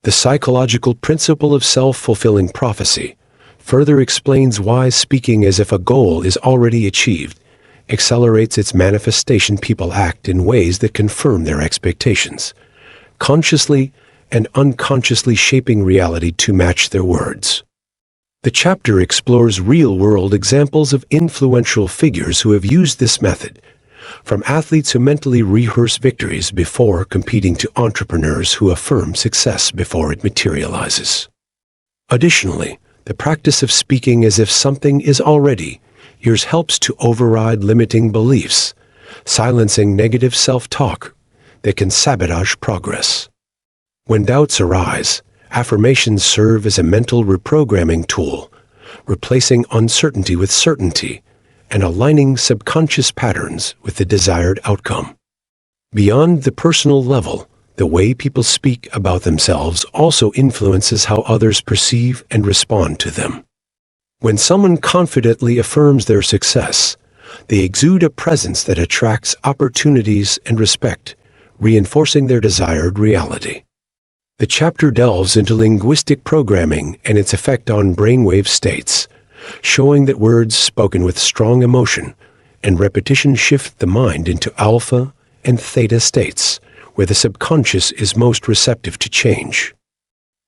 The psychological principle of self-fulfilling prophecy further explains why speaking as if a goal is already achieved accelerates its manifestation. People act in ways that confirm their expectations, consciously and unconsciously shaping reality to match their words. The chapter explores real-world examples of influential figures who have used this method, from athletes who mentally rehearse victories before competing to entrepreneurs who affirm success before it materializes. Additionally, the practice of speaking as if something is already yours helps to override limiting beliefs, silencing negative self-talk that can sabotage progress. When doubts arise, affirmations serve as a mental reprogramming tool, replacing uncertainty with certainty and aligning subconscious patterns with the desired outcome. Beyond the personal level, the way people speak about themselves also influences how others perceive and respond to them. When someone confidently affirms their success, they exude a presence that attracts opportunities and respect, reinforcing their desired reality. The chapter delves into linguistic programming and its effect on brainwave states, showing that words spoken with strong emotion and repetition shift the mind into alpha and theta states, where the subconscious is most receptive to change.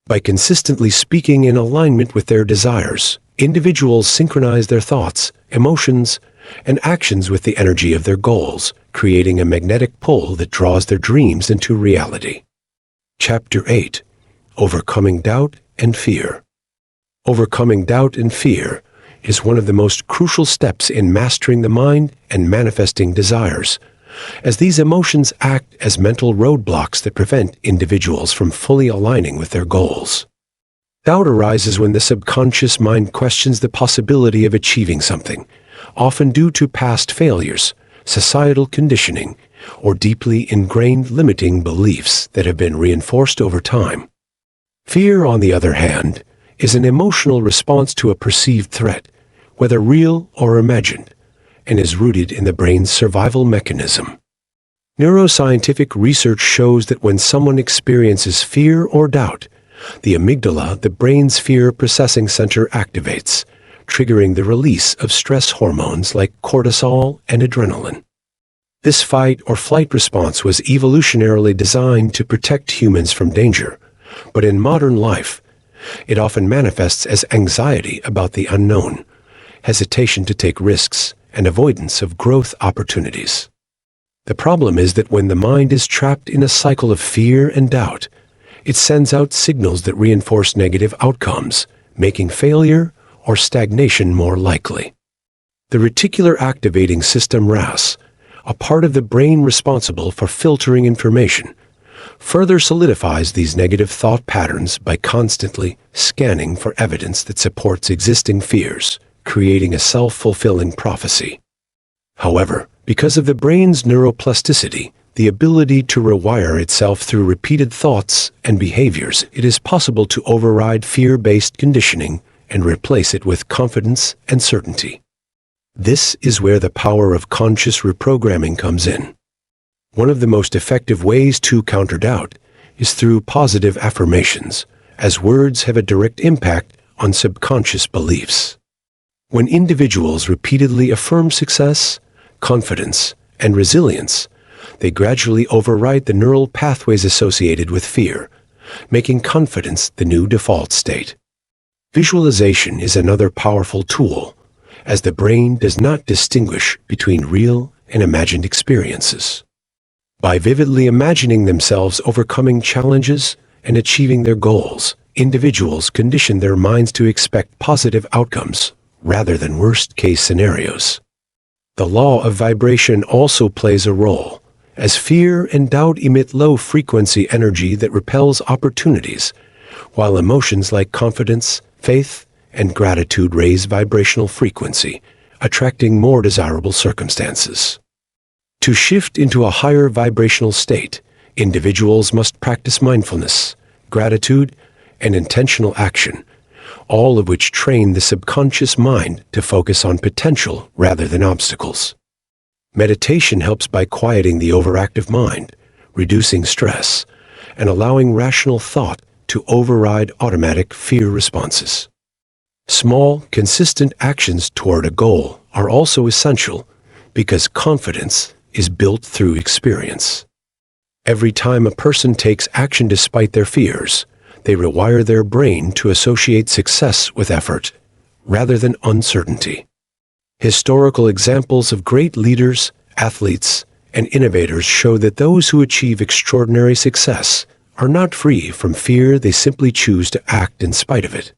By consistently speaking in alignment with their desires, individuals synchronize their thoughts, emotions, and actions with the energy of their goals, creating a magnetic pull that draws their dreams into reality. Chapter 8. Overcoming Doubt and Fear. Overcoming doubt and fear is one of the most crucial steps in mastering the mind and manifesting desires, as these emotions act as mental roadblocks that prevent individuals from fully aligning with their goals. Doubt arises when the subconscious mind questions the possibility of achieving something, often due to past failures, societal conditioning, or deeply ingrained limiting beliefs that have been reinforced over time. Fear, on the other hand, is an emotional response to a perceived threat, whether real or imagined, and is rooted in the brain's survival mechanism. Neuroscientific research shows that when someone experiences fear or doubt, the amygdala, the brain's fear processing center, activates, triggering the release of stress hormones like cortisol and adrenaline. This fight or flight response was evolutionarily designed to protect humans from danger, but in modern life, it often manifests as anxiety about the unknown, hesitation to take risks, and avoidance of growth opportunities. The problem is that when the mind is trapped in a cycle of fear and doubt, it sends out signals that reinforce negative outcomes, making failure or stagnation more likely. The reticular activating system RAS, a part of the brain responsible for filtering information, further solidifies these negative thought patterns by constantly scanning for evidence that supports existing fears, creating a self-fulfilling prophecy. However, because of the brain's neuroplasticity, the ability to rewire itself through repeated thoughts and behaviors, it is possible to override fear-based conditioning and replace it with confidence and certainty. This is where the power of conscious reprogramming comes in. One of the most effective ways to counter doubt is through positive affirmations, as words have a direct impact on subconscious beliefs. When individuals repeatedly affirm success, confidence, and resilience, they gradually override the neural pathways associated with fear, making confidence the new default state. Visualization is another powerful tool, as the brain does not distinguish between real and imagined experiences. By vividly imagining themselves overcoming challenges and achieving their goals, individuals condition their minds to expect positive outcomes rather than worst-case scenarios. The law of vibration also plays a role, as fear and doubt emit low-frequency energy that repels opportunities, while emotions like confidence, faith, and gratitude raise vibrational frequency, attracting more desirable circumstances. To shift into a higher vibrational state, individuals must practice mindfulness, gratitude, and intentional action, all of which train the subconscious mind to focus on potential rather than obstacles. Meditation helps by quieting the overactive mind, reducing stress, and allowing rational thought to override automatic fear responses. Small, consistent actions toward a goal are also essential because confidence is built through experience. Every time a person takes action despite their fears, they rewire their brain to associate success with effort, rather than uncertainty. Historical examples of great leaders, athletes, and innovators show that those who achieve extraordinary success are not free from fear, they simply choose to act in spite of it.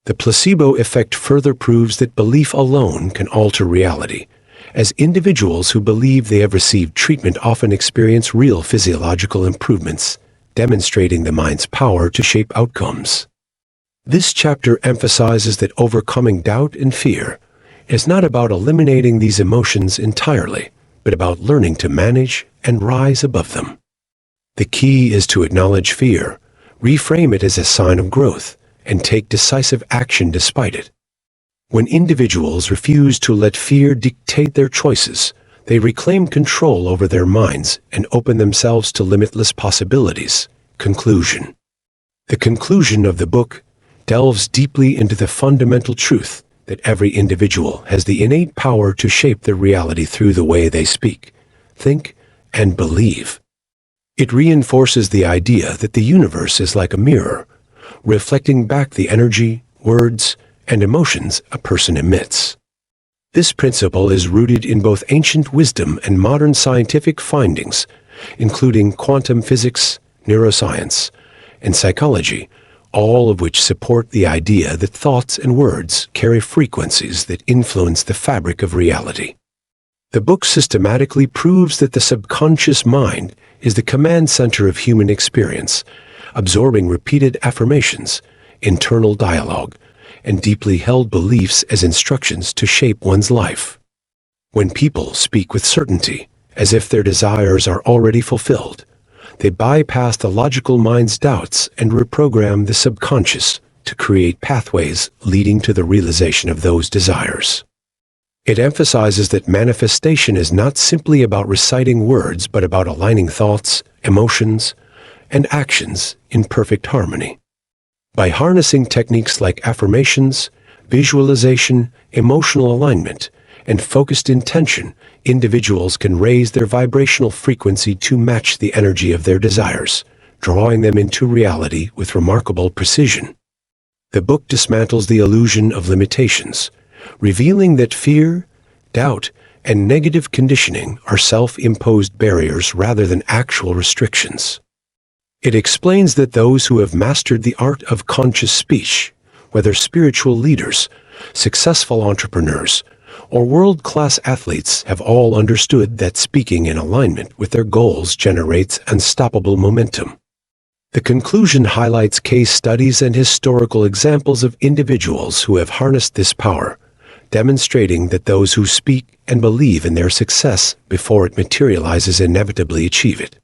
The placebo effect further proves that belief alone can alter reality, as individuals who believe they have received treatment often experience real physiological improvements, demonstrating the mind's power to shape outcomes. This chapter emphasizes that overcoming doubt and fear is not about eliminating these emotions entirely, but about learning to manage and rise above them. The key is to acknowledge fear, reframe it as a sign of growth, and take decisive action despite it. When individuals refuse to let fear dictate their choices, they reclaim control over their minds and open themselves to limitless possibilities. Conclusion. The conclusion of the book delves deeply into the fundamental truth that every individual has the innate power to shape their reality through the way they speak, think, and believe. It reinforces the idea that the universe is like a mirror, reflecting back the energy, words, and emotions a person emits. This principle is rooted in both ancient wisdom and modern scientific findings, including quantum physics, neuroscience, and psychology, all of which support the idea that thoughts and words carry frequencies that influence the fabric of reality. The book systematically proves that the subconscious mind is the command center of human experience, absorbing repeated affirmations, internal dialogue, and deeply held beliefs as instructions to shape one's life. When people speak with certainty, as if their desires are already fulfilled, they bypass the logical mind's doubts and reprogram the subconscious to create pathways leading to the realization of those desires. It emphasizes that manifestation is not simply about reciting words, but about aligning thoughts, emotions, and actions in perfect harmony. By harnessing techniques like affirmations, visualization, emotional alignment, and focused intention, individuals can raise their vibrational frequency to match the energy of their desires, drawing them into reality with remarkable precision. The book dismantles the illusion of limitations, revealing that fear, doubt, and negative conditioning are self-imposed barriers rather than actual restrictions. It explains that those who have mastered the art of conscious speech, whether spiritual leaders, successful entrepreneurs, or world-class athletes, have all understood that speaking in alignment with their goals generates unstoppable momentum. The conclusion highlights case studies and historical examples of individuals who have harnessed this power, demonstrating that those who speak and believe in their success before it materializes inevitably achieve it.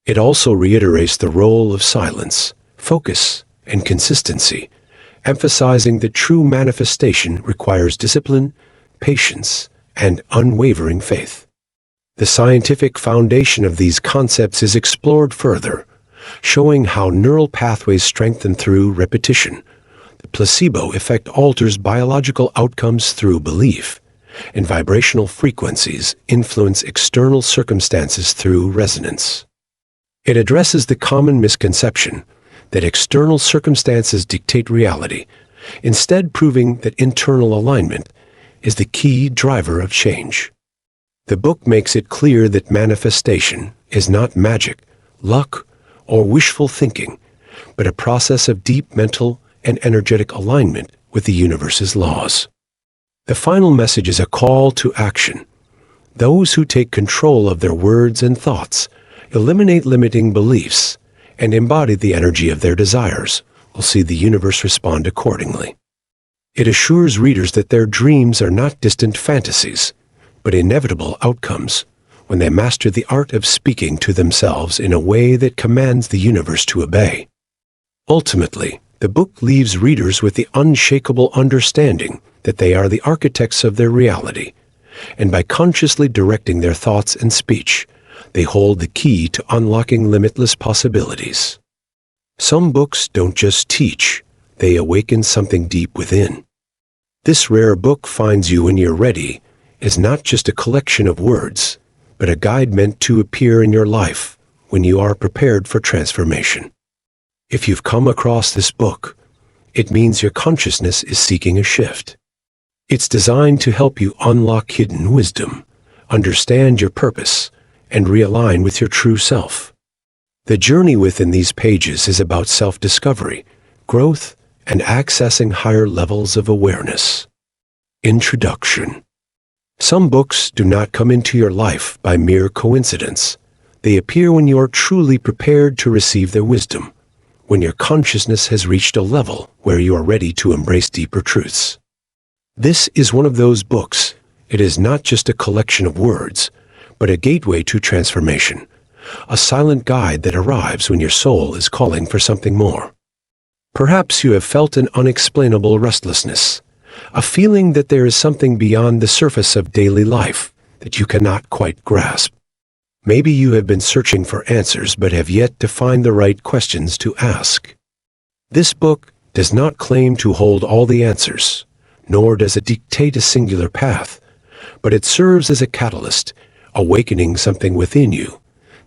It also reiterates the role of silence, focus, and consistency, emphasizing that true manifestation requires discipline, patience, and unwavering faith. The scientific foundation of these concepts is explored further, showing how neural pathways strengthen through repetition. The placebo effect alters biological outcomes through belief, and vibrational frequencies influence external circumstances through resonance. It addresses the common misconception that external circumstances dictate reality, instead proving that internal alignment is the key driver of change. The book makes it clear that manifestation is not magic, luck, or wishful thinking, but a process of deep mental and energetic alignment with the universe's laws. The final message is a call to action. Those who take control of their words and thoughts, eliminate limiting beliefs, and embody the energy of their desires will see the universe respond accordingly. It assures readers that their dreams are not distant fantasies, but inevitable outcomes when they master the art of speaking to themselves in a way that commands the universe to obey. Ultimately, the book leaves readers with the unshakable understanding that they are the architects of their reality, and by consciously directing their thoughts and speech, they hold the key to unlocking limitless possibilities. Some books don't just teach, they awaken something deep within. This rare book finds you when you're ready is not just a collection of words, but a guide meant to appear in your life when you are prepared for transformation. If you've come across this book, it means your consciousness is seeking a shift. It's designed to help you unlock hidden wisdom, understand your purpose, and realign with your true self. The journey within these pages is about self-discovery, growth, and accessing higher levels of awareness. Introduction. Some books do not come into your life by mere coincidence. They appear when you are truly prepared to receive their wisdom, when your consciousness has reached a level where you are ready to embrace deeper truths. This is one of those books. It is not just a collection of words, but a gateway to transformation, a silent guide that arrives when your soul is calling for something more. Perhaps you have felt an unexplainable restlessness, a feeling that there is something beyond the surface of daily life that you cannot quite grasp. Maybe you have been searching for answers but have yet to find the right questions to ask. This book does not claim to hold all the answers, nor does it dictate a singular path, but it serves as a catalyst, awakening something within you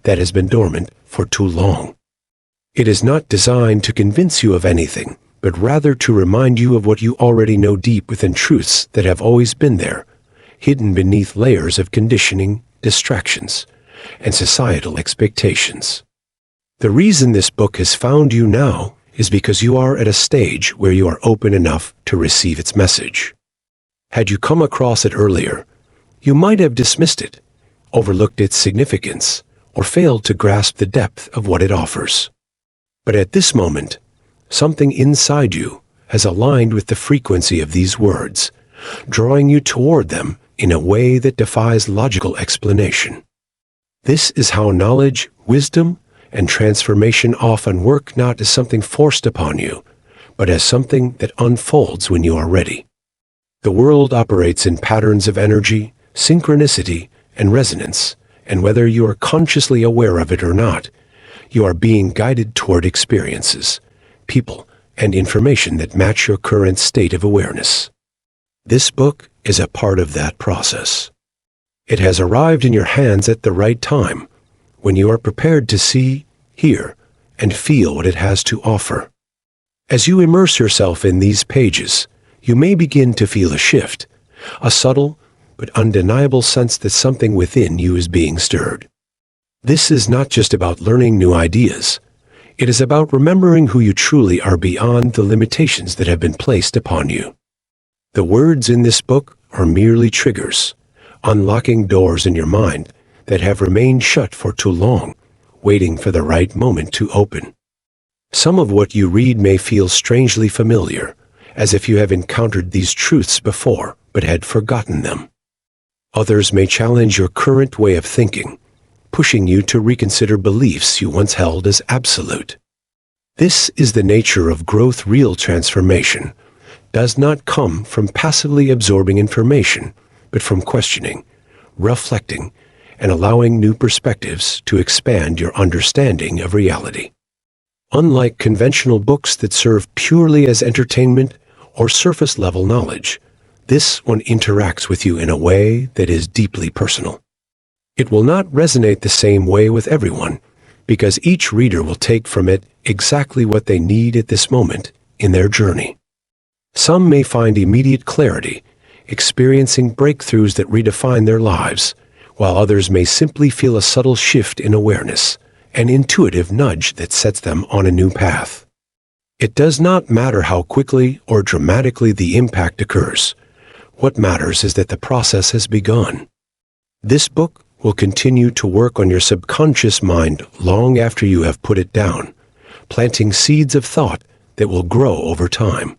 that has been dormant for too long. It is not designed to convince you of anything, but rather to remind you of what you already know deep within, truths that have always been there, hidden beneath layers of conditioning, distractions, and societal expectations. The reason this book has found you now is because you are at a stage where you are open enough to receive its message. Had you come across it earlier, you might have dismissed it, overlooked its significance, or failed to grasp the depth of what it offers. But at this moment, something inside you has aligned with the frequency of these words, drawing you toward them in a way that defies logical explanation. This is how knowledge, wisdom, and transformation often work, not as something forced upon you, but as something that unfolds when you are ready. The world operates in patterns of energy, synchronicity, and resonance, and whether you are consciously aware of it or not, you are being guided toward experiences, people, and information that match your current state of awareness. This book is a part of that process. It has arrived in your hands at the right time, when you are prepared to see, hear, and feel what it has to offer. As you immerse yourself in these pages, you may begin to feel a shift, a subtle but undeniable sense that something within you is being stirred. This is not just about learning new ideas. It is about remembering who you truly are beyond the limitations that have been placed upon you. The words in this book are merely triggers, unlocking doors in your mind that have remained shut for too long, waiting for the right moment to open. Some of what you read may feel strangely familiar, as if you have encountered these truths before but had forgotten them. Others may challenge your current way of thinking, pushing you to reconsider beliefs you once held as absolute. This is the nature of growth. Real transformation does not come from passively absorbing information, but from questioning, reflecting, and allowing new perspectives to expand your understanding of reality. Unlike conventional books that serve purely as entertainment or surface-level knowledge, this one interacts with you in a way that is deeply personal. It will not resonate the same way with everyone, because each reader will take from it exactly what they need at this moment in their journey. Some may find immediate clarity, experiencing breakthroughs that redefine their lives, while others may simply feel a subtle shift in awareness, an intuitive nudge that sets them on a new path. It does not matter how quickly or dramatically the impact occurs. What matters is that the process has begun. This book will continue to work on your subconscious mind long after you have put it down, planting seeds of thought that will grow over time.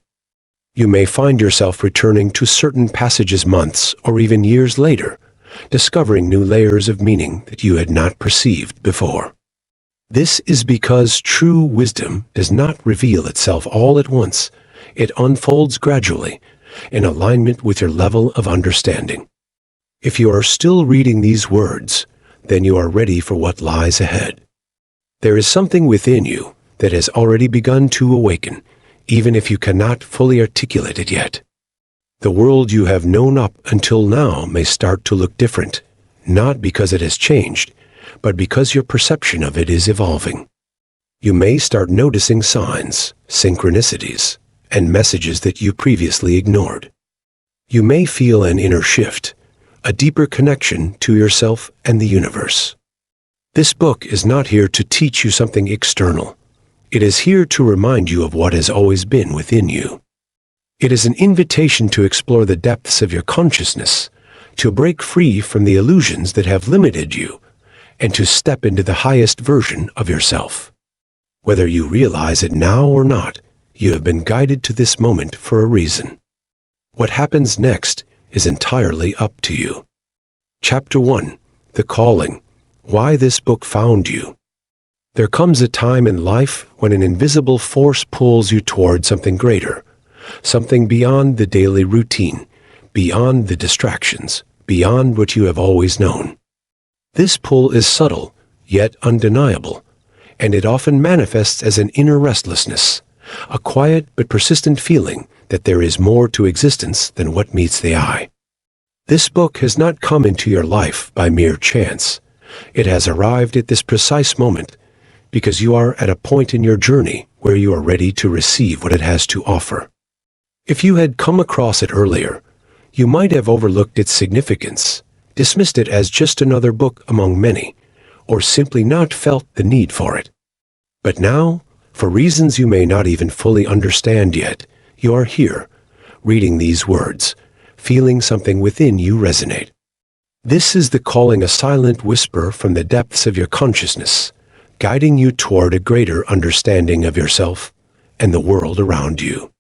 You may find yourself returning to certain passages months or even years later, discovering new layers of meaning that you had not perceived before. This is because true wisdom does not reveal itself all at once. It unfolds gradually, in alignment with your level of understanding. If you are still reading these words, then you are ready for what lies ahead. There is something within you that has already begun to awaken, even if you cannot fully articulate it yet. The world you have known up until now may start to look different, not because it has changed, but because your perception of it is evolving. You may start noticing signs, synchronicities, and messages that you previously ignored. You may feel an inner shift, a deeper connection to yourself and the universe. This book is not here to teach you something external. It is here to remind you of what has always been within you. It is an invitation to explore the depths of your consciousness, to break free from the illusions that have limited you, and to step into the highest version of yourself. Whether you realize it now or not, you have been guided to this moment for a reason. What happens next is entirely up to you. Chapter 1. The Calling. Why this book found you. There comes a time in life when an invisible force pulls you toward something greater, something beyond the daily routine, beyond the distractions, beyond what you have always known. This pull is subtle, yet undeniable, and it often manifests as an inner restlessness, a quiet but persistent feeling that there is more to existence than what meets the eye. This book has not come into your life by mere chance. It has arrived at this precise moment because you are at a point in your journey where you are ready to receive what it has to offer. If you had come across it earlier, you might have overlooked its significance, dismissed it as just another book among many, or simply not felt the need for it. But now, for reasons you may not even fully understand yet, you are here, reading these words, feeling something within you resonate. This is the calling, a silent whisper from the depths of your consciousness, guiding you toward a greater understanding of yourself and the world around you.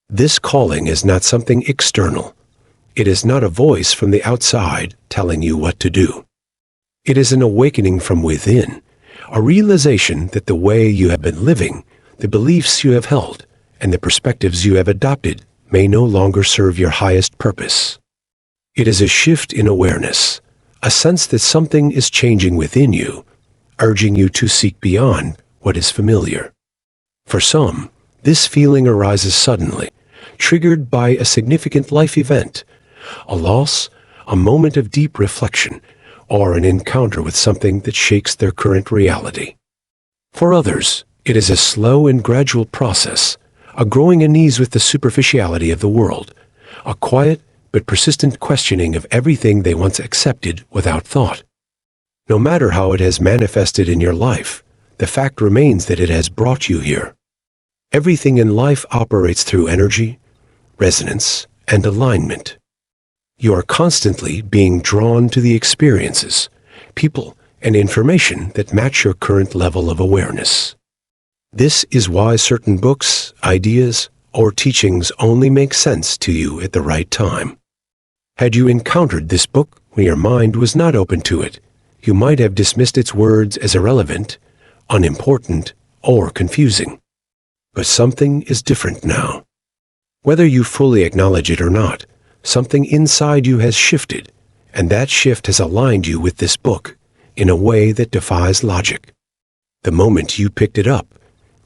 This calling is not something external. It is not a voice from the outside telling you what to do. It is an awakening from within, a realization that the way you have been living, the beliefs you have held, and the perspectives you have adopted may no longer serve your highest purpose. It is a shift in awareness, a sense that something is changing within you, urging you to seek beyond what is familiar. For some, this feeling arises suddenly, triggered by a significant life event, a loss, a moment of deep reflection, or an encounter with something that shakes their current reality. For others, it is a slow and gradual process, a growing unease with the superficiality of the world, a quiet but persistent questioning of everything they once accepted without thought. No matter how it has manifested in your life, the fact remains that it has brought you here. Everything in life operates through energy, resonance, and alignment. You are constantly being drawn to the experiences, people, and information that match your current level of awareness. This is why certain books, ideas, or teachings only make sense to you at the right time. Had you encountered this book when your mind was not open to it, you might have dismissed its words as irrelevant, unimportant, or confusing. But something is different now. Whether you fully acknowledge it or not, something inside you has shifted, and that shift has aligned you with this book in a way that defies logic. The moment you picked it up,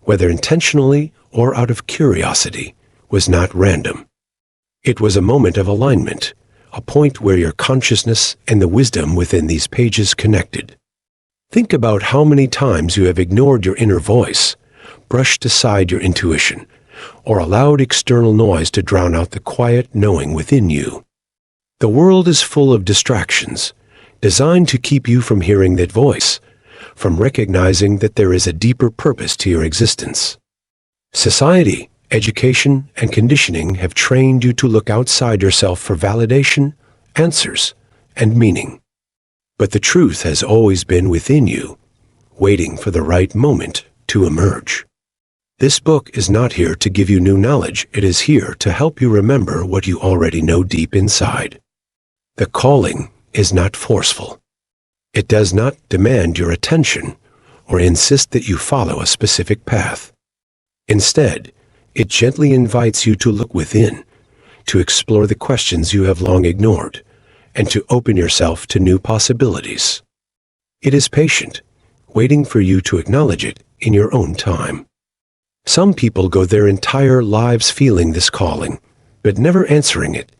whether intentionally or out of curiosity, was not random. It was a moment of alignment, a point where your consciousness and the wisdom within these pages connected. Think about how many times you have ignored your inner voice, brushed aside your intuition, or allowed external noise to drown out the quiet knowing within you. The world is full of distractions, designed to keep you from hearing that voice, from recognizing that there is a deeper purpose to your existence. Society, education, and conditioning have trained you to look outside yourself for validation, answers, and meaning. But the truth has always been within you, waiting for the right moment to emerge. This book is not here to give you new knowledge. It is here to help you remember what you already know deep inside. The Calling is not forceful. It does not demand your attention or insist that you follow a specific path. Instead, it gently invites you to look within, to explore the questions you have long ignored, and to open yourself to new possibilities. It is patient, waiting for you to acknowledge it in your own time. Some people go their entire lives feeling this calling, but never answering it,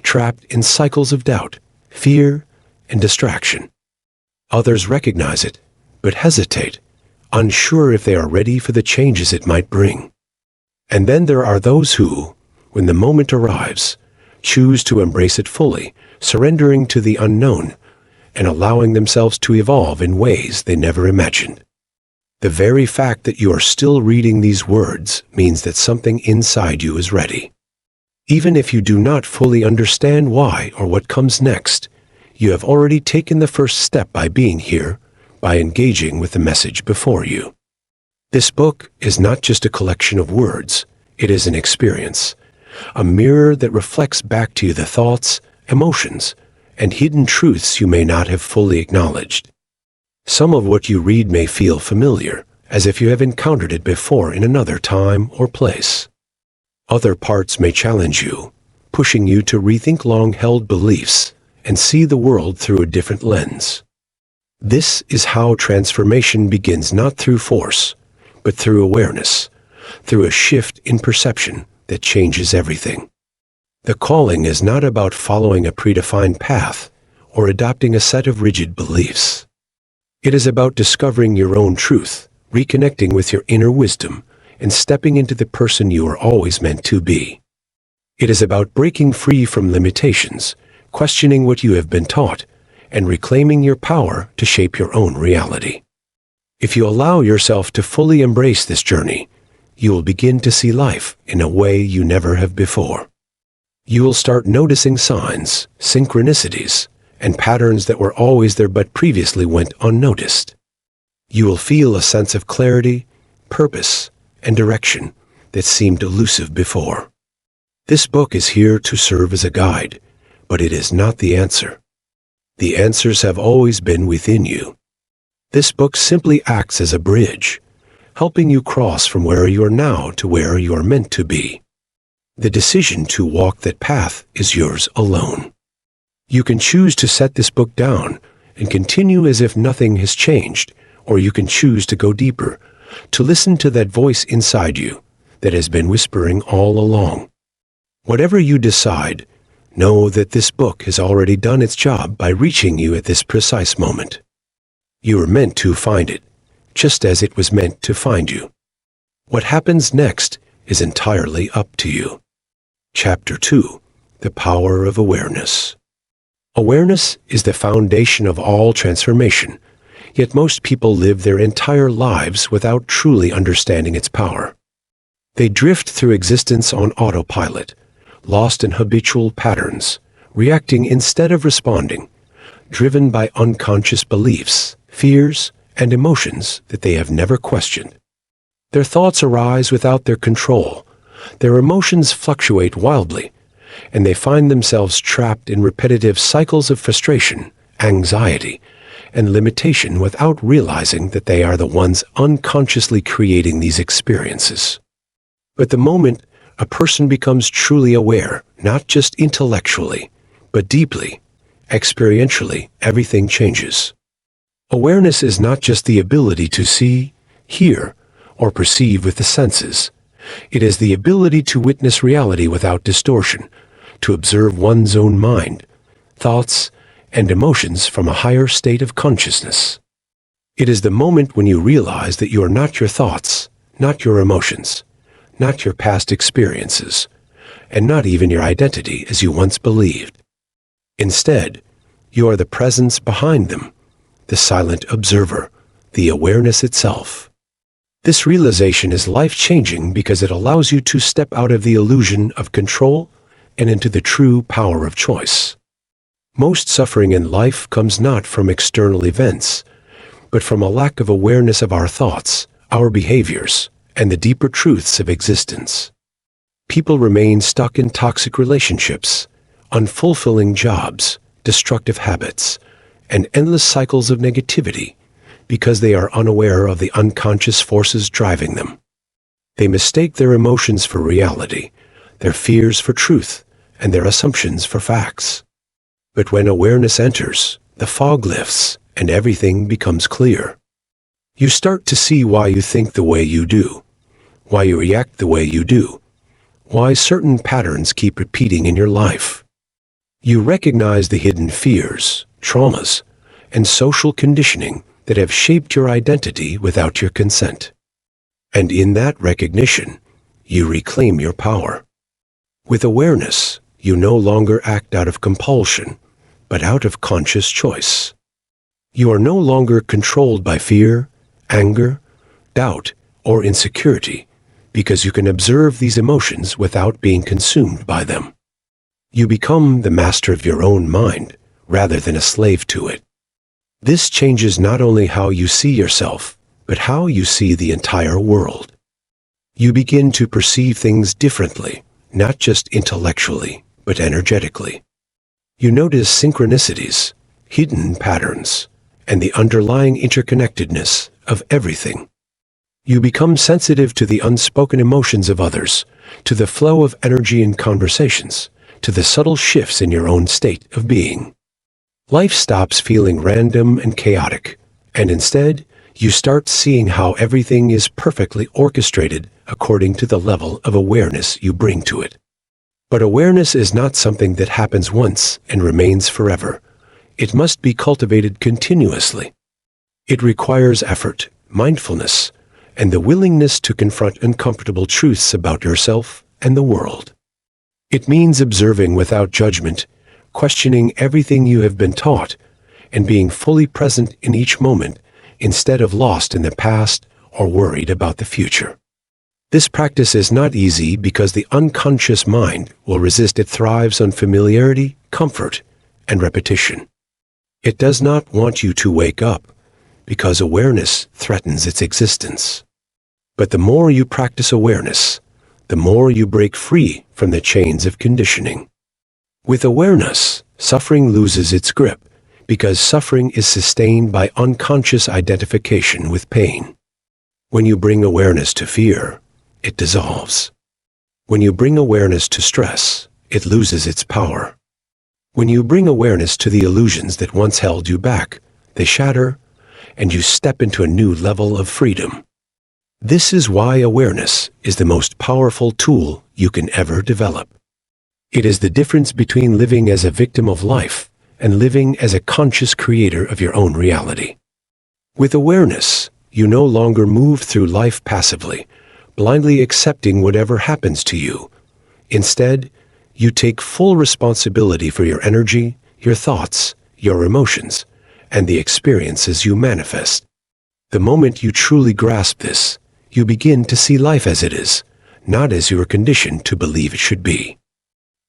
trapped in cycles of doubt, fear, and distraction. Others recognize it, but hesitate, unsure if they are ready for the changes it might bring. And then there are those who, when the moment arrives, choose to embrace it fully, surrendering to the unknown and allowing themselves to evolve in ways they never imagined. The very fact that you are still reading these words means that something inside you is ready. Even if you do not fully understand why or what comes next, you have already taken the first step by being here, by engaging with the message before you. This book is not just a collection of words, it is an experience, a mirror that reflects back to you the thoughts, emotions, and hidden truths you may not have fully acknowledged. Some of what you read may feel familiar, as if you have encountered it before in another time or place. Other parts may challenge you, pushing you to rethink long-held beliefs and see the world through a different lens. This is how transformation begins, not through force, but through awareness, through a shift in perception that changes everything. The calling is not about following a predefined path or adopting a set of rigid beliefs. It is about discovering your own truth, reconnecting with your inner wisdom, and stepping into the person you are always meant to be. It is about breaking free from limitations, questioning what you have been taught, and reclaiming your power to shape your own reality. If you allow yourself to fully embrace this journey, you will begin to see life in a way you never have before. You will start noticing signs, synchronicities, and patterns that were always there but previously went unnoticed. You will feel a sense of clarity, purpose, and direction that seemed elusive before. This book is here to serve as a guide, but it is not the answer. The answers have always been within you. This book simply acts as a bridge, helping you cross from where you are now to where you are meant to be. The decision to walk that path is yours alone. You can choose to set this book down and continue as if nothing has changed, or you can choose to go deeper, to listen to that voice inside you that has been whispering all along. Whatever you decide, know that this book has already done its job by reaching you at this precise moment. You are meant to find it, just as it was meant to find you. What happens next is entirely up to you. Chapter 2: The Power of Awareness. Awareness is the foundation of all transformation, yet most people live their entire lives without truly understanding its power. They drift through existence on autopilot, lost in habitual patterns, reacting instead of responding, driven by unconscious beliefs, fears, and emotions that they have never questioned. Their thoughts arise without their control, their emotions fluctuate wildly, and they find themselves trapped in repetitive cycles of frustration, anxiety, and limitation without realizing that they are the ones unconsciously creating these experiences. But the moment a person becomes truly aware, not just intellectually, but deeply, experientially, everything changes. Awareness is not just the ability to see, hear, or perceive with the senses. It is the ability to witness reality without distortion, to observe one's own mind, thoughts, and emotions from a higher state of consciousness. It is the moment when you realize that you are not your thoughts, not your emotions, not your past experiences, and not even your identity as you once believed. Instead, you are the presence behind them, the silent observer, the awareness itself. This realization is life-changing because it allows you to step out of the illusion of control and into the true power of choice. Most suffering in life comes not from external events, but from a lack of awareness of our thoughts, our behaviors, and the deeper truths of existence. People remain stuck in toxic relationships, unfulfilling jobs, destructive habits, and endless cycles of negativity because they are unaware of the unconscious forces driving them. They mistake their emotions for reality, their fears for truth, and their assumptions for facts. But when awareness enters, the fog lifts and everything becomes clear. You start to see why you think the way you do, why you react the way you do, why certain patterns keep repeating in your life. You recognize the hidden fears, traumas, and social conditioning that have shaped your identity without your consent. And in that recognition, you reclaim your power. With awareness, you no longer act out of compulsion, but out of conscious choice. You are no longer controlled by fear, anger, doubt, or insecurity, because you can observe these emotions without being consumed by them. You become the master of your own mind, rather than a slave to it. This changes not only how you see yourself, but how you see the entire world. You begin to perceive things differently, not just intellectually, but energetically. You notice synchronicities, hidden patterns, and the underlying interconnectedness of everything. You become sensitive to the unspoken emotions of others, to the flow of energy in conversations, to the subtle shifts in your own state of being. Life stops feeling random and chaotic, and instead, you start seeing how everything is perfectly orchestrated according to the level of awareness you bring to it. But awareness is not something that happens once and remains forever. It must be cultivated continuously. It requires effort, mindfulness, and the willingness to confront uncomfortable truths about yourself and the world. It means observing without judgment, questioning everything you have been taught, and being fully present in each moment instead of lost in the past or worried about the future. This practice is not easy because the unconscious mind will resist. It thrives on familiarity, comfort, and repetition. It does not want you to wake up because awareness threatens its existence. But the more you practice awareness, the more you break free from the chains of conditioning. With awareness, suffering loses its grip because suffering is sustained by unconscious identification with pain. When you bring awareness to fear, it dissolves. When you bring awareness to stress, it loses its power. When you bring awareness to the illusions that once held you back, they shatter, and you step into a new level of freedom. This is why awareness is the most powerful tool you can ever develop. It is the difference between living as a victim of life and living as a conscious creator of your own reality. With awareness, you no longer move through life passively, blindly accepting whatever happens to you. Instead, you take full responsibility for your energy, your thoughts, your emotions, and the experiences you manifest. The moment you truly grasp this, you begin to see life as it is, not as you are conditioned to believe it should be.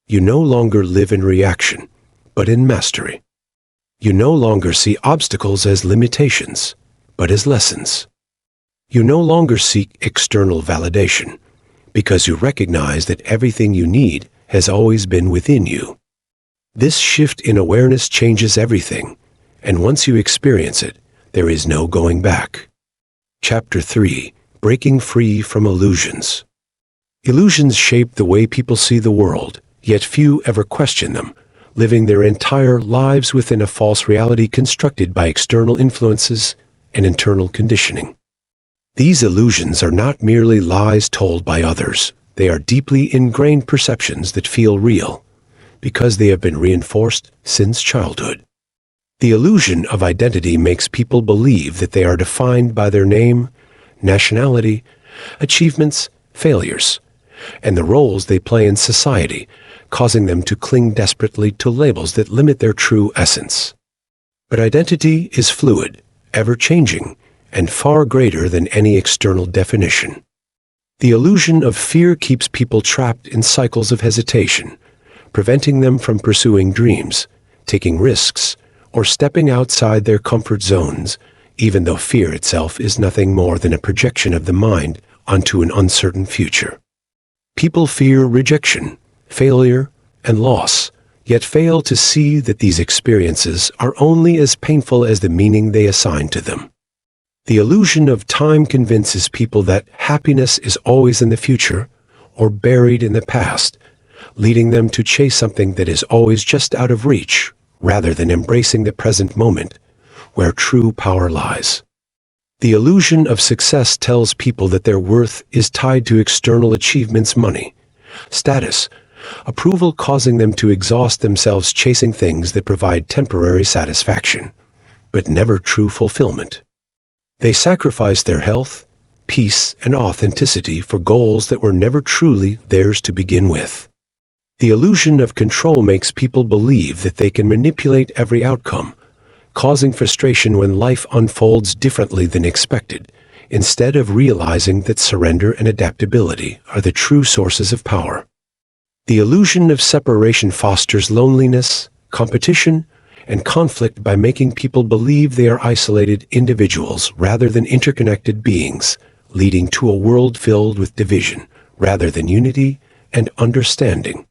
You no longer live in reaction, but in mastery. You no longer see obstacles as limitations, but as lessons. You no longer seek external validation, because you recognize that everything you need has always been within you. This shift in awareness changes everything, and once you experience it, there is no going back. Chapter 3: Breaking Free from Illusions. Illusions shape the way people see the world, yet few ever question them, living their entire lives within a false reality constructed by external influences and internal conditioning. These illusions are not merely lies told by others. They are deeply ingrained perceptions that feel real, because they have been reinforced since childhood. The illusion of identity makes people believe that they are defined by their name, nationality, achievements, failures, and the roles they play in society, causing them to cling desperately to labels that limit their true essence. But identity is fluid, ever-changing, and far greater than any external definition. The illusion of fear keeps people trapped in cycles of hesitation, preventing them from pursuing dreams, taking risks, or stepping outside their comfort zones, even though fear itself is nothing more than a projection of the mind onto an uncertain future. People fear rejection, failure, and loss yet fail to see that these experiences are only as painful as the meaning they assign to them. The illusion of time convinces people that happiness is always in the future or buried in the past, leading them to chase something that is always just out of reach, rather than embracing the present moment, where true power lies. The illusion of success tells people that their worth is tied to external achievements, money, status, approval, causing them to exhaust themselves chasing things that provide temporary satisfaction, but never true fulfillment. They sacrifice their health, peace, and authenticity for goals that were never truly theirs to begin with. The illusion of control makes people believe that they can manipulate every outcome, causing frustration when life unfolds differently than expected, instead of realizing that surrender and adaptability are the true sources of power. The illusion of separation fosters loneliness, competition, and conflict by making people believe they are isolated individuals rather than interconnected beings, leading to a world filled with division rather than unity and understanding.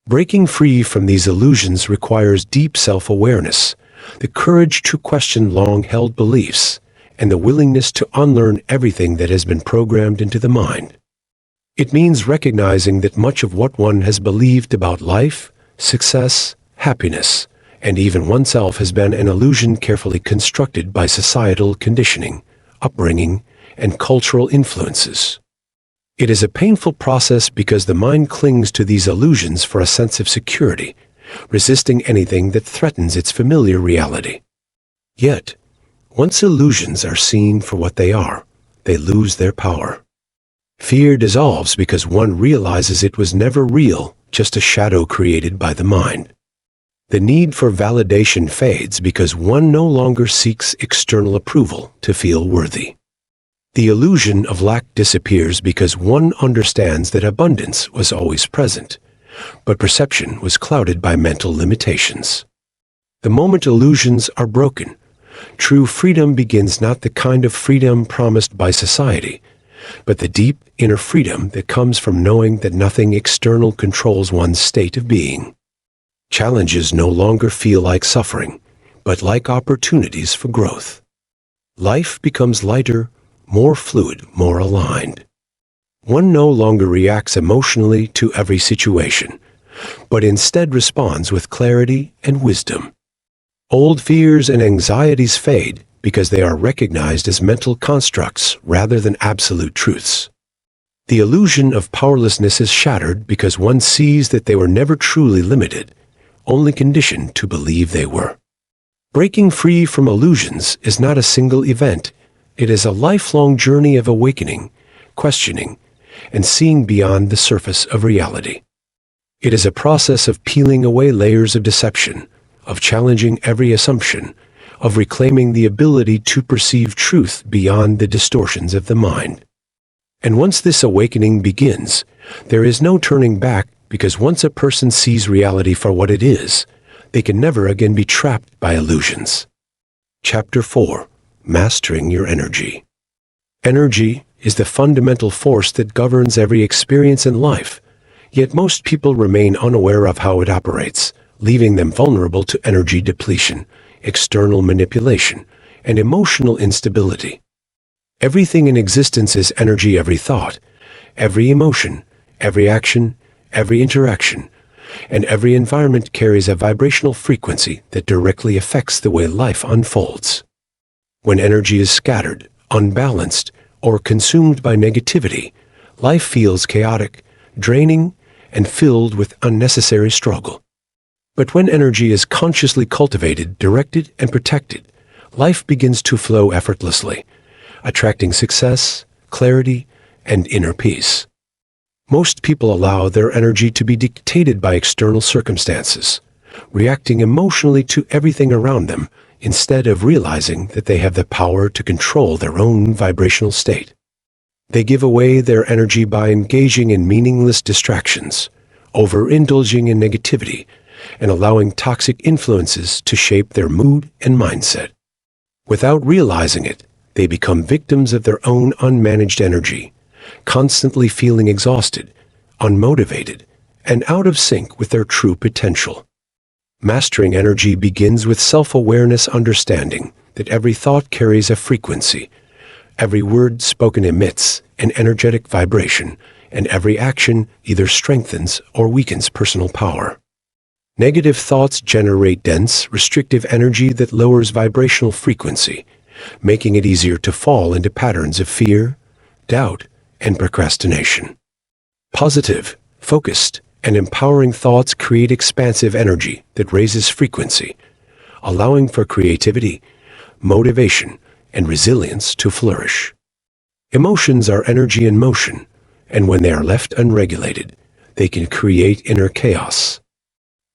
Breaking free from these illusions requires deep self-awareness, the courage to question long-held beliefs, and the willingness to unlearn everything that has been programmed into the mind. It means recognizing that much of what one has believed about life, success, happiness, and even oneself has been an illusion carefully constructed by societal conditioning, upbringing, and cultural influences. It is a painful process because the mind clings to these illusions for a sense of security, resisting anything that threatens its familiar reality. Yet, once illusions are seen for what they are, they lose their power. Fear dissolves because one realizes it was never real, just a shadow created by the mind. The need for validation fades because one no longer seeks external approval to feel worthy. The illusion of lack disappears because one understands that abundance was always present, but perception was clouded by mental limitations. The moment illusions are broken, true freedom begins, not the kind of freedom promised by society, but the deep inner freedom that comes from knowing that nothing external controls one's state of being. Challenges no longer feel like suffering, but like opportunities for growth. Life becomes lighter, more fluid, more aligned. One no longer reacts emotionally to every situation, but instead responds with clarity and wisdom. Old fears and anxieties fade because they are recognized as mental constructs rather than absolute truths. The illusion of powerlessness is shattered because one sees that they were never truly limited, only conditioned to believe they were. Breaking free from illusions is not a single event. It is a lifelong journey of awakening, questioning, and seeing beyond the surface of reality. It is a process of peeling away layers of deception, of challenging every assumption, of reclaiming the ability to perceive truth beyond the distortions of the mind. And once this awakening begins, there is no turning back, because once a person sees reality for what it is, they can never again be trapped by illusions. Chapter 4. Mastering Your Energy. Energy is the fundamental force that governs every experience in life, yet most people remain unaware of how it operates, leaving them vulnerable to energy depletion, external manipulation, and emotional instability. Everything in existence is energy. Every thought, every emotion, every action, every interaction, and every environment carries a vibrational frequency that directly affects the way life unfolds. When energy is scattered, unbalanced, or consumed by negativity, life feels chaotic, draining, and filled with unnecessary struggle. But when energy is consciously cultivated, directed, and protected, life begins to flow effortlessly, attracting success, clarity, and inner peace. Most people allow their energy to be dictated by external circumstances, reacting emotionally to everything around them instead of realizing that they have the power to control their own vibrational state. They give away their energy by engaging in meaningless distractions, overindulging in negativity, and allowing toxic influences to shape their mood and mindset. Without realizing it, they become victims of their own unmanaged energy, constantly feeling exhausted, unmotivated, and out of sync with their true potential. Mastering energy begins with self-awareness, understanding that every thought carries a frequency, every word spoken emits an energetic vibration, and every action either strengthens or weakens personal power. Negative thoughts generate dense, restrictive energy that lowers vibrational frequency, making it easier to fall into patterns of fear, doubt, and procrastination. Positive, focused, and empowering thoughts create expansive energy that raises frequency, allowing for creativity, motivation, and resilience to flourish. Emotions are energy in motion, and when they are left unregulated, they can create inner chaos.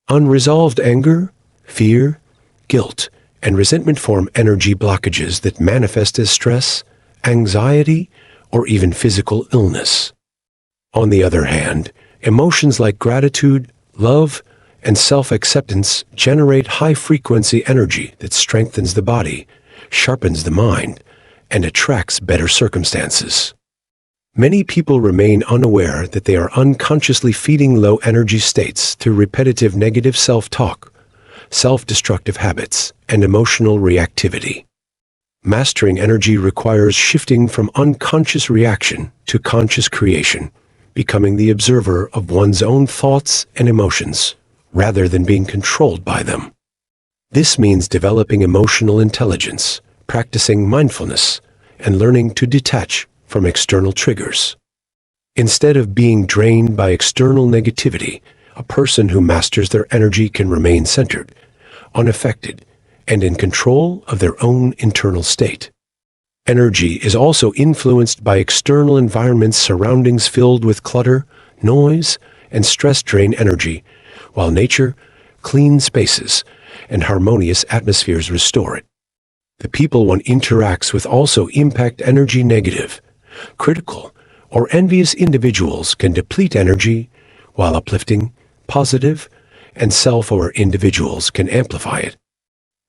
Unresolved anger, fear, guilt, and resentment form energy blockages that manifest as stress, anxiety, or even physical illness. On the other hand, emotions like gratitude, love, and self-acceptance generate high-frequency energy that strengthens the body, sharpens the mind, and attracts better circumstances. Many people remain unaware that they are unconsciously feeding low-energy states through repetitive negative self-talk, self-destructive habits, and emotional reactivity. Mastering energy requires shifting from unconscious reaction to conscious creation, becoming the observer of one's own thoughts and emotions, rather than being controlled by them. This means developing emotional intelligence, practicing mindfulness, and learning to detach from external triggers. Instead of being drained by external negativity, a person who masters their energy can remain centered, unaffected, and in control of their own internal state. Energy is also influenced by external environments, surroundings filled with clutter, noise, and stress drain energy, while nature, clean spaces, and harmonious atmospheres restore it. The people one interacts with also impact energy. Negative, critical, or envious individuals can deplete energy, while uplifting, positive, and self-aware individuals can amplify it.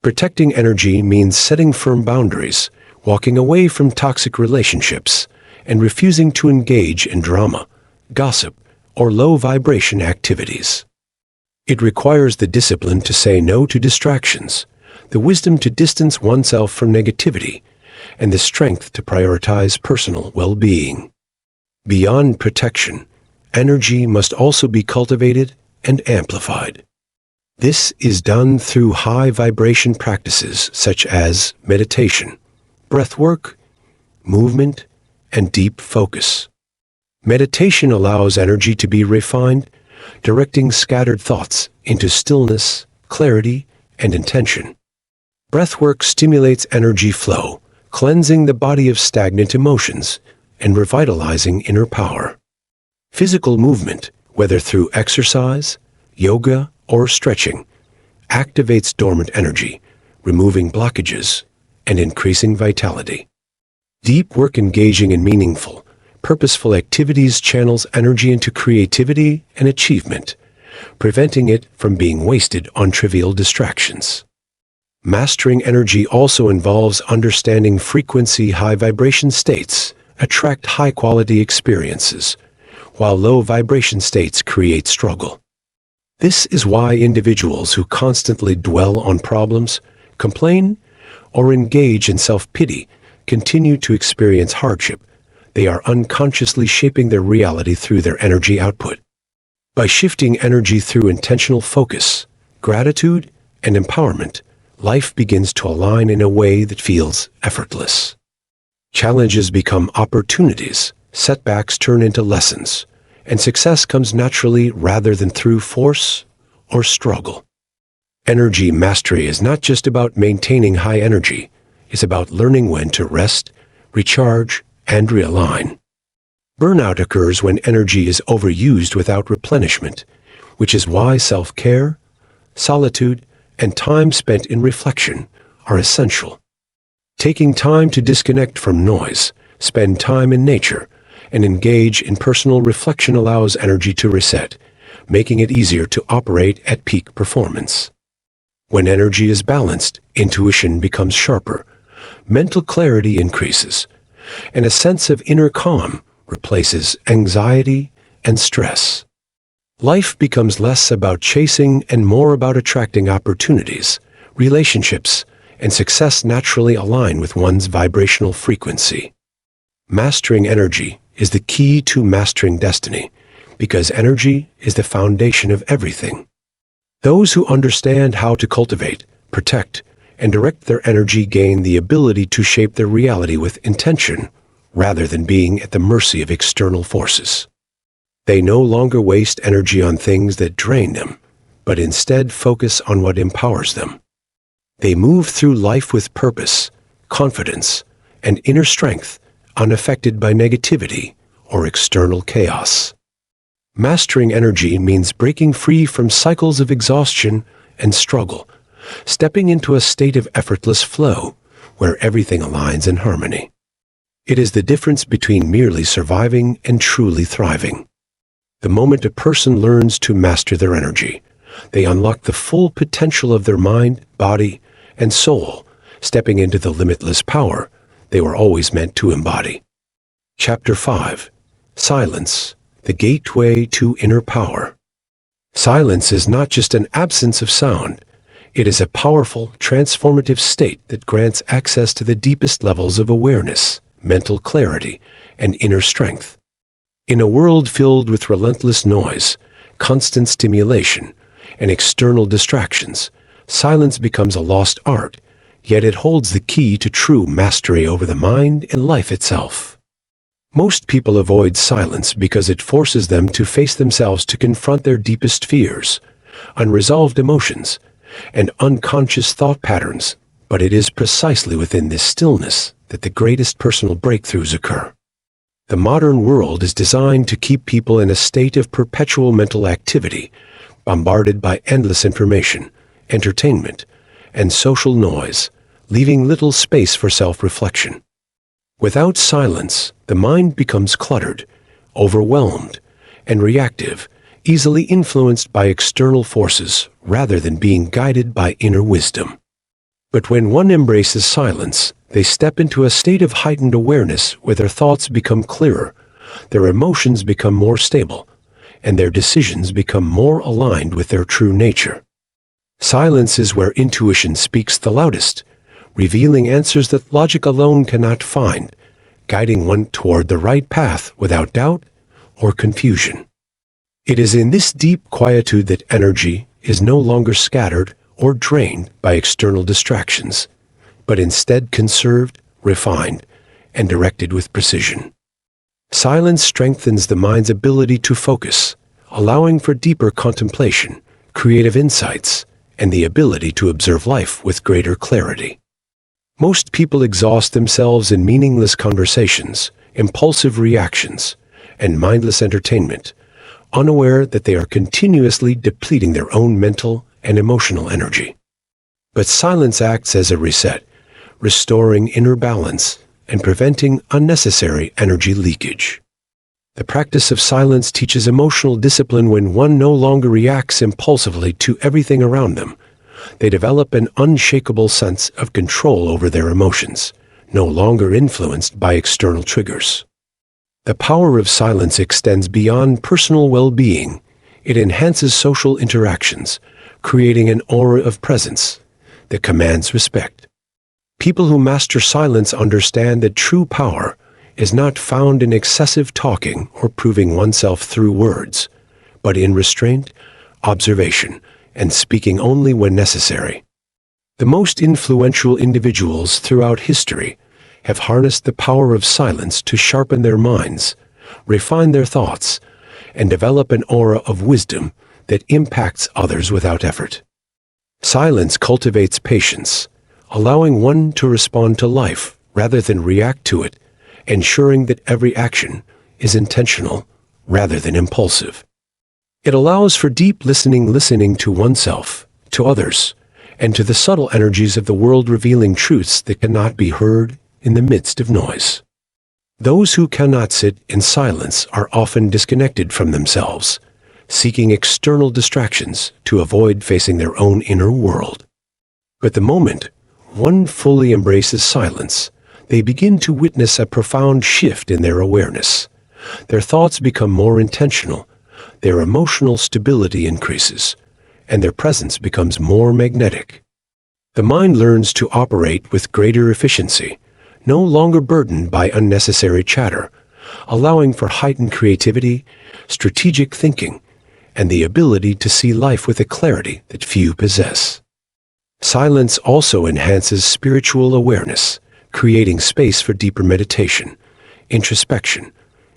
Protecting energy means setting firm boundaries, walking away from toxic relationships, and refusing to engage in drama, gossip, or low-vibration activities. It requires the discipline to say no to distractions, the wisdom to distance oneself from negativity, and the strength to prioritize personal well-being. Beyond protection, energy must also be cultivated and amplified. This is done through high-vibration practices such as meditation, breath work, movement, and deep focus. Meditation allows energy to be refined, directing scattered thoughts into stillness, clarity, and intention. Breathwork stimulates energy flow, cleansing the body of stagnant emotions and revitalizing inner power. Physical movement, whether through exercise, yoga, or stretching, activates dormant energy, removing blockages and increasing vitality. Deep work engaging in meaningful, purposeful activities channels energy into creativity and achievement, preventing it from being wasted on trivial distractions. Mastering energy also involves understanding frequency. High vibration states attract high-quality experiences, while low vibration states create struggle. This is why individuals who constantly dwell on problems, complain, or engage in self-pity continue to experience hardship. They are unconsciously shaping their reality through their energy output. By shifting energy through intentional focus, gratitude, and empowerment, life begins to align in a way that feels effortless. Challenges become opportunities, setbacks turn into lessons, and success comes naturally rather than through force or struggle. Energy mastery is not just about maintaining high energy, it's about learning when to rest, recharge, and realign. Burnout occurs when energy is overused without replenishment, which is why self-care, solitude, and time spent in reflection are essential. Taking time to disconnect from noise, spend time in nature, and engage in personal reflection allows energy to reset, making it easier to operate at peak performance. When energy is balanced, intuition becomes sharper, mental clarity increases, and a sense of inner calm replaces anxiety and stress. Life becomes less about chasing and more about attracting opportunities. Relationships and success naturally align with one's vibrational frequency. Mastering energy is the key to mastering destiny, because energy is the foundation of everything. Those who understand how to cultivate, protect, and direct their energy gain the ability to shape their reality with intention, rather than being at the mercy of external forces. They no longer waste energy on things that drain them, but instead focus on what empowers them. They move through life with purpose, confidence, and inner strength, unaffected by negativity or external chaos. Mastering energy means breaking free from cycles of exhaustion and struggle, stepping into a state of effortless flow where everything aligns in harmony. It is the difference between merely surviving and truly thriving. The moment a person learns to master their energy, they unlock the full potential of their mind, body, and soul, stepping into the limitless power they were always meant to embody. Chapter 5. Silence, the gateway to inner power. Silence is not just an absence of sound. It is a powerful, transformative state that grants access to the deepest levels of awareness, mental clarity, and inner strength. In a world filled with relentless noise, constant stimulation, and external distractions, silence becomes a lost art, yet it holds the key to true mastery over the mind and life itself. Most people avoid silence because it forces them to face themselves, to confront their deepest fears, unresolved emotions, and unconscious thought patterns, but it is precisely within this stillness that the greatest personal breakthroughs occur. The modern world is designed to keep people in a state of perpetual mental activity, bombarded by endless information, entertainment, and social noise, leaving little space for self-reflection. Without silence, the mind becomes cluttered, overwhelmed, and reactive, easily influenced by external forces rather than being guided by inner wisdom. But when one embraces silence, they step into a state of heightened awareness where their thoughts become clearer, their emotions become more stable, and their decisions become more aligned with their true nature. Silence is where intuition speaks the loudest, revealing answers that logic alone cannot find, guiding one toward the right path without doubt or confusion. It is in this deep quietude that energy is no longer scattered or drained by external distractions, but instead conserved, refined, and directed with precision. Silence strengthens the mind's ability to focus, allowing for deeper contemplation, creative insights, and the ability to observe life with greater clarity. Most people exhaust themselves in meaningless conversations, impulsive reactions, and mindless entertainment, unaware that they are continuously depleting their own mental and emotional energy. But silence acts as a reset, restoring inner balance and preventing unnecessary energy leakage. The practice of silence teaches emotional discipline. When one no longer reacts impulsively to everything around them, they develop an unshakable sense of control over their emotions, no longer influenced by external triggers. The power of silence extends beyond personal well-being. It enhances social interactions, creating an aura of presence that commands respect. People who master silence understand that true power is not found in excessive talking or proving oneself through words, but in restraint, observation, and speaking only when necessary. The most influential individuals throughout history have harnessed the power of silence to sharpen their minds, refine their thoughts, and develop an aura of wisdom that impacts others without effort. Silence cultivates patience, allowing one to respond to life rather than react to it, ensuring that every action is intentional rather than impulsive. It allows for deep listening to oneself, to others, and to the subtle energies of the world, revealing truths that cannot be heard in the midst of noise. Those who cannot sit in silence are often disconnected from themselves, seeking external distractions to avoid facing their own inner world. But the moment one fully embraces silence, they begin to witness a profound shift in their awareness. Their thoughts become more intentional, their emotional stability increases, and their presence becomes more magnetic. The mind learns to operate with greater efficiency, no longer burdened by unnecessary chatter, allowing for heightened creativity, strategic thinking, and the ability to see life with a clarity that few possess. Silence also enhances spiritual awareness, creating space for deeper meditation, introspection,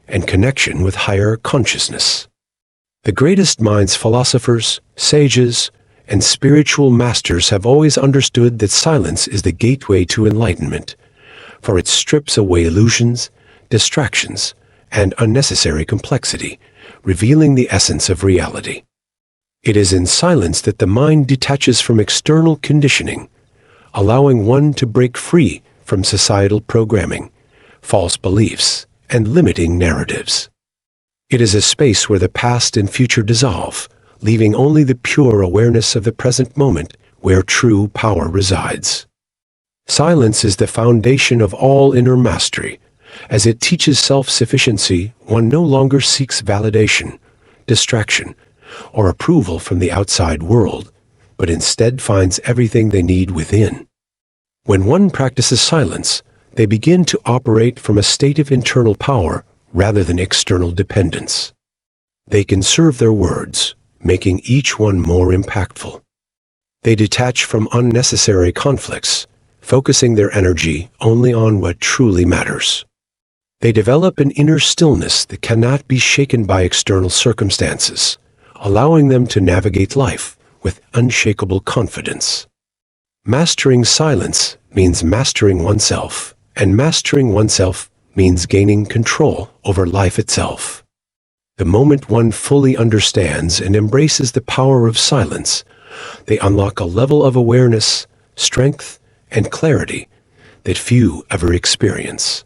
and connection with higher consciousness. The greatest minds, philosophers, sages, and spiritual masters have always understood that silence is the gateway to enlightenment, for it strips away illusions, distractions, and unnecessary complexity, revealing the essence of reality. It is in silence that the mind detaches from external conditioning, allowing one to break free from societal programming, false beliefs, and limiting narratives. It is a space where the past and future dissolve, leaving only the pure awareness of the present moment where true power resides. Silence is the foundation of all inner mastery. As it teaches self-sufficiency, one no longer seeks validation, distraction, or approval from the outside world, but instead finds everything they need within. When one practices silence, they begin to operate from a state of internal power rather than external dependence. They conserve their words, making each one more impactful. They detach from unnecessary conflicts, focusing their energy only on what truly matters. They develop an inner stillness that cannot be shaken by external circumstances, allowing them to navigate life with unshakable confidence. Mastering silence means mastering oneself, and mastering oneself means gaining control over life itself. The moment one fully understands and embraces the power of silence, they unlock a level of awareness, strength, and clarity that few ever experience.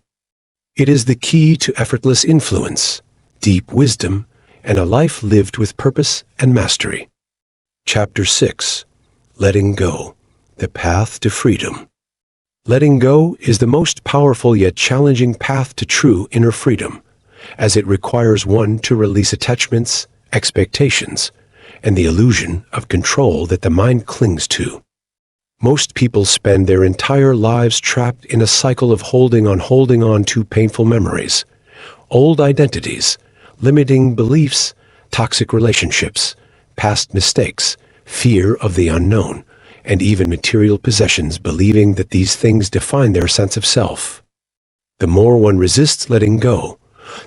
It is the key to effortless influence, deep wisdom, and a life lived with purpose and mastery. Chapter 6. Letting Go, the Path to Freedom. Letting go is the most powerful yet challenging path to true inner freedom, as it requires one to release attachments, expectations, and the illusion of control that the mind clings to. Most people spend their entire lives trapped in a cycle of holding on to painful memories, old identities, limiting beliefs, toxic relationships, past mistakes, fear of the unknown, and even material possessions, believing that these things define their sense of self. The more one resists letting go,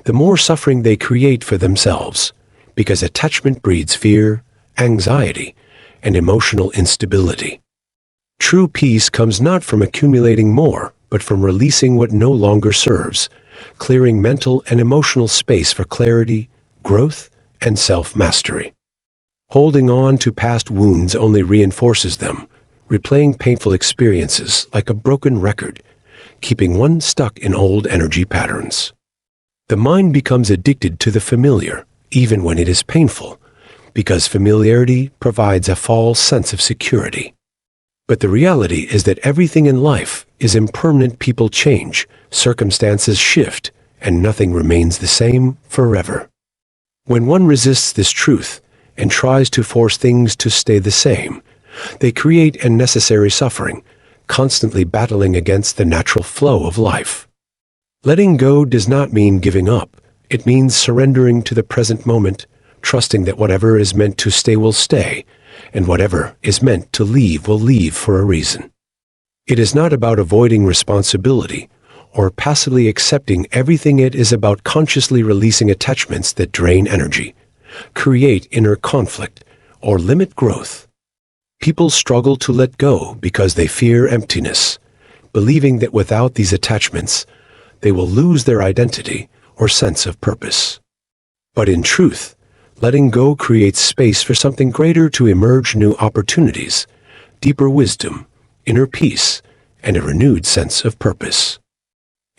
the more suffering they create for themselves, because attachment breeds fear, anxiety, and emotional instability. True peace comes not from accumulating more, but from releasing what no longer serves, clearing mental and emotional space for clarity, growth, and self-mastery. Holding on to past wounds only reinforces them, replaying painful experiences like a broken record, keeping one stuck in old energy patterns. The mind becomes addicted to the familiar, even when it is painful, because familiarity provides a false sense of security. But the reality is that everything in life is impermanent. People change, circumstances shift, and nothing remains the same forever. When one resists this truth and tries to force things to stay the same, they create unnecessary suffering, constantly battling against the natural flow of life. Letting go does not mean giving up. It means surrendering to the present moment, trusting that whatever is meant to stay will stay, and whatever is meant to leave will leave for a reason. It is not about avoiding responsibility or passively accepting everything. It is about consciously releasing attachments that drain energy, create inner conflict, or limit growth. People struggle to let go because they fear emptiness, believing that without these attachments, they will lose their identity or sense of purpose. But in truth, letting go creates space for something greater to emerge: new opportunities, deeper wisdom, inner peace, and a renewed sense of purpose.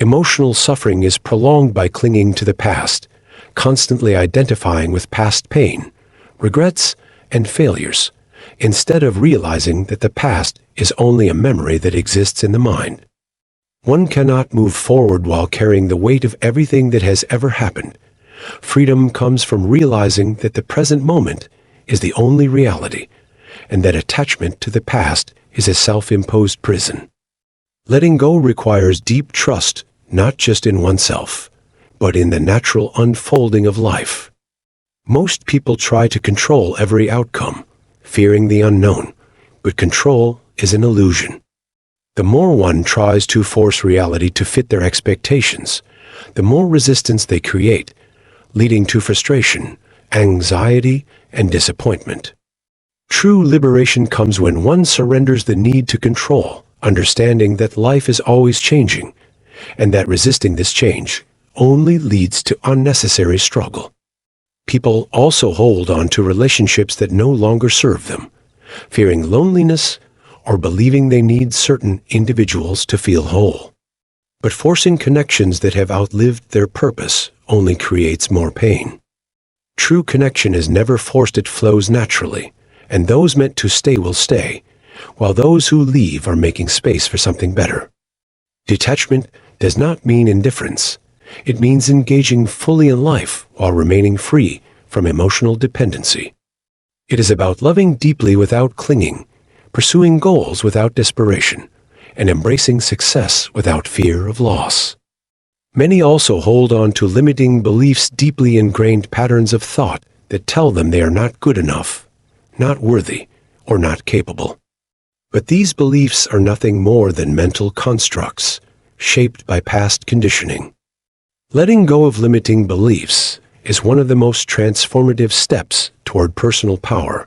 Emotional suffering is prolonged by clinging to the past, constantly identifying with past pain, regrets, and failures, instead of realizing that the past is only a memory that exists in the mind. One cannot move forward while carrying the weight of everything that has ever happened, Freedom comes from realizing that the present moment is the only reality, and that attachment to the past is a self-imposed prison. Letting go requires deep trust, not just in oneself, but in the natural unfolding of life. Most people try to control every outcome, fearing the unknown, but control is an illusion. The more one tries to force reality to fit their expectations, the more resistance they create, leading to frustration, anxiety, and disappointment. True liberation comes when one surrenders the need to control, understanding that life is always changing, and that resisting this change only leads to unnecessary struggle. People also hold on to relationships that no longer serve them, fearing loneliness or believing they need certain individuals to feel whole. But forcing connections that have outlived their purpose only creates more pain. True connection is never forced, it flows naturally, and those meant to stay will stay, while those who leave are making space for something better. Detachment does not mean indifference. It means engaging fully in life while remaining free from emotional dependency. It is about loving deeply without clinging, pursuing goals without desperation, and embracing success without fear of loss. Many also hold on to limiting beliefs, deeply ingrained patterns of thought that tell them they are not good enough, not worthy, or not capable. But these beliefs are nothing more than mental constructs, shaped by past conditioning. Letting go of limiting beliefs is one of the most transformative steps toward personal power,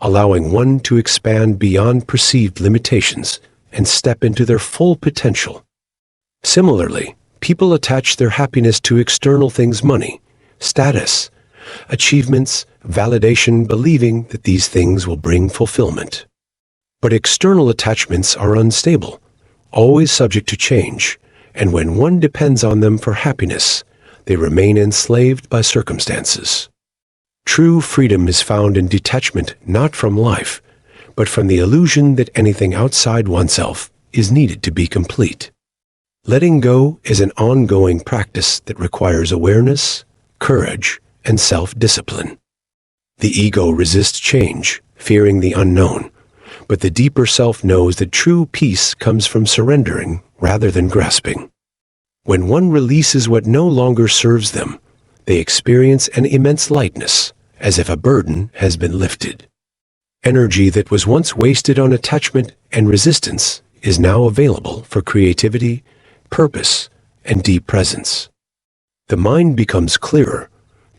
allowing one to expand beyond perceived limitations and step into their full potential. Similarly, people attach their happiness to external things: money, status, achievements, validation, believing that these things will bring fulfillment. But external attachments are unstable, always subject to change, and when one depends on them for happiness, they remain enslaved by circumstances. True freedom is found in detachment, not from life, but from the illusion that anything outside oneself is needed to be complete. Letting go is an ongoing practice that requires awareness, courage, and self-discipline. The ego resists change, fearing the unknown, but the deeper self knows that true peace comes from surrendering rather than grasping. When one releases what no longer serves them, they experience an immense lightness, as if a burden has been lifted. Energy that was once wasted on attachment and resistance is now available for creativity, purpose, and deep presence. The mind becomes clearer,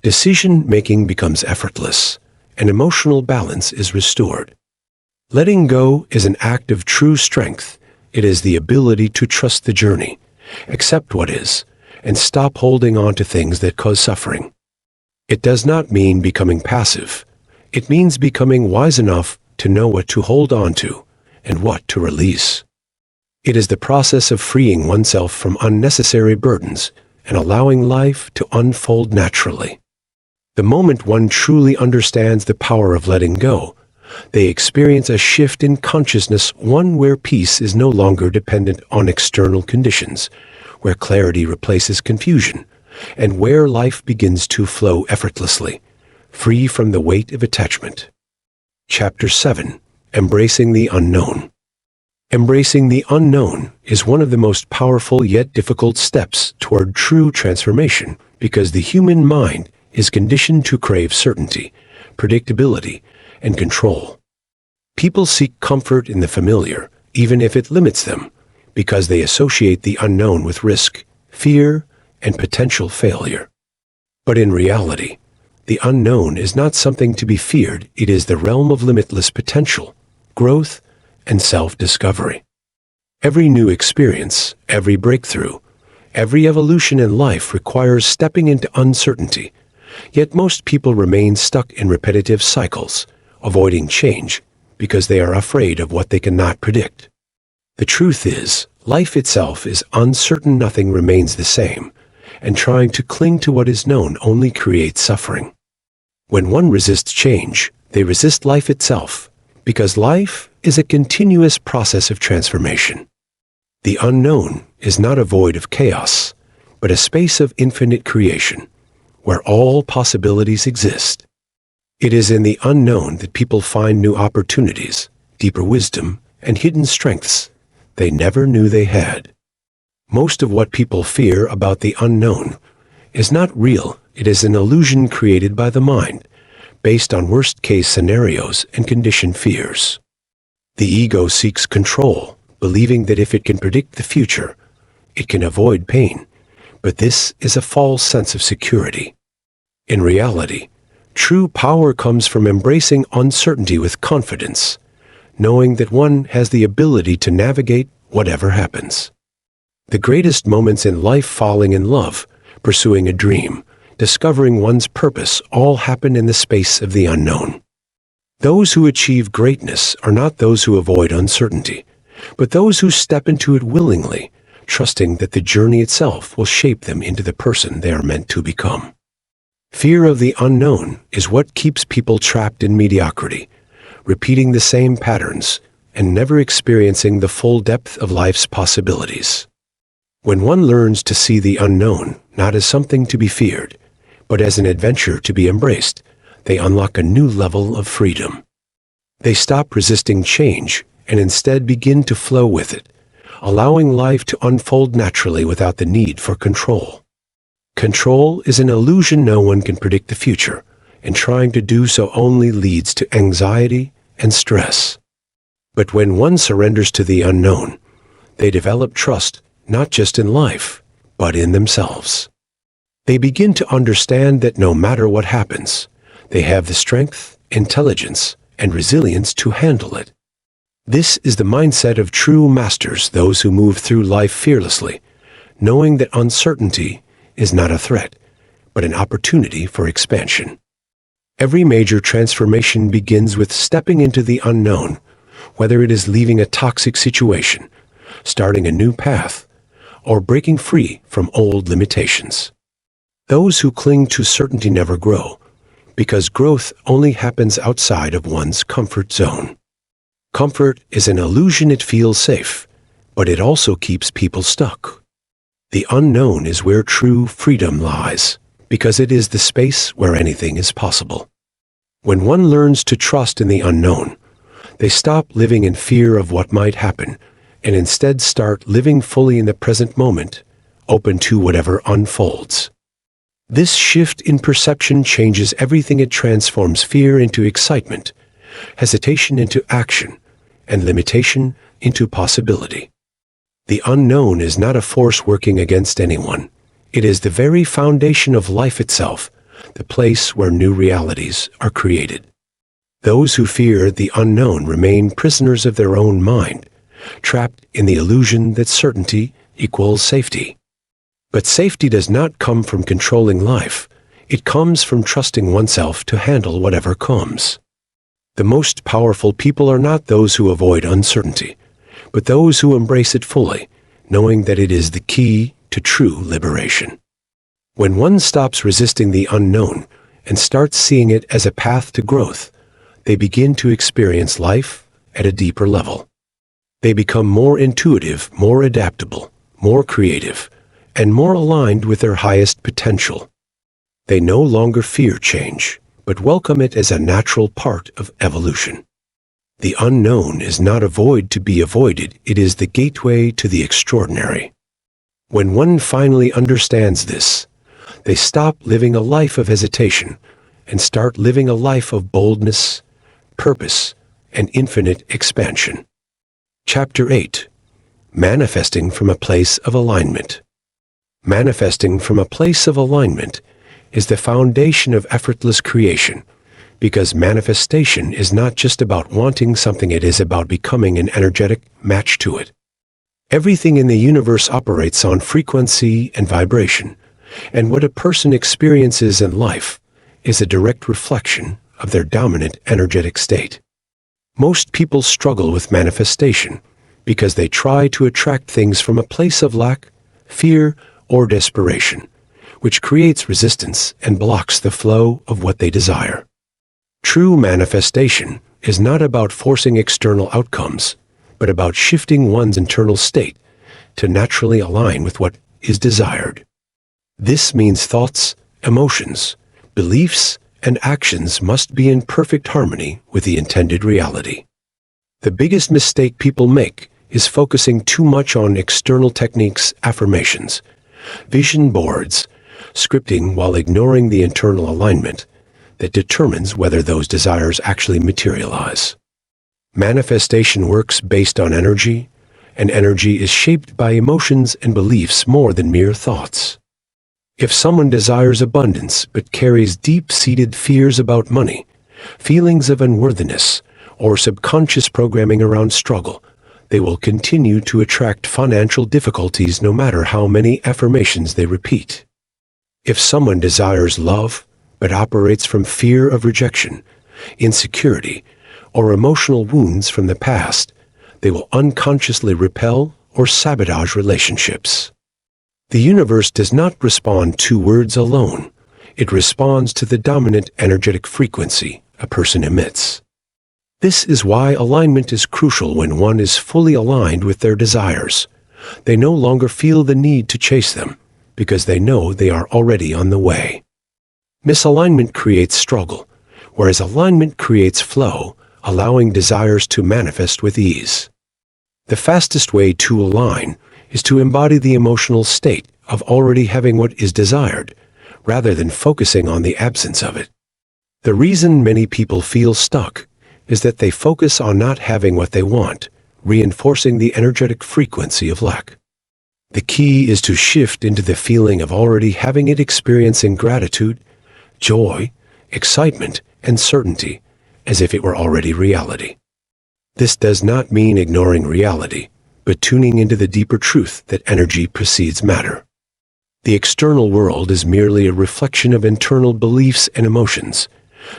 decision-making becomes effortless, and emotional balance is restored. Letting go is an act of true strength. It is the ability to trust the journey, accept what is, and stop holding on to things that cause suffering. It does not mean becoming passive. It means becoming wise enough to know what to hold on to and what to release. It is the process of freeing oneself from unnecessary burdens and allowing life to unfold naturally. The moment one truly understands the power of letting go, they experience a shift in consciousness, one where peace is no longer dependent on external conditions, where clarity replaces confusion, and where life begins to flow effortlessly, free from the weight of attachment. Chapter 7. Embracing the Unknown. Embracing the unknown is one of the most powerful yet difficult steps toward true transformation, because the human mind is conditioned to crave certainty, predictability, and control. People seek comfort in the familiar, even if it limits them, because they associate the unknown with risk, fear, and potential failure. But in reality, the unknown is not something to be feared. It is the realm of limitless potential, growth, and self-discovery. Every new experience, every breakthrough, every evolution in life requires stepping into uncertainty, yet most people remain stuck in repetitive cycles, avoiding change because they are afraid of what they cannot predict. The truth is, life itself is uncertain. Nothing remains the same, and trying to cling to what is known only creates suffering. When one resists change, they resist life itself, because life is a continuous process of transformation. The unknown is not a void of chaos, but a space of infinite creation, where all possibilities exist. It is in the unknown that people find new opportunities, deeper wisdom, and hidden strengths they never knew they had. Most of what people fear about the unknown is not real. It is an illusion created by the mind, based on worst-case scenarios and conditioned fears. The ego seeks control, believing that if it can predict the future, it can avoid pain, but this is a false sense of security. In reality, true power comes from embracing uncertainty with confidence, knowing that one has the ability to navigate whatever happens. The greatest moments in life, falling in love, pursuing a dream, discovering one's purpose, all happen in the space of the unknown. Those who achieve greatness are not those who avoid uncertainty, but those who step into it willingly, trusting that the journey itself will shape them into the person they are meant to become. Fear of the unknown is what keeps people trapped in mediocrity, repeating the same patterns and never experiencing the full depth of life's possibilities. When one learns to see the unknown not as something to be feared, but as an adventure to be embraced, they unlock a new level of freedom. They stop resisting change and instead begin to flow with it, allowing life to unfold naturally without the need for control. Control is an illusion. No one can predict the future, and trying to do so only leads to anxiety and stress. But when one surrenders to the unknown, they develop trust not just in life, but in themselves. They begin to understand that no matter what happens, they have the strength, intelligence, and resilience to handle it. This is the mindset of true masters, those who move through life fearlessly, knowing that uncertainty is not a threat, but an opportunity for expansion. Every major transformation begins with stepping into the unknown, whether it is leaving a toxic situation, starting a new path, or breaking free from old limitations. Those who cling to certainty never grow, because growth only happens outside of one's comfort zone. Comfort is an illusion. It feels safe, but it also keeps people stuck. The unknown is where true freedom lies, because it is the space where anything is possible. When one learns to trust in the unknown, they stop living in fear of what might happen, and instead start living fully in the present moment, open to whatever unfolds. This shift in perception changes everything. It transforms fear into excitement, hesitation into action, and limitation into possibility. The unknown is not a force working against anyone. It is the very foundation of life itself, the place where new realities are created. Those who fear the unknown remain prisoners of their own mind, trapped in the illusion that certainty equals safety. But safety does not come from controlling life. It comes from trusting oneself to handle whatever comes. The most powerful people are not those who avoid uncertainty, but those who embrace it fully, knowing that it is the key to true liberation. When one stops resisting the unknown and starts seeing it as a path to growth, they begin to experience life at a deeper level. They become more intuitive, more adaptable, more creative, and more aligned with their highest potential. They no longer fear change, but welcome it as a natural part of evolution. The unknown is not a void to be avoided. It is the gateway to the extraordinary. When one finally understands this, they stop living a life of hesitation and start living a life of boldness, purpose, and infinite expansion. Chapter 8. Manifesting from a place of alignment. Manifesting from a place of alignment is the foundation of effortless creation, because manifestation is not just about wanting something, it is about becoming an energetic match to it. Everything in the universe operates on frequency and vibration, and what a person experiences in life is a direct reflection of their dominant energetic state. Most people struggle with manifestation because they try to attract things from a place of lack, fear, or desperation, which creates resistance and blocks the flow of what they desire. True manifestation is not about forcing external outcomes, but about shifting one's internal state to naturally align with what is desired. This means thoughts, emotions, beliefs, and actions must be in perfect harmony with the intended reality. The biggest mistake people make is focusing too much on external techniques, affirmations, vision boards, scripting while ignoring the internal alignment that determines whether those desires actually materialize. Manifestation works based on energy, and energy is shaped by emotions and beliefs more than mere thoughts. If someone desires abundance but carries deep-seated fears about money, feelings of unworthiness, or subconscious programming around struggle, they will continue to attract financial difficulties no matter how many affirmations they repeat. If someone desires love but operates from fear of rejection, insecurity, or emotional wounds from the past, they will unconsciously repel or sabotage relationships. The universe does not respond to words alone. It responds to the dominant energetic frequency a person emits. This is why alignment is crucial when one is fully aligned with their desires. They no longer feel the need to chase them, because they know they are already on the way. Misalignment creates struggle, whereas alignment creates flow, allowing desires to manifest with ease. The fastest way to align is to embody the emotional state of already having what is desired, rather than focusing on the absence of it. The reason many people feel stuck is that they focus on not having what they want, reinforcing the energetic frequency of lack. The key is to shift into the feeling of already having it, experiencing gratitude, joy, excitement, and certainty, as if it were already reality. This does not mean ignoring reality, but tuning into the deeper truth that energy precedes matter. The external world is merely a reflection of internal beliefs and emotions,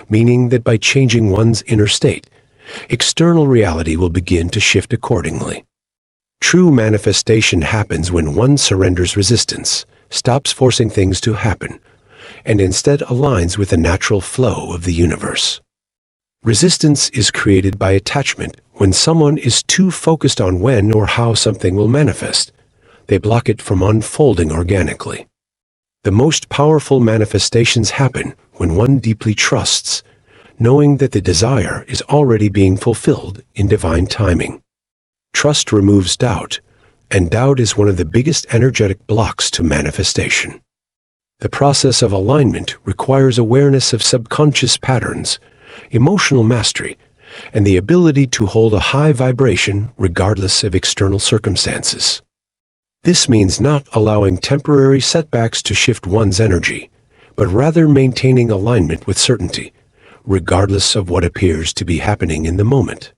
meaning that by changing one's inner state, external reality will begin to shift accordingly. True manifestation happens when one surrenders resistance, stops forcing things to happen, and instead aligns with the natural flow of the universe. Resistance is created by attachment when someone is too focused on when or how something will manifest. They block it from unfolding organically. The most powerful manifestations happen when one deeply trusts, knowing that the desire is already being fulfilled in divine timing. Trust removes doubt, and doubt is one of the biggest energetic blocks to manifestation. The process of alignment requires awareness of subconscious patterns, emotional mastery, and the ability to hold a high vibration regardless of external circumstances. This means not allowing temporary setbacks to shift one's energy, but rather maintaining alignment with certainty, regardless of what appears to be happening in the moment.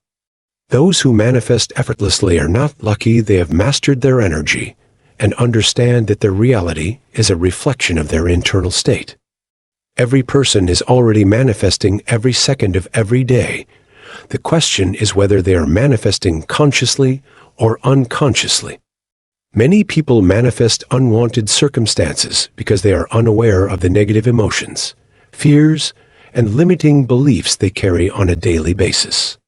Those who manifest effortlessly are not lucky. They have mastered their energy and understand that their reality is a reflection of their internal state. Every person is already manifesting every second of every day. The question is whether they are manifesting consciously or unconsciously. Many people manifest unwanted circumstances because they are unaware of the negative emotions, fears, and limiting beliefs they carry on a daily basis.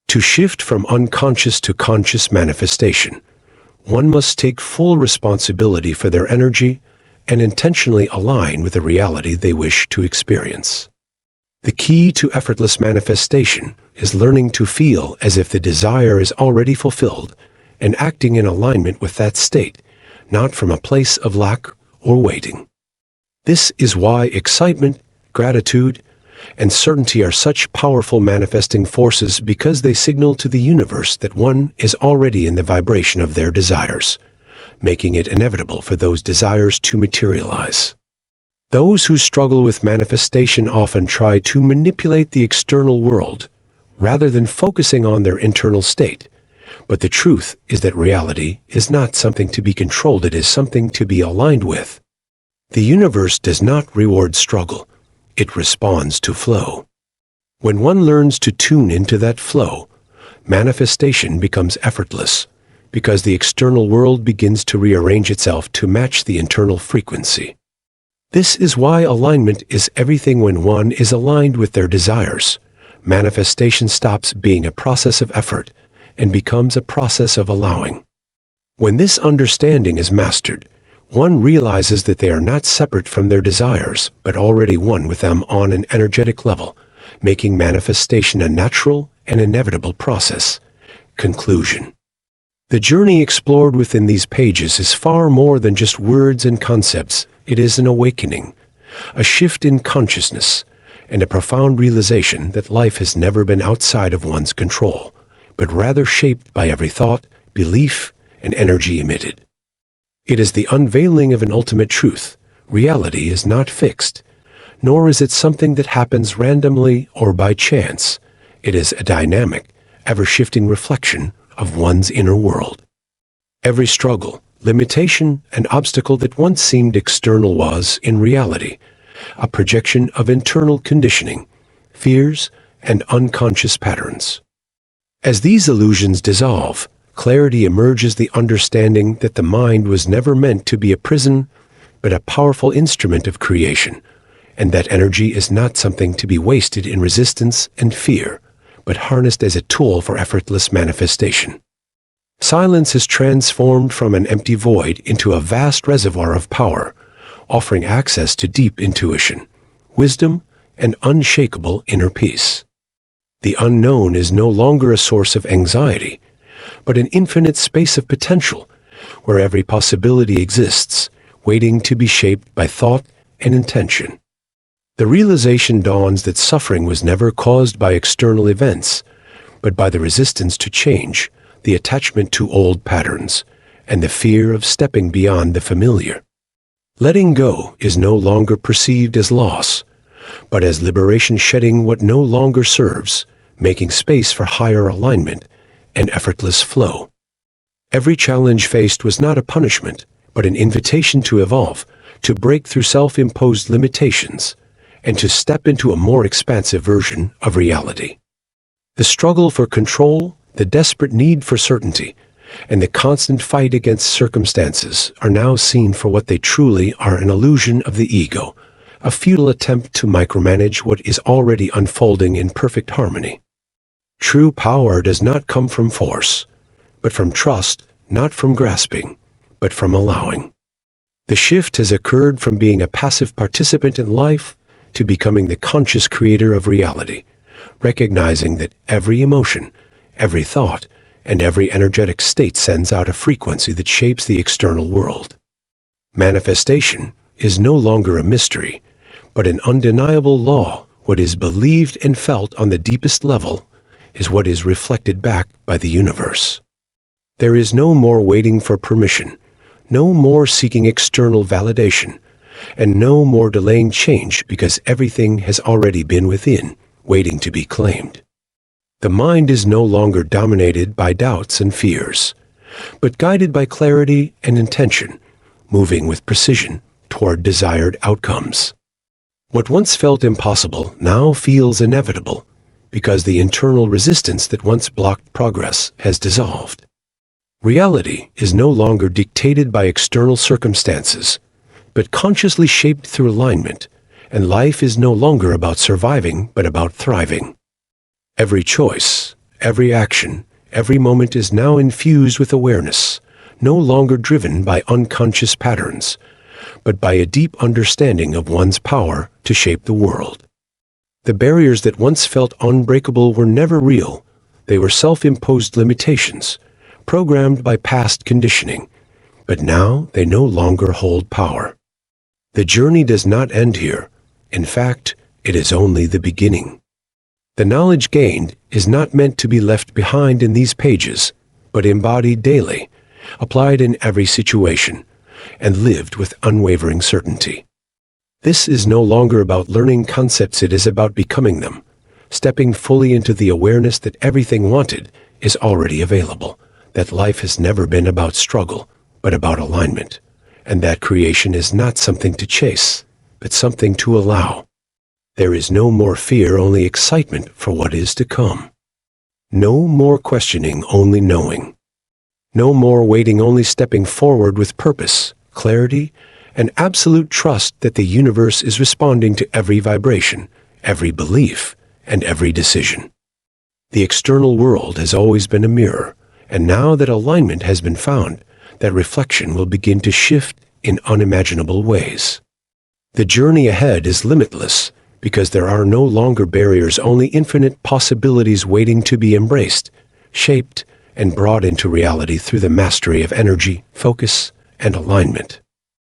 To shift from unconscious to conscious manifestation, one must take full responsibility for their energy and intentionally align with the reality they wish to experience. The key to effortless manifestation is learning to feel as if the desire is already fulfilled and acting in alignment with that state, not from a place of lack or waiting. This is why excitement, gratitude, and certainty are such powerful manifesting forces, because they signal to the universe that one is already in the vibration of their desires, making it inevitable for those desires to materialize. Those who struggle with manifestation often try to manipulate the external world rather than focusing on their internal state. But the truth is that reality is not something to be controlled, it is something to be aligned with. The universe does not reward struggle, it responds to flow. When one learns to tune into that flow, manifestation becomes effortless, because the external world begins to rearrange itself to match the internal frequency. This is why alignment is everything. When one is aligned with their desires, manifestation stops being a process of effort and becomes a process of allowing. When this understanding is mastered, One realizes that they are not separate from their desires, but already one with them on an energetic level, making manifestation a natural and inevitable process. Conclusion. The journey explored within these pages is far more than just words and concepts. It is an awakening, a shift in consciousness, and a profound realization that life has never been outside of one's control, but rather shaped by every thought, belief, and energy emitted. It is the unveiling of an ultimate truth. Reality is not fixed, nor is it something that happens randomly or by chance. It is a dynamic, ever-shifting reflection of one's inner world. Every struggle, limitation, and obstacle that once seemed external was, in reality, a projection of internal conditioning, fears, and unconscious patterns. As these illusions dissolve, clarity emerges, the understanding that the mind was never meant to be a prison, but a powerful instrument of creation, and that energy is not something to be wasted in resistance and fear, but harnessed as a tool for effortless manifestation. Silence is transformed from an empty void into a vast reservoir of power, offering access to deep intuition, wisdom, and unshakable inner peace. The unknown is no longer a source of anxiety, but an infinite space of potential, where every possibility exists, waiting to be shaped by thought and intention. The realization dawns that suffering was never caused by external events, but by the resistance to change, the attachment to old patterns, and the fear of stepping beyond the familiar. Letting go is no longer perceived as loss, but as liberation, shedding what no longer serves, making space for higher alignment and effortless flow. Every challenge faced was not a punishment, but an invitation to evolve, to break through self-imposed limitations, and to step into a more expansive version of reality. The struggle for control, the desperate need for certainty, and the constant fight against circumstances are now seen for what they truly are: an illusion of the ego, a futile attempt to micromanage what is already unfolding in perfect harmony. True power does not come from force, but from trust, not from grasping, but from allowing. The shift has occurred from being a passive participant in life to becoming the conscious creator of reality, recognizing that every emotion, every thought, and every energetic state sends out a frequency that shapes the external world. Manifestation is no longer a mystery, but an undeniable law. What is believed and felt on the deepest level is what is reflected back by the universe. There is no more waiting for permission, no more seeking external validation, and no more delaying change, because everything has already been within, waiting to be claimed. The mind is no longer dominated by doubts and fears, but guided by clarity and intention, moving with precision toward desired outcomes. What once felt impossible now feels inevitable, because the internal resistance that once blocked progress has dissolved. Reality is no longer dictated by external circumstances, but consciously shaped through alignment, and life is no longer about surviving, but about thriving. Every choice, every action, every moment is now infused with awareness, no longer driven by unconscious patterns, but by a deep understanding of one's power to shape the world. The barriers that once felt unbreakable were never real. They were self-imposed limitations, programmed by past conditioning, but now they no longer hold power. The journey does not end here. In fact, it is only the beginning. The knowledge gained is not meant to be left behind in these pages, but embodied daily, applied in every situation, and lived with unwavering certainty. This is no longer about learning concepts, it is about becoming them, stepping fully into the awareness that everything wanted is already available, that life has never been about struggle, but about alignment, and that creation is not something to chase, but something to allow. There is no more fear, only excitement for what is to come. No more questioning, only knowing. No more waiting, only stepping forward with purpose, clarity, and absolute trust that the universe is responding to every vibration, every belief, and every decision. The external world has always been a mirror, and now that alignment has been found, that reflection will begin to shift in unimaginable ways. The journey ahead is limitless because there are no longer barriers, only infinite possibilities waiting to be embraced, shaped, and brought into reality through the mastery of energy, focus, and alignment.